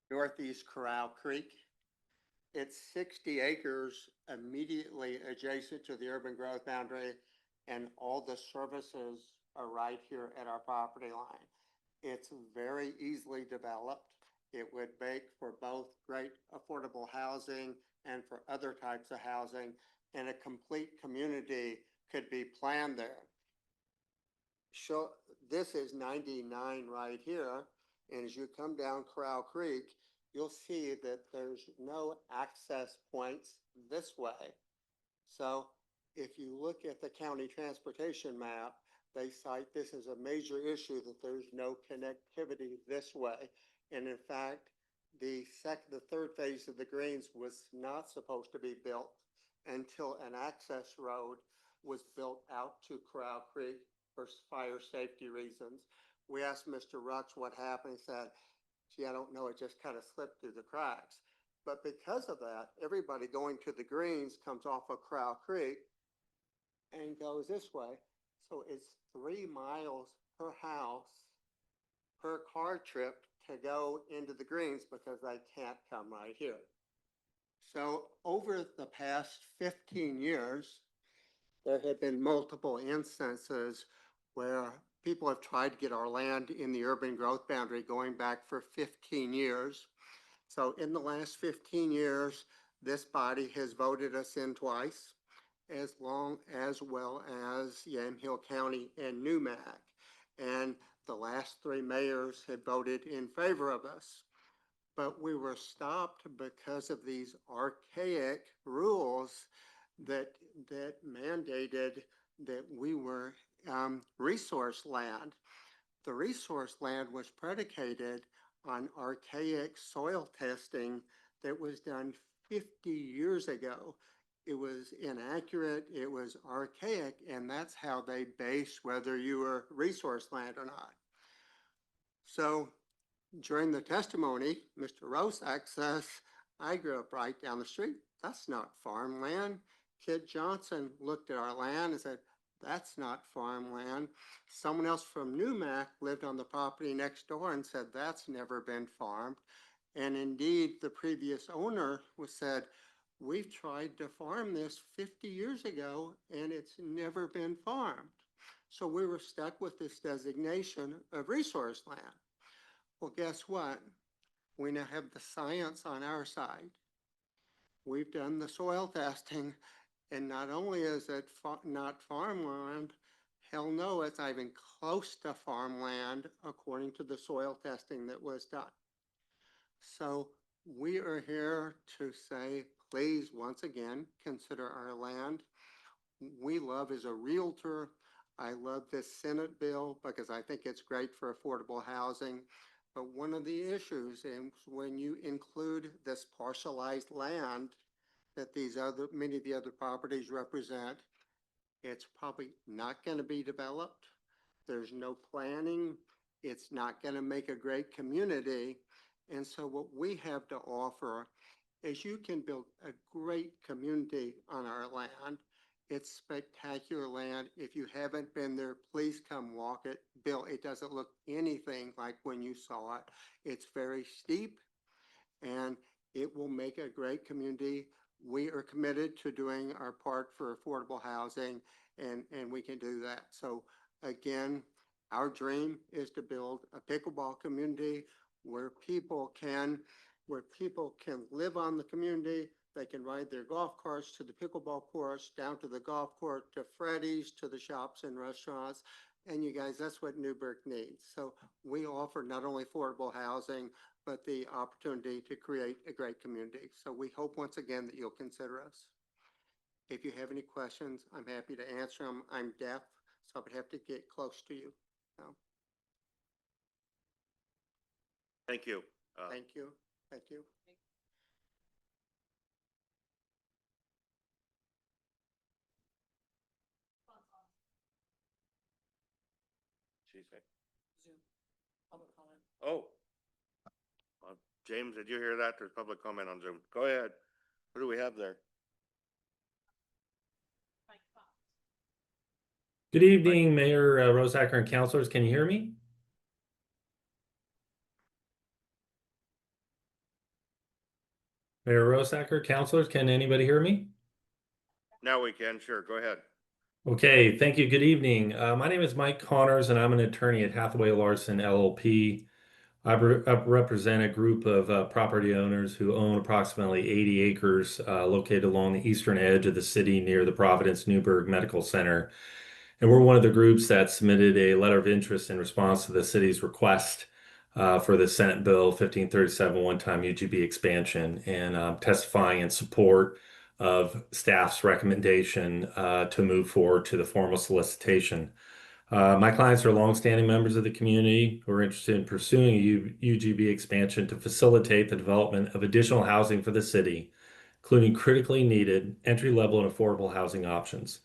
N: Northeast Corral Creek. It's 60 acres immediately adjacent to the urban growth boundary, and all the services are right here at our property line. It's very easily developed. It would make for both great affordable housing and for other types of housing, and a complete community could be planned there. This is 99 right here, and as you come down Corral Creek, you'll see that there's no access points this way. So if you look at the county transportation map, they cite this as a major issue, that there's no connectivity this way. And in fact, the third phase of the Greens was not supposed to be built until an access road was built out to Corral Creek for fire safety reasons. We asked Mr. Rux what happened. He said, gee, I don't know, it just kind of slipped through the cracks. But because of that, everybody going to the Greens comes off of Corral Creek and goes this way. So it's 3 miles per house per car trip to go into the Greens because they can't come right here. So over the past 15 years, there have been multiple instances where people have tried to get our land in the urban growth boundary going back for 15 years. So in the last 15 years, this body has voted us in twice, as well as Yamhill County and Newberg. And the last 3 mayors had voted in favor of us. But we were stopped because of these archaic rules that mandated that we were resource land. The resource land was predicated on archaic soil testing that was done 50 years ago. It was inaccurate, it was archaic, and that's how they base whether you were resource land or not. So during the testimony, Mr. Rosak says, I grew up right down the street. That's not farmland. Kid Johnson looked at our land and said, that's not farmland. Someone else from Newmac lived on the property next door and said, that's never been farmed. And indeed, the previous owner said, we've tried to farm this 50 years ago and it's never been farmed. So we were stuck with this designation of resource land. Well, guess what? We now have the science on our side. We've done the soil testing, and not only is it not farmland, hell no, it's not even close to farmland according to the soil testing that was done. So we are here to say, please, once again, consider our land. We love as a realtor, I love this Senate bill because I think it's great for affordable housing. But one of the issues is when you include this parcelized land that many of the other properties represent, it's probably not going to be developed. There's no planning. It's not going to make a great community. And so what we have to offer is you can build a great community on our land. It's spectacular land. If you haven't been there, please come walk it. Bill, it doesn't look anything like when you saw it. It's very steep and it will make a great community. We are committed to doing our part for affordable housing and we can do that. So again, our dream is to build a pickleball community where people can live on the community. They can ride their golf carts to the pickleball course, down to the golf court, to Freddy's, to the shops and restaurants. And you guys, that's what Newberg needs. So we offer not only affordable housing, but the opportunity to create a great community. So we hope once again that you'll consider us. If you have any questions, I'm happy to answer them. I'm deaf, so I would have to get close to you. So,
A: Thank you.
N: thank you. Thank you.
A: She said. Oh. James, did you hear that? There's public comment on Zoom. Go ahead. What do we have there?
O: Good evening, Mayor Rosacker and councilors. Can you hear me? Mayor Rosacker, councilors, can anybody hear me?
A: Now we can, sure, go ahead.
O: Okay, thank you. Good evening. My name is Mike Connors, and I'm an attorney at Hathaway Larson LLP. I represent a group of property owners who own approximately 80 acres located along the eastern edge of the city near the Providence Newberg Medical Center. And we're one of the groups that submitted a letter of interest in response to the city's request for the Senate Bill 1537 one-time UGB expansion, and testifying in support of staff's recommendation to move forward to the formal solicitation. My clients are longstanding members of the community who are interested in pursuing a UGB expansion to facilitate the development of additional housing for the city, including critically needed entry-level and affordable housing options.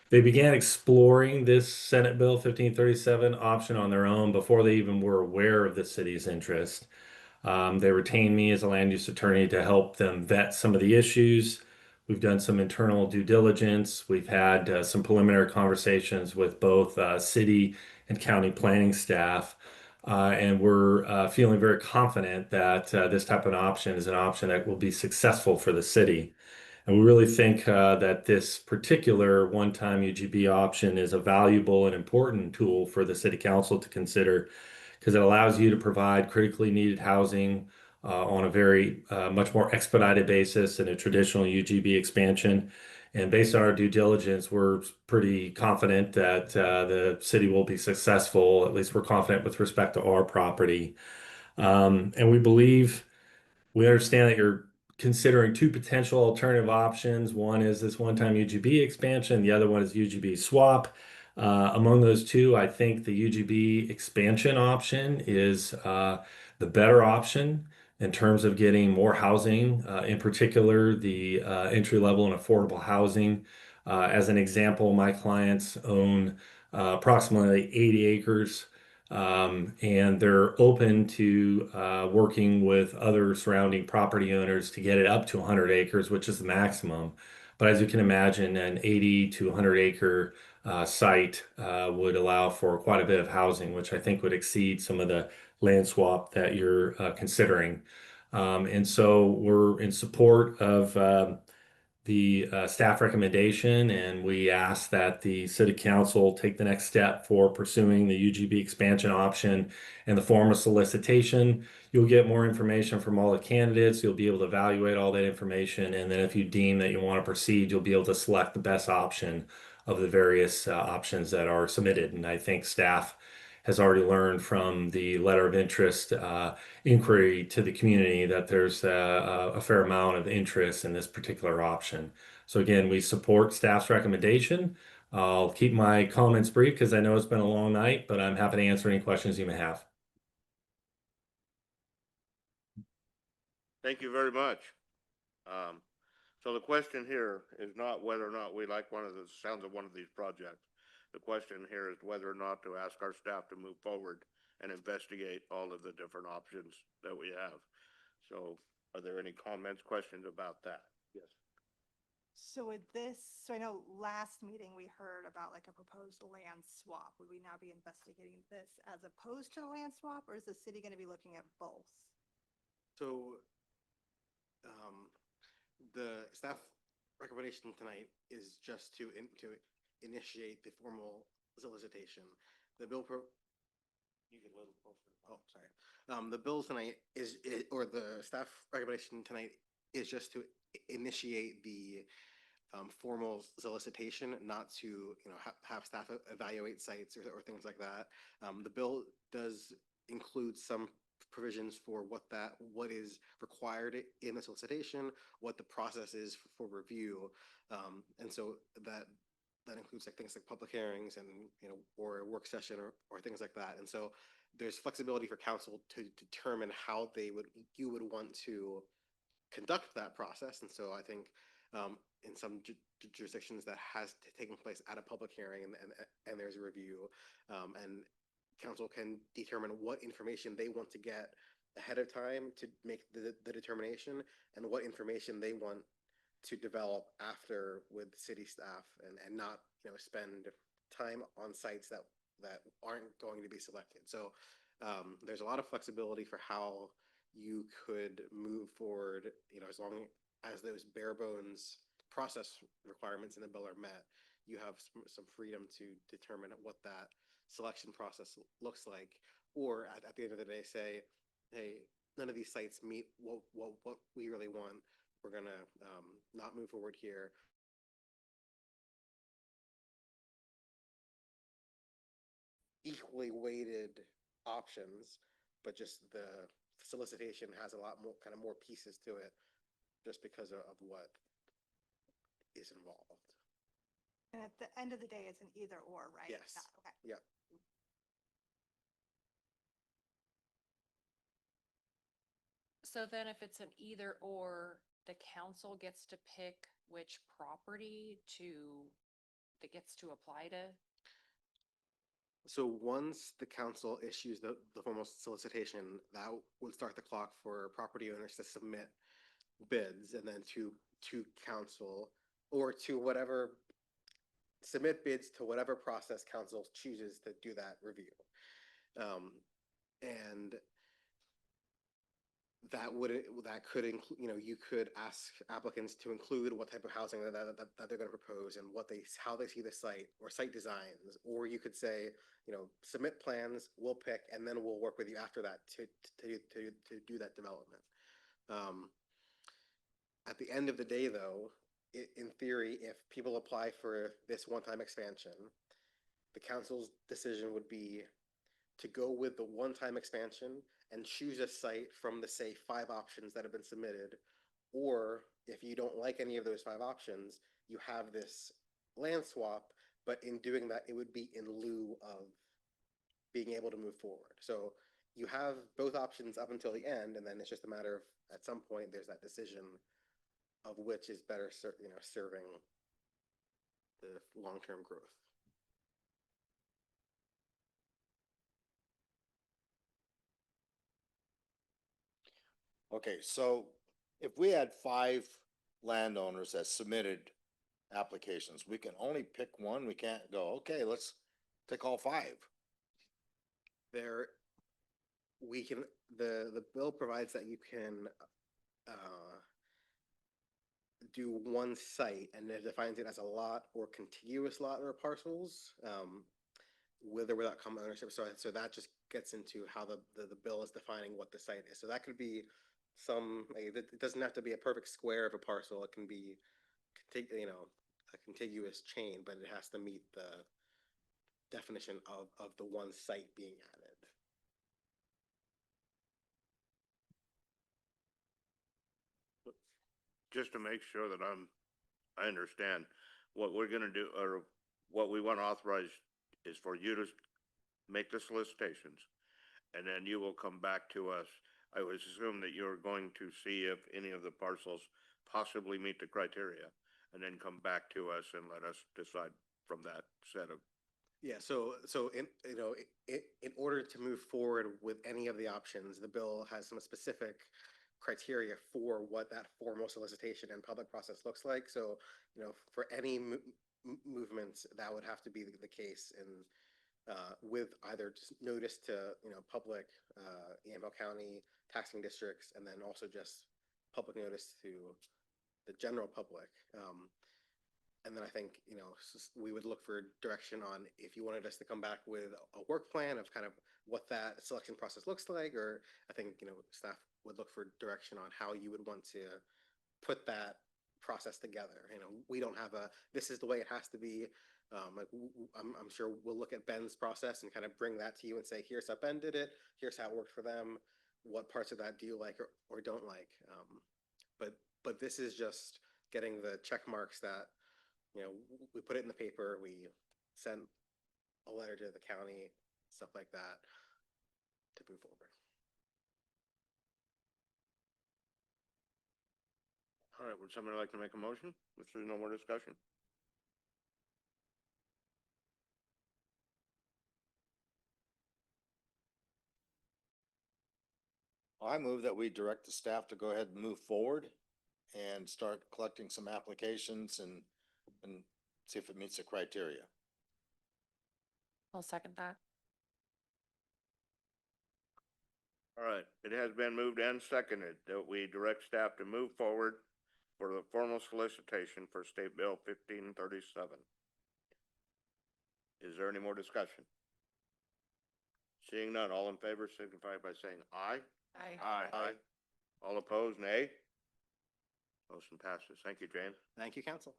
O: They began exploring this Senate Bill 1537 option on their own before they even were aware of the city's interest. They retained me as a land use attorney to help them vet some of the issues. We've done some internal due diligence. We've had some preliminary conversations with both city and county planning staff. And we're feeling very confident that this type of option is an option that will be successful for the city. And we really think that this particular one-time UGB option is a valuable and important tool for the city council to consider because it allows you to provide critically needed housing on a very much more expedited basis than a traditional UGB expansion. And based on our due diligence, we're pretty confident that the city will be successful. At least we're confident with respect to our property. And we understand that you're considering two potential alternative options. One is this one-time UGB expansion. The other one is UGB swap. Among those two, I think the UGB expansion option is the better option in terms of getting more housing, in particular the entry-level and affordable housing. As an example, my clients own approximately 80 acres. And they're open to working with other surrounding property owners to get it up to 100 acres, which is the maximum. But as you can imagine, an 80 to 100 acre site would allow for quite a bit of housing, which I think would exceed some of the land swap that you're considering. And so we're in support of the staff recommendation, and we ask that the city council take the next step for pursuing the UGB expansion option in the form of solicitation. You'll get more information from all the candidates. You'll be able to evaluate all that information, and then if you deem that you want to proceed, you'll be able to select the best option of the various options that are submitted. And I think staff has already learned from the letter of interest inquiry to the community that there's a fair amount of interest in this particular option. So again, we support staff's recommendation. I'll keep my comments brief because I know it's been a long night, but I'm happy to answer any questions you may have.
A: Thank you very much. So the question here is not whether or not we like one of the sounds of one of these projects. The question here is whether or not to ask our staff to move forward and investigate all of the different options that we have. So are there any comments, questions about that? Yes.
B: So with this, so I know last meeting we heard about like a proposed land swap. Would we now be investigating this as opposed to a land swap, or is the city going to be looking at both?
E: So, the staff recommendation tonight is just to initiate the formal solicitation. The bill you can little closer. Oh, sorry. The bill tonight or the staff recommendation tonight is just to initiate the formal solicitation, not to, you know, have staff evaluate sites or things like that. The bill does include some provisions for what is required in the solicitation, what the process is for review, and so that includes like things like public hearings and, you know, or a work session or things like that. And so there's flexibility for council to determine how you would want to conduct that process. And so I think in some jurisdictions that has taken place at a public hearing and there's a review, and council can determine what information they want to get ahead of time to make the determination, and what information they want to develop after with city staff, and not, you know, spend time on sites that aren't going to be selected. So there's a lot of flexibility for how you could move forward, you know, as long as those bare bones process requirements in the bill are met. You have some freedom to determine what that selection process looks like, or at the end of the day say, hey, none of these sites meet what we really want. We're gonna not move forward here. Equally weighted options, but just the solicitation has a lot more pieces to it, just because of what is involved.
B: And at the end of the day, it's an either or, right?
E: Yes.
B: Okay.
E: Yeah.
H: So then if it's an either or, the council gets to pick which property that gets to apply to?
E: So once the council issues the formal solicitation, that would start the clock for property owners to submit bids, and then to council, or to whatever, submit bids to whatever process council chooses to do that review. And that could include, you know, you could ask applicants to include what type of housing that they're going to propose, and how they see the site or site designs. Or you could say, you know, submit plans, we'll pick, and then we'll work with you after that to do that development. At the end of the day, though, in theory, if people apply for this one-time expansion, the council's decision would be to go with the one-time expansion and choose a site from the, say, 5 options that have been submitted. Or if you don't like any of those 5 options, you have this land swap, but in doing that, it would be in lieu of being able to move forward. So you have both options up until the end, and then it's just a matter of, at some point, there's that decision of which is better, you know, serving the long-term growth.
G: Okay, so if we had 5 landowners that submitted applications, we can only pick one. We can't go, okay, let's pick all 5.
E: The bill provides that you can do one site, and it defines it as a lot or contiguous lot or parcels, with or without common ownership. So that just gets into how the bill is defining what the site is. So that could be it doesn't have to be a perfect square of a parcel. It can be, you know, a contiguous chain, but it has to meet the definition of the one site being added.
A: Just to make sure that I understand, what we're gonna do, or what we want to authorize is for you to make the solicitations, and then you will come back to us. I would assume that you're going to see if any of the parcels possibly meet the criteria, and then come back to us and let us decide from that set of.
E: Yeah, so in order to move forward with any of the options, the bill has some specific criteria for what that formal solicitation and public process looks like. So, for any movements, that would have to be the case with either just notice to, public, Yamhill County taxing districts, and then also just public notice to the general public. And then I think, we would look for direction on if you wanted us to come back with a work plan of kind of what that selection process looks like, or I think, staff would look for direction on how you would want to put that process together. We don't have this is the way it has to be. I'm sure we'll look at Ben's process and kind of bring that to you and say, here's how Ben did it. Here's how it worked for them. What parts of that do you like or don't like? But this is just getting the check marks that, we put it in the paper, we send a letter to the county, stuff like that to move forward.
A: All right, would somebody like to make a motion if there's no more discussion?
G: I move that we direct the staff to go ahead and move forward and start collecting some applications and see if it meets the criteria.
J: I'll second that.
A: All right, it has been moved and seconded that we direct staff to move forward for the formal solicitation for State Bill 1537. Is there any more discussion? Seeing none, all in favor signify by saying aye.
J: Aye.
A: Aye. All opposed, nay. Motion passes. Thank you, James.
E: Thank you, council.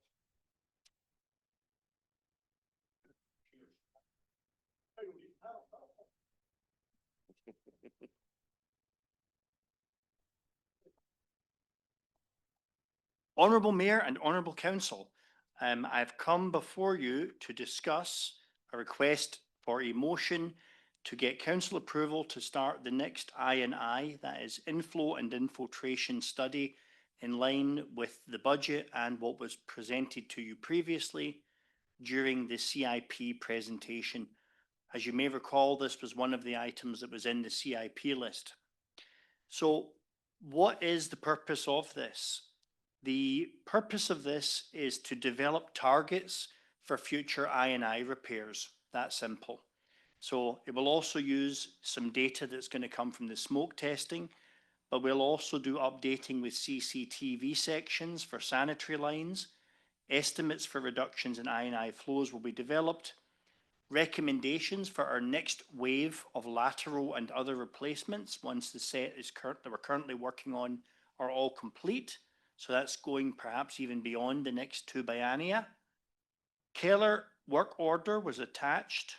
D: Honourable Mayor and Honourable Council, I've come before you to discuss a request for a motion to get council approval to start the next I&I, that is inflow and infiltration study, in line with the budget and what was presented to you previously during the CIP presentation. As you may recall, this was one of the items that was in the CIP list. So what is the purpose of this? The purpose of this is to develop targets for future I&I repairs. That simple. So it will also use some data that's going to come from the smoke testing, but we'll also do updating with CCTV sections for sanitary lines. Estimates for reductions in I&I flows will be developed. Recommendations for our next wave of lateral and other replacements once the set is that we're currently working on are all complete. So that's going perhaps even beyond the next 2 biennia. Keller work order was attached,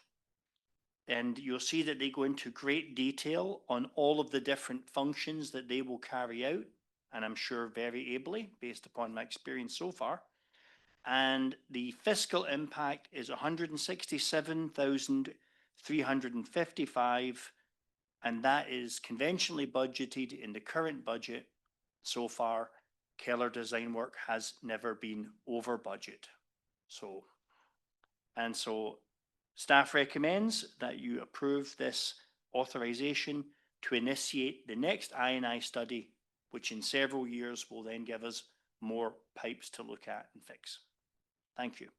D: and you'll see that they go into great detail on all of the different functions that they will carry out, and I'm sure very ably based upon my experience so far. And the fiscal impact is 167,355, and that is conventionally budgeted in the current budget. So far, Keller design work has never been over budget. So staff recommends that you approve this authorization to initiate the next I&I study, which in several years will then give us more pipes to look at and fix. Thank you.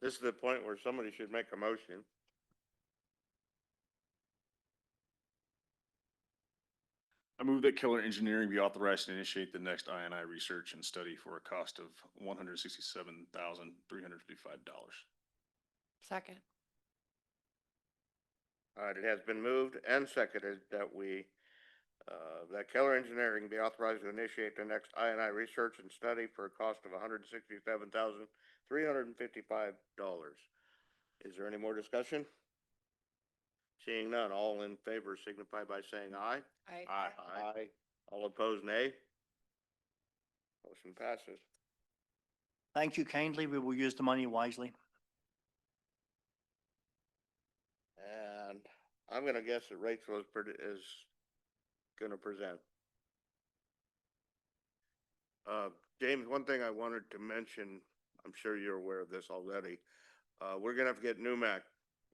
A: This is the point where somebody should make a motion.
M: I move that Keller Engineering be authorized to initiate the next I&I research and study for a cost of $167,355.
J: Second.
A: All right, it has been moved and seconded that that Keller Engineering be authorized to initiate the next I research and study for a cost of $167,355. Is there any more discussion? Seeing none, all in favor signify by saying aye.
J: I,
A: Aye. All opposed, nay. Motion passes.
D: Thank you kindly. We will use the money wisely.
A: And I'm gonna guess that Rachel is gonna present. James, one thing I wanted to mention, I'm sure you're aware of this already. We're gonna have to get Newmac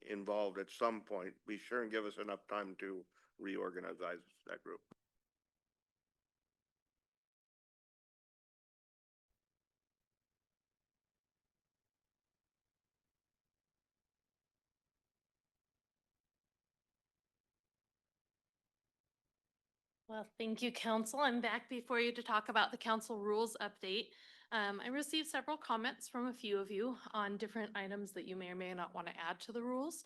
A: involved at some point. Be sure and give us enough time to reorganize that group.
P: Well, thank you, council. I'm back before you to talk about the council rules update. I received several comments from a few of you on different items that you may or may not want to add to the rules,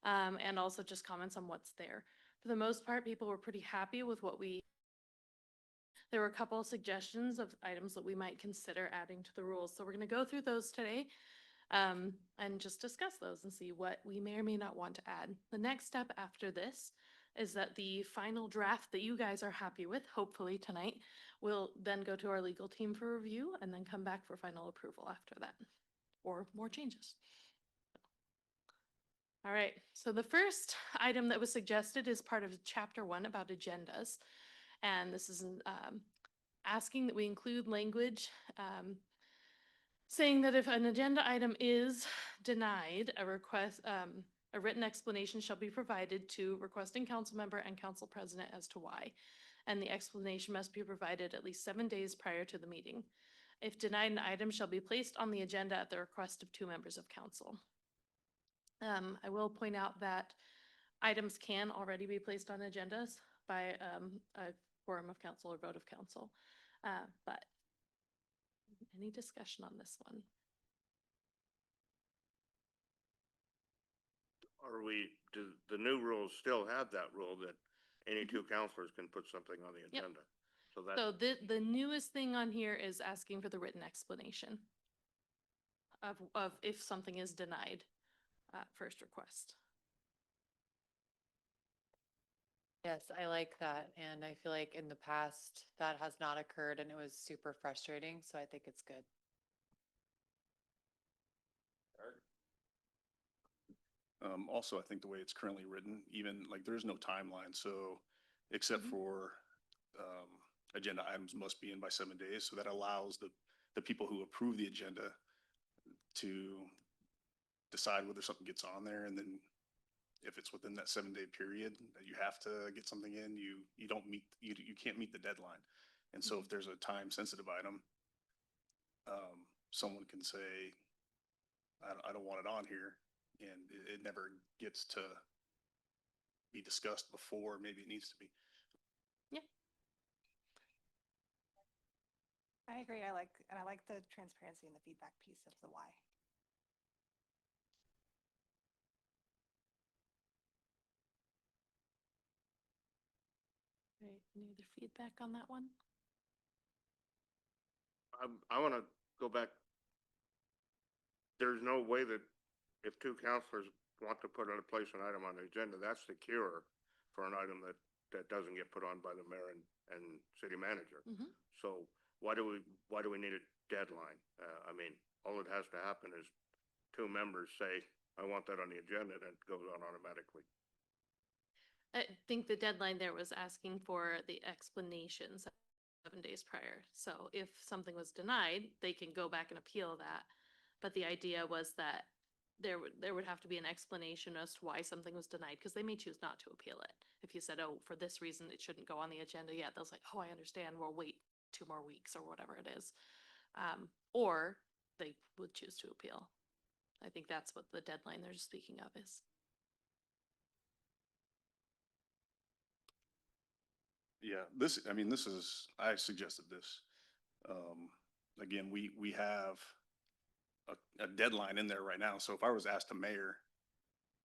P: and also just comments on what's there. For the most part, people were pretty happy with what there were a couple of suggestions of items that we might consider adding to the rules. So we're going to go through those today, and just discuss those and see what we may or may not want to add. The next step after this is that the final draft that you guys are happy with, hopefully tonight, will then go to our legal team for review and then come back for final approval after that, or more changes. All right, so the first item that was suggested is part of chapter 1 about agendas. And this is asking that we include language saying that if an agenda item is denied, a written explanation shall be provided to requesting council member and council president as to why. And the explanation must be provided at least 7 days prior to the meeting. If denied, an item shall be placed on the agenda at the request of 2 members of council. I will point out that items can already be placed on agendas by a quorum of council or vote of council. But any discussion on this one?
A: Do the new rules still have that rule that any 2 counselors can put something on the
P: Yep.
A: agenda? So that,
P: So the newest thing on here is asking for the written explanation of if something is denied at first request.
J: yes, I like that. And I feel like in the past that has not occurred and it was super frustrating. So I think it's good.
M: Also, I think the way it's currently written, even like there's no timeline, so except for agenda items must be in by 7 days. So that allows the people who approve the agenda to decide whether something gets on there, and then if it's within that 7 day period that you have to get something in, you don't meet, you can't meet the deadline. And so if there's a time sensitive item, someone can say, I don't want it on here, and it never gets to be discussed before maybe it needs to be.
P: Yeah.
B: I agree. I like the transparency and the feedback piece of the why.
P: Right, any other feedback on that one?
A: I want to go back. There's no way that if 2 counselors want to put in place an item on the agenda, that's the cure for an item that doesn't get put on by the mayor and city manager. So why do we need a deadline? I mean, all that has to happen is 2 members say, I want that on the agenda, and it goes on automatically.
P: I think the deadline there was asking for the explanations 7 days prior. So if something was denied, they can go back and appeal that. But the idea was that there would have to be an explanation as to why something was denied, because they may choose not to appeal it. If you said, oh, for this reason, it shouldn't go on the agenda yet, they'll say, oh, I understand, we'll wait 2 more weeks or whatever it is. Or they would choose to appeal. I think that's what the deadline they're speaking of is.
M: Yeah, I suggested this. Again, we have a deadline in there right now. So if I was asked the mayor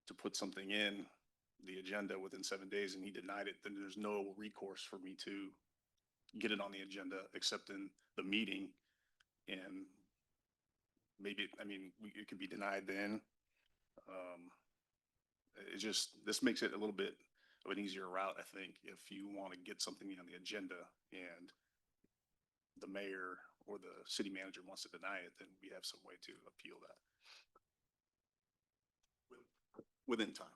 M: to put something in the agenda within 7 days and he denied it, then there's no recourse for me to get it on the agenda except in the meeting. And maybe, I mean, it could be denied then. It just, this makes it a little bit of an easier route, I think, if you want to get something on the agenda and the mayor or the city manager wants to deny it, then we have some way to appeal that within time.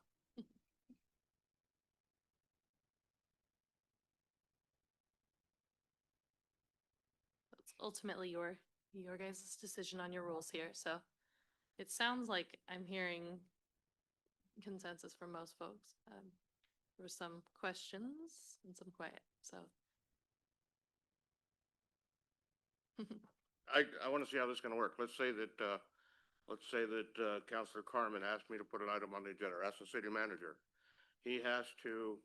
P: It's ultimately your guys' decision on your rules here, so it sounds like I'm hearing consensus from most folks. There were some questions and some quiet, so.
A: I want to see how this is going to work. Let's say that Counselor Carmen asked me to put an item on the agenda, or ask the city manager. He has to,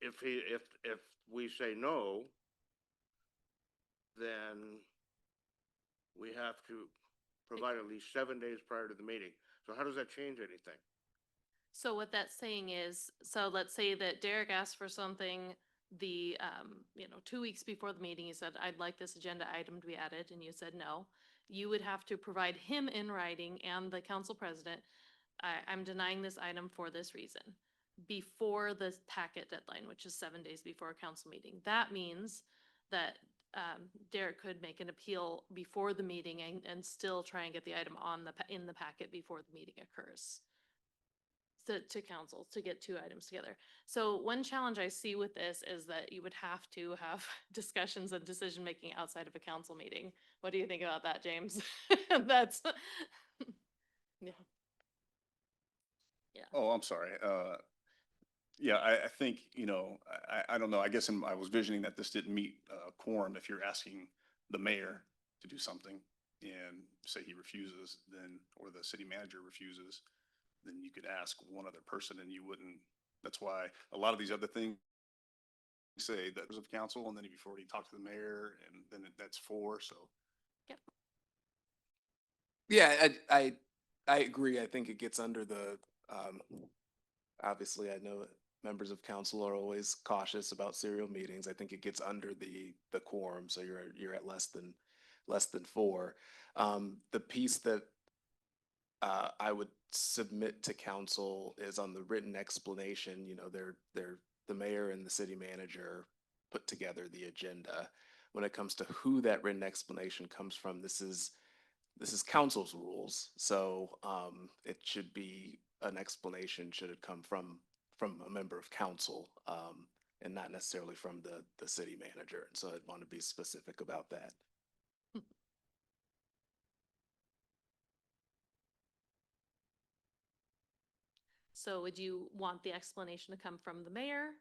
A: if we say no, then we have to provide at least 7 days prior to the meeting. So how does that change anything?
P: So what that's saying is, so let's say that Derek asked for something, 2 weeks before the meeting, he said, I'd like this agenda item to be added, and you said no. You would have to provide him in writing and the council president, I'm denying this item for this reason, before the packet deadline, which is 7 days before a council meeting. That means that Derek could make an appeal before the meeting and still try and get the item in the packet before the meeting occurs. To council to get two items together. So one challenge I see with this is that you would have to have discussions and decision-making outside of a council meeting. What do you think about that, James? That's, yeah. Yeah.
M: Oh, I'm sorry. Yeah, I think, I don't know. I guess I was visioning that this didn't meet quorum. If you're asking the mayor to do something and say he refuses, then, or the city manager refuses, then you could ask one other person and you wouldn't. That's why a lot of these other things say that there's of council, and then you've already talked to the mayor, and then that's four, so.
P: Yep.
K: Yeah, I agree. I think it gets under the, obviously, I know members of council are always cautious about serial meetings. I think it gets under the quorum, so you're at less than four. The piece that I would submit to council is on the written explanation. The mayor and the city manager put together the agenda. When it comes to who that written explanation comes from, this is council's rules. So it should be an explanation, should it come from a member of council, and not necessarily from the city manager. And so I'd want to be specific about that.
P: So would you want the explanation to come from the mayor,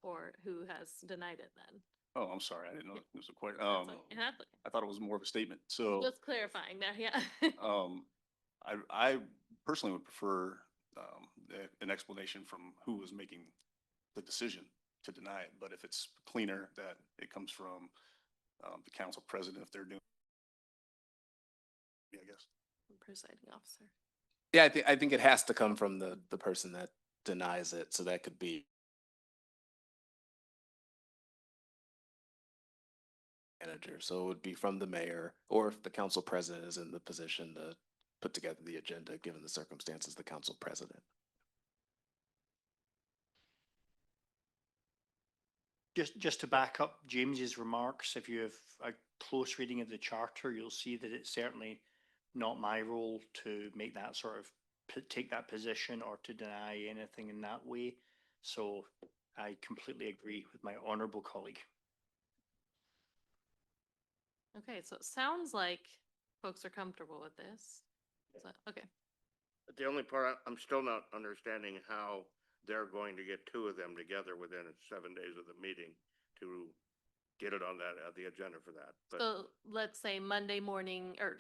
P: or who has denied it then?
M: Oh, I'm sorry. I didn't know it was a question.
P: That's okay.
M: I thought it was more of a statement. So.
P: Just clarifying there, yeah.
M: I personally would prefer an explanation from who was making the decision to deny it. But if it's cleaner that it comes from the council president, if they're doing, yeah, I guess.
P: Presiding officer.
K: Yeah, I think it has to come from the person that denies it. So that could be manager. So it would be from the mayor, or if the council president is in the position to put together the agenda, given the circumstances, the council president.
D: Just to back up James's remarks, if you have a close reading of the charter, you'll see that it's certainly not my role to make that sort of, take that position or to deny anything in that way. So I completely agree with my honorable colleague.
P: Okay, so it sounds like folks are comfortable with this. So, okay.
A: But the only part, I'm still not understanding how they're going to get two of them together within 7 days of the meeting to get it on the agenda for that. But
P: So let's say Monday morning, or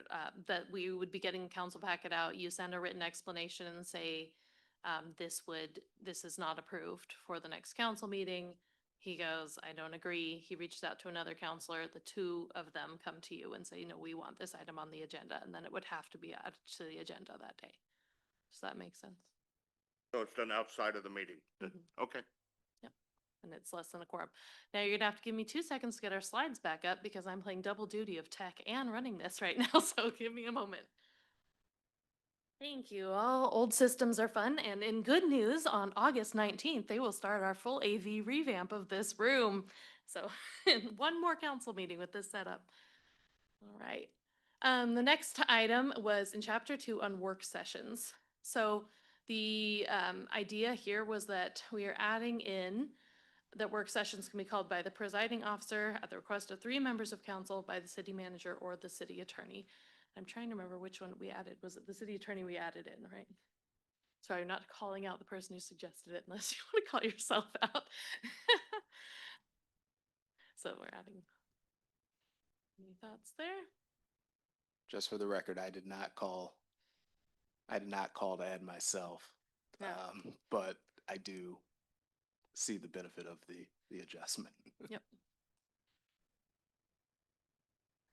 P: that we would be getting council packet out, you send a written explanation and say, this is not approved for the next council meeting. He goes, I don't agree. He reaches out to another counselor. The two of them come to you and say, no, we want this item on the agenda. And then it would have to be added to the agenda that day. Does that make sense?
A: So it's done outside of the meeting.
P: Mhm.
A: Okay.
P: And it's less than a quorum. Now you're gonna have to give me 2 seconds to get our slides back up because I'm playing double duty of tech and running this right now, so give me a moment. Thank you. All old systems are fun, and in good news, on August 19th, they will start our full AV revamp of this room. So, one more council meeting with this setup. All right. The next item was in chapter 2 on work sessions. So the idea here was that we are adding in that work sessions can be called by the presiding officer at the request of 3 members of council, by the city manager or the city attorney. I'm trying to remember which one we added. Was it the city attorney we added in, right? Sorry, I'm not calling out the person who suggested it unless you want to call yourself out. So we're adding. Any thoughts there?
K: Just for the record, I did not call to add myself.
P: Yeah.
K: But I do see the benefit of the adjustment.
P: Yep.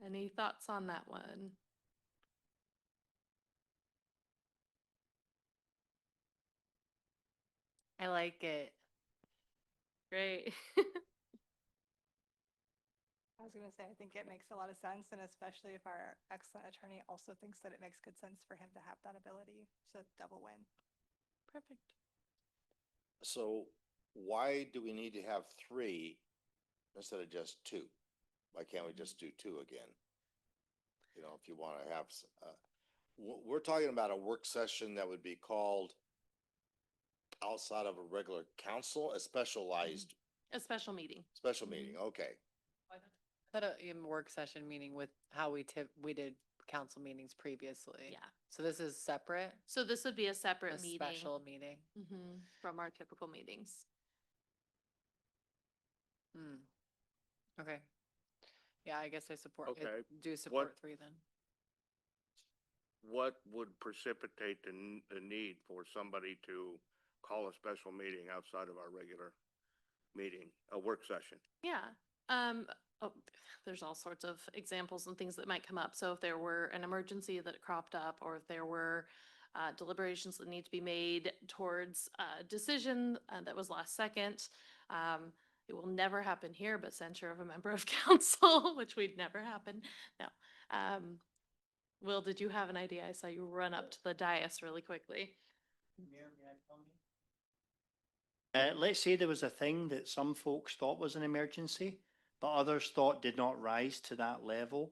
P: Any thoughts on that one?
J: I like it.
P: Great.
B: I was gonna say, I think it makes a lot of sense, and especially if our excellent attorney also thinks that it makes good sense for him to have that ability, so double win.
P: Perfect.
G: So why do we need to have 3 instead of just 2? Why can't we just do 2 again? You know, if you want to have, we're talking about a work session that would be called outside of a regular council, a specialized,
P: A special meeting.
G: special meeting, okay.
J: But a work session meeting with how we did council meetings previously.
P: Yeah.
J: So this is separate,
P: So this would be a
J: a
P: separate meeting.
J: special meeting.
P: From our typical meetings.
J: Hmm. Okay. Yeah, I guess I support,
A: Okay.
J: do support 3 then.
A: What would precipitate the need for somebody to call a special meeting outside of our regular meeting, a work session?
P: Yeah. Oh, there's all sorts of examples and things that might come up. So if there were an emergency that cropped up, or if there were deliberations that need to be made towards a decision that was last second, it will never happen here, but censure of a member of council, which would never happen. No. Will, did you have an idea? I saw you run up to the dais really quickly.
D: Let's say there was a thing that some folks thought was an emergency, but others thought did not rise to that level.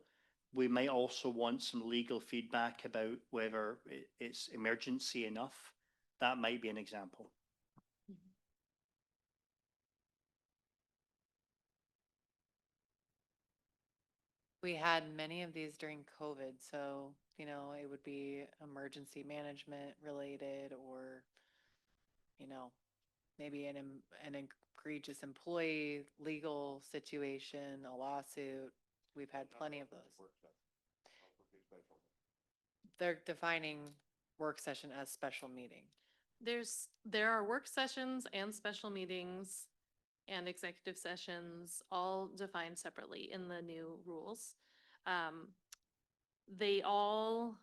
D: We might also want some legal feedback about whether it's emergency enough. That might be an example.
J: We had many of these during COVID, so, you know, it would be emergency management related, or, you know, maybe an egregious employee legal situation, a lawsuit. We've had plenty of those. They're defining work session as special meeting.
P: There are work sessions and special meetings and executive sessions, all defined separately in the new rules. They all,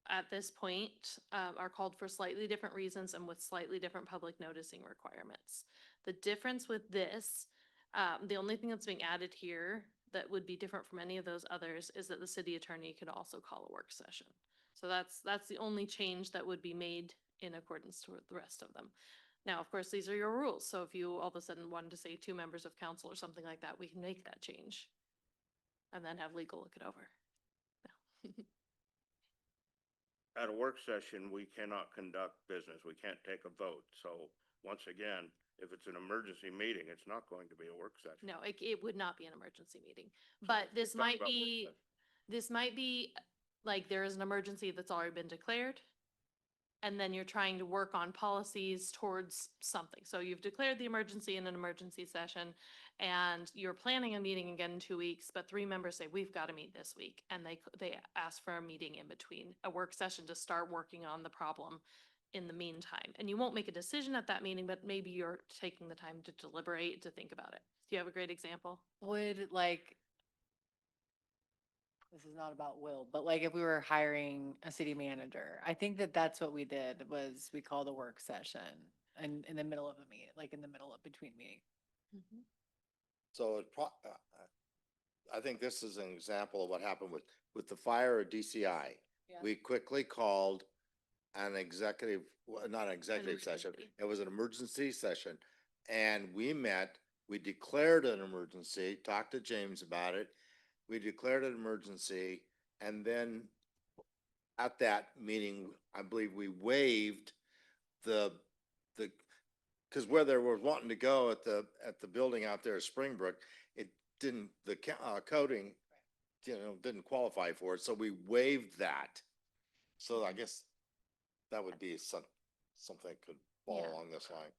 P: at this point, are called for slightly different reasons and with slightly different public noticing requirements. The difference with this, the only thing that's being added here that would be different from any of those others is that the city attorney could also call a work session. So that's the only change that would be made in accordance with the rest of them. Now, of course, these are your rules, so if you all of a sudden wanted to say 2 members of council or something like that, we can make that change. And then have legal look it over.
A: At a work session, we cannot conduct business. We can't take a vote. So once again, if it's an emergency meeting, it's not going to be a work session.
P: No, it would not be an emergency meeting, but this
A: Talk
P: might
A: about work
P: be,
A: session.
P: this might be like there is an emergency that's already been declared. And then you're trying to work on policies towards something. So you've declared the emergency in an emergency session and you're planning a meeting again in 2 weeks, but 3 members say, we've got to meet this week. And they ask for a meeting in between, a work session to start working on the problem in the meantime. And you won't make a decision at that meeting, but maybe you're taking the time to deliberate, to think about it. Do you have a great example?
J: Would like this is not about will, but like if we were hiring a city manager, I think that that's what we did was we called a work session in the middle of a meeting, like in the middle of between meeting.
G: So I think this is an example of what happened with the fire at DCI.
J: Yeah.
G: We quickly called an executive, well, not an executive session,
P: Emergency.
G: it was an emergency session. And we met, we declared an emergency, talked to James about it. We declared an emergency, and then at that meeting, I believe we waived the, because where they were wanting to go at the building out there at Springbrook, it didn't, the coding, didn't qualify for it, so we waived that. So I guess that would be something that could fall
P: Yeah.
G: along this line.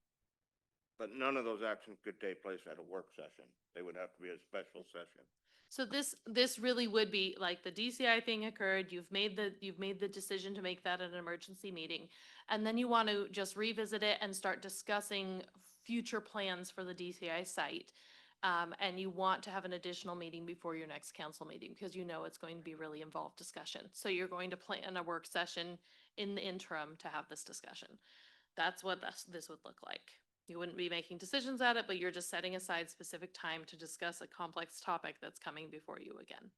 A: But none of those actions could take place at a work session. They would have to be a special session.
P: So this really would be like the DCI thing occurred, you've made the decision to make that an emergency meeting. And then you want to just revisit it and start discussing future plans for the DCI site. And you want to have an additional meeting before your next council meeting because you know it's going to be really involved discussion. So you're going to plan a work session in the interim to have this discussion. That's what this would look like. You wouldn't be making decisions at it, but you're just setting aside specific time to discuss a complex topic that's coming before you again.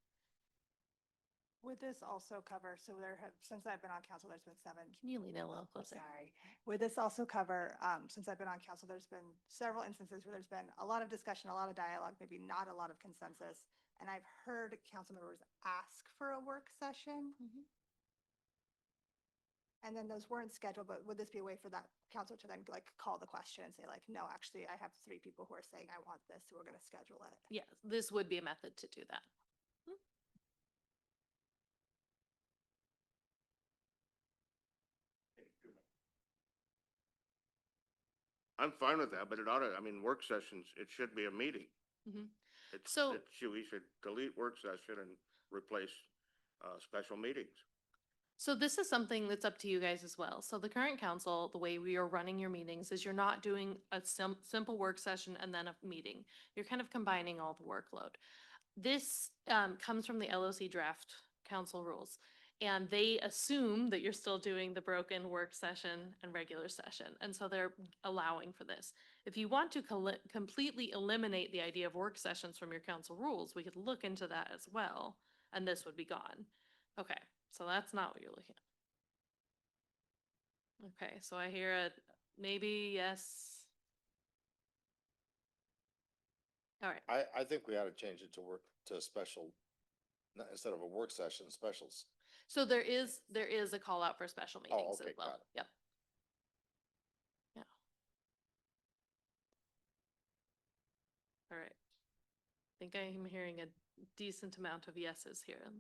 B: Would this also cover, so there have, since I've been on council, there's been 7.
P: Can you lean a little
B: Oh,
P: closer?
B: sorry. Would this also cover, since I've been on council, there's been several instances where there's been a lot of discussion, a lot of dialogue, maybe not a lot of consensus. And I've heard council members ask for a work session. And then those weren't scheduled, but would this be a way for that council to then like call the question and say like, no, actually, I have 3 people who are saying I want this, so we're gonna schedule it?
P: Yeah, this would be a method to do that.
A: I'm fine with that, but it ought to, I mean, work sessions, it should be a meeting.
P: Mhm.
A: It's,
P: So-
A: we should delete work session and replace, special meetings.
P: So this is something that's up to you guys as well. So the current council, the way we are running your meetings is you're not doing a simple work session and then a meeting. You're kind of combining all the workload. This comes from the LOC draft council rules. And they assume that you're still doing the broken work session and regular session. And so they're allowing for this. If you want to completely eliminate the idea of work sessions from your council rules, we could look into that as well. And this would be gone. Okay, so that's not what you're looking at. Okay, so I hear a maybe yes. All right.
G: I think we ought to change it to a special, instead of a work session, specials.
P: So there is a call out for special meetings
G: okay,
P: as well.
G: got it.
P: Yep. Yeah. All right. I think I'm hearing a decent amount of yeses here.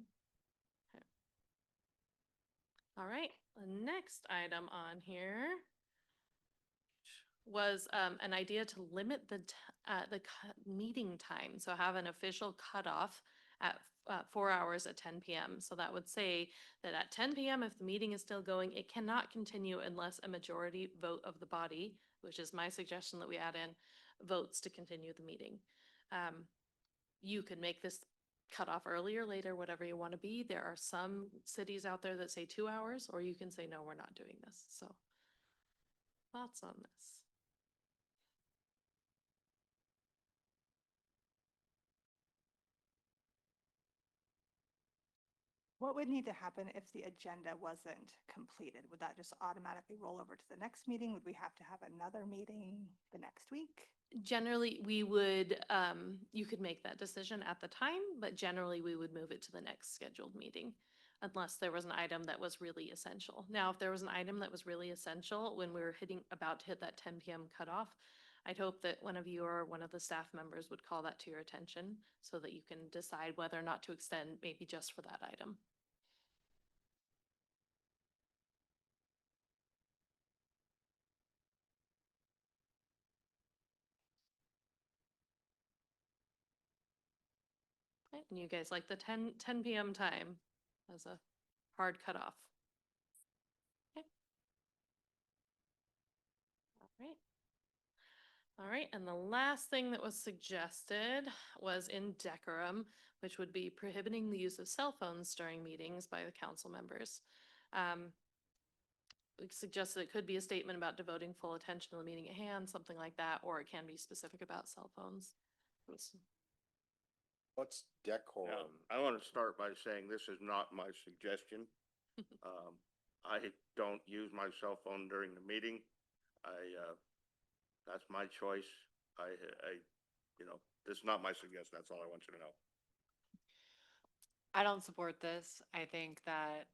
P: Okay. All right, the next item on here was an idea to limit the meeting time. So have an official cutoff at 4 hours at 10 p.m. So that would say that at 10 p.m., if the meeting is still going, it cannot continue unless a majority vote of the body, which is my suggestion that we add in, votes to continue the meeting. You could make this cutoff earlier, later, whatever you want to be. There are some cities out there that say 2 hours, or you can say, no, we're not doing this. So thoughts on this?
B: What would need to happen if the agenda wasn't completed? Would that just automatically roll over to the next meeting? Would we have to have another meeting the next week?
P: Generally, we would, you could make that decision at the time, but generally we would move it to the next scheduled meeting unless there was an item that was really essential. Now, if there was an item that was really essential when we were about to hit that 10 p.m. cutoff, I'd hope that one of you or one of the staff members would call that to your attention so that you can decide whether or not to extend maybe just for that item. Okay, and you guys like the 10 p.m. time as a hard cutoff? Okay. All right. All right, and the last thing that was suggested was in decorum, which would be prohibiting the use of cell phones during meetings by the council members. We suggested it could be a statement about devoting full attention to the meeting at hand, something like that, or it can be specific about cell phones.
G: What's
A: Yeah,
G: decorum?
A: I want to start by saying this is not my suggestion. I don't use my cell phone during the meeting. That's my choice. This is not my suggestion. That's all I want you to know.
J: I don't support this. I think that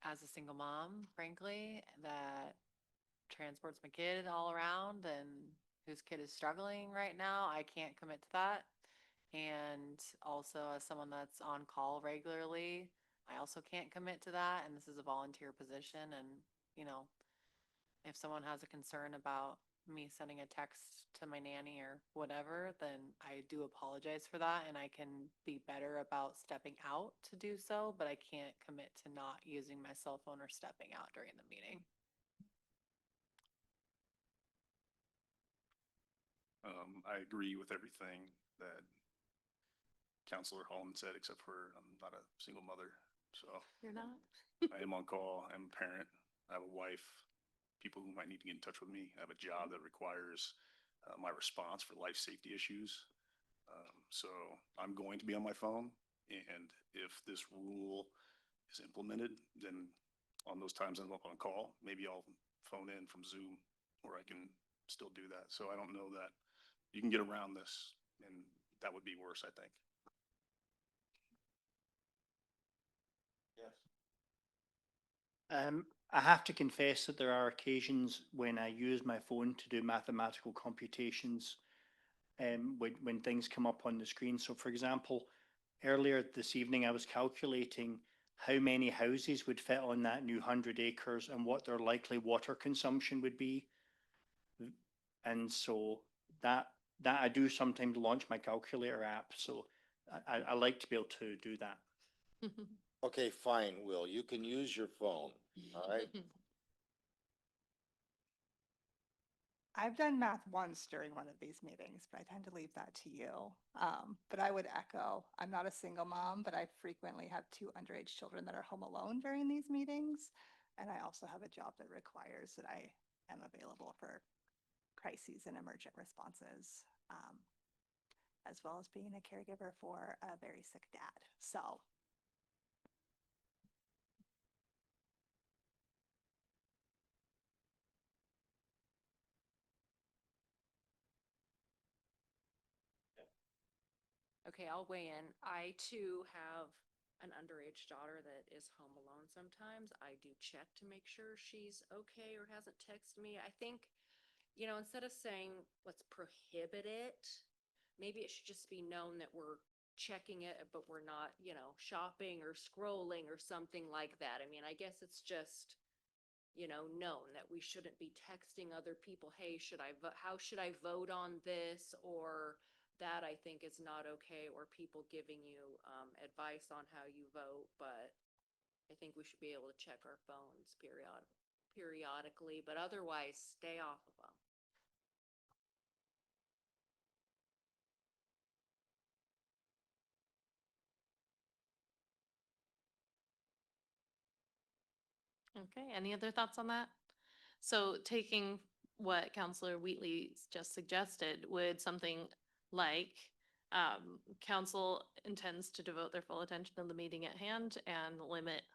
J: as a single mom, frankly, that transports my kid all around and whose kid is struggling right now, I can't commit to that. And also as someone that's on call regularly, I also can't commit to that. And this is a volunteer position. And, you know, if someone has a concern about me sending a text to my nanny or whatever, then I do apologize for that and I can be better about stepping out to do so, but I can't commit to not using my cell phone or stepping out during the meeting.
M: I agree with everything that Counselor Holland said, except for I'm not a single mother, so
P: You're not?
M: I am on call. I'm a parent. I have a wife, people who might need to get in touch with me. I have a job that requires my response for life safety issues. So I'm going to be on my phone, and if this rule is implemented, then on those times I'm up on call, maybe I'll phone in from Zoom, or I can still do that. So I don't know that you can get around this, and that would be worse, I think.
D: I have to confess that there are occasions when I use my phone to do mathematical computations, when things come up on the screen. So for example, earlier this evening, I was calculating how many houses would fit on that new 100 acres and what their likely water consumption would be. And so that I do sometimes launch my calculator app. So I like to be able to do that.
G: Okay, fine, Will, you can use your phone, all right?
B: I've done math once during one of these meetings, but I tend to leave that to you. But I would echo, I'm not a single mom, but I frequently have 2 underage children that are home alone during these meetings. And I also have a job that requires that I am available for crises and emergent responses, as well as being a caregiver for a very sick dad. So
H: Okay, I'll weigh in. I too have an underage daughter that is home alone sometimes. I do check to make sure she's okay or hasn't texted me. I think, you know, instead of saying let's prohibit it, maybe it should just be known that we're checking it, but we're not, you know, shopping or scrolling or something like that. I mean, I guess it's just, you know, known that we shouldn't be texting other people, hey, how should I vote on this? Or that I think is not okay, or people giving you advice on how you vote. But I think we should be able to check our phones periodically, but otherwise stay off of them.
P: Okay, any other thoughts on that? So taking what Counselor Wheatley just suggested, would something like council intends to devote their full attention to the meeting at hand and limit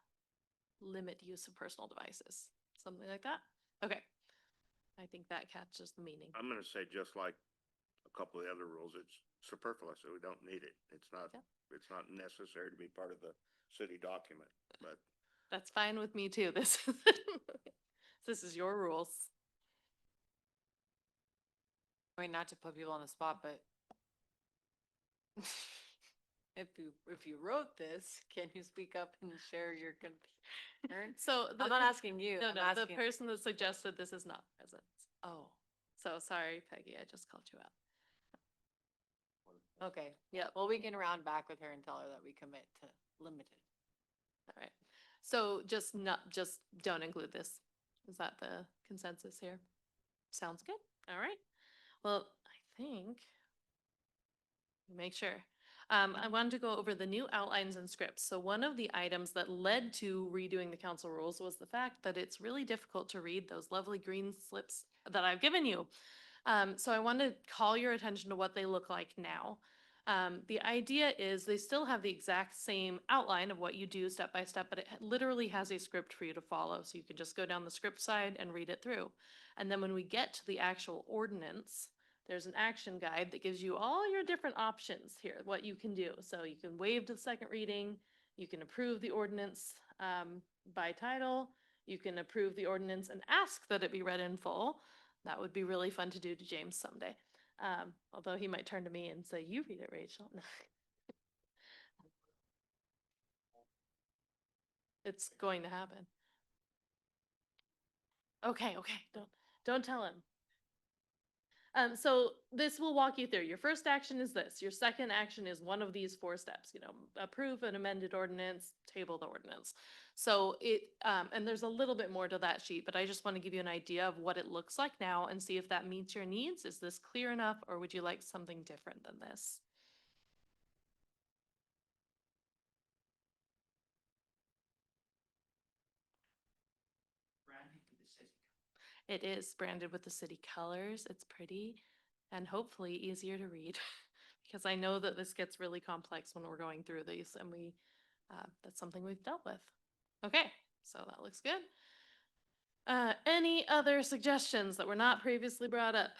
P: use of personal devices, something like that? Okay, I think that catches the meaning.
A: I'm gonna say just like a couple of the other rules, it's superfluous, so we don't need it. It's not necessary to be part of the city document, but
P: That's fine with me too. This is your rules.
J: I mean, not to put people on the spot, but if you wrote this, can you speak up and share your concern?
P: So
J: I'm not asking you.
P: No,
J: I'm
P: no, the
J: asking-
P: person that suggested this is not present.
J: Oh,
P: So sorry, Peggy, I just called you out.
J: okay. Yeah, well, we can round back with her and tell her that we commit to limited.
P: All right. So just don't include this. Is that the consensus here? Sounds good. All right. Well, I think make sure. I wanted to go over the new outlines and scripts. So one of the items that led to redoing the council rules was the fact that it's really difficult to read those lovely green slips that I've given you. So I want to call your attention to what they look like now. The idea is they still have the exact same outline of what you do step by step, but it literally has a script for you to follow. So you can just go down the script side and read it through. And then when we get to the actual ordinance, there's an action guide that gives you all your different options here, what you can do. So you can waive to the second reading, you can approve the ordinance by title, you can approve the ordinance and ask that it be read in full. That would be really fun to do to James someday. Although he might turn to me and say, "You read it, Rachel." It's going to happen. Okay, don't tell him. So this will walk you through. Your first action is this. Your second action is one of these 4 steps, approve an amended ordinance, table the ordinance. So and there's a little bit more to that sheet, but I just want to give you an idea of what it looks like now and see if that meets your needs. Is this clear enough, or would you like something different than this? It is branded with the city colors. It's pretty and hopefully easier to read because I know that this gets really complex when we're going through these, and that's something we've dealt with. Okay, so that looks good. Any other suggestions that were not previously brought up?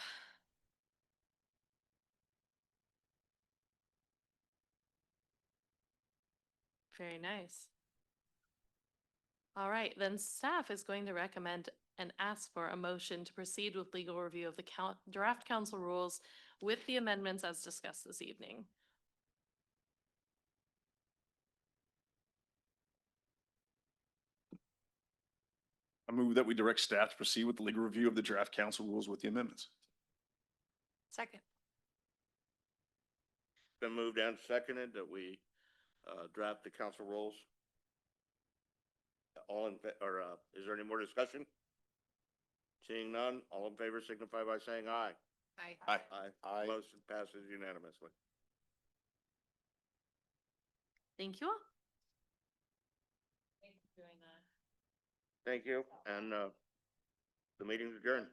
P: Very nice. All right, then staff is going to recommend and ask for a motion to proceed with legal review of the draft council rules with the amendments as discussed this evening.
M: I move that we direct staff to proceed with the legal review of the draft council rules with the amendments.
J: Second.
A: Been moved and seconded that we draft the council rules. Is there any more discussion? Seeing none, all in favor signify by saying aye.
J: Aye.
M: Aye.
A: Aye. Motion passes unanimously.
P: Thank you all. Thanks for doing that.
A: Thank you, and the meeting's adjourned.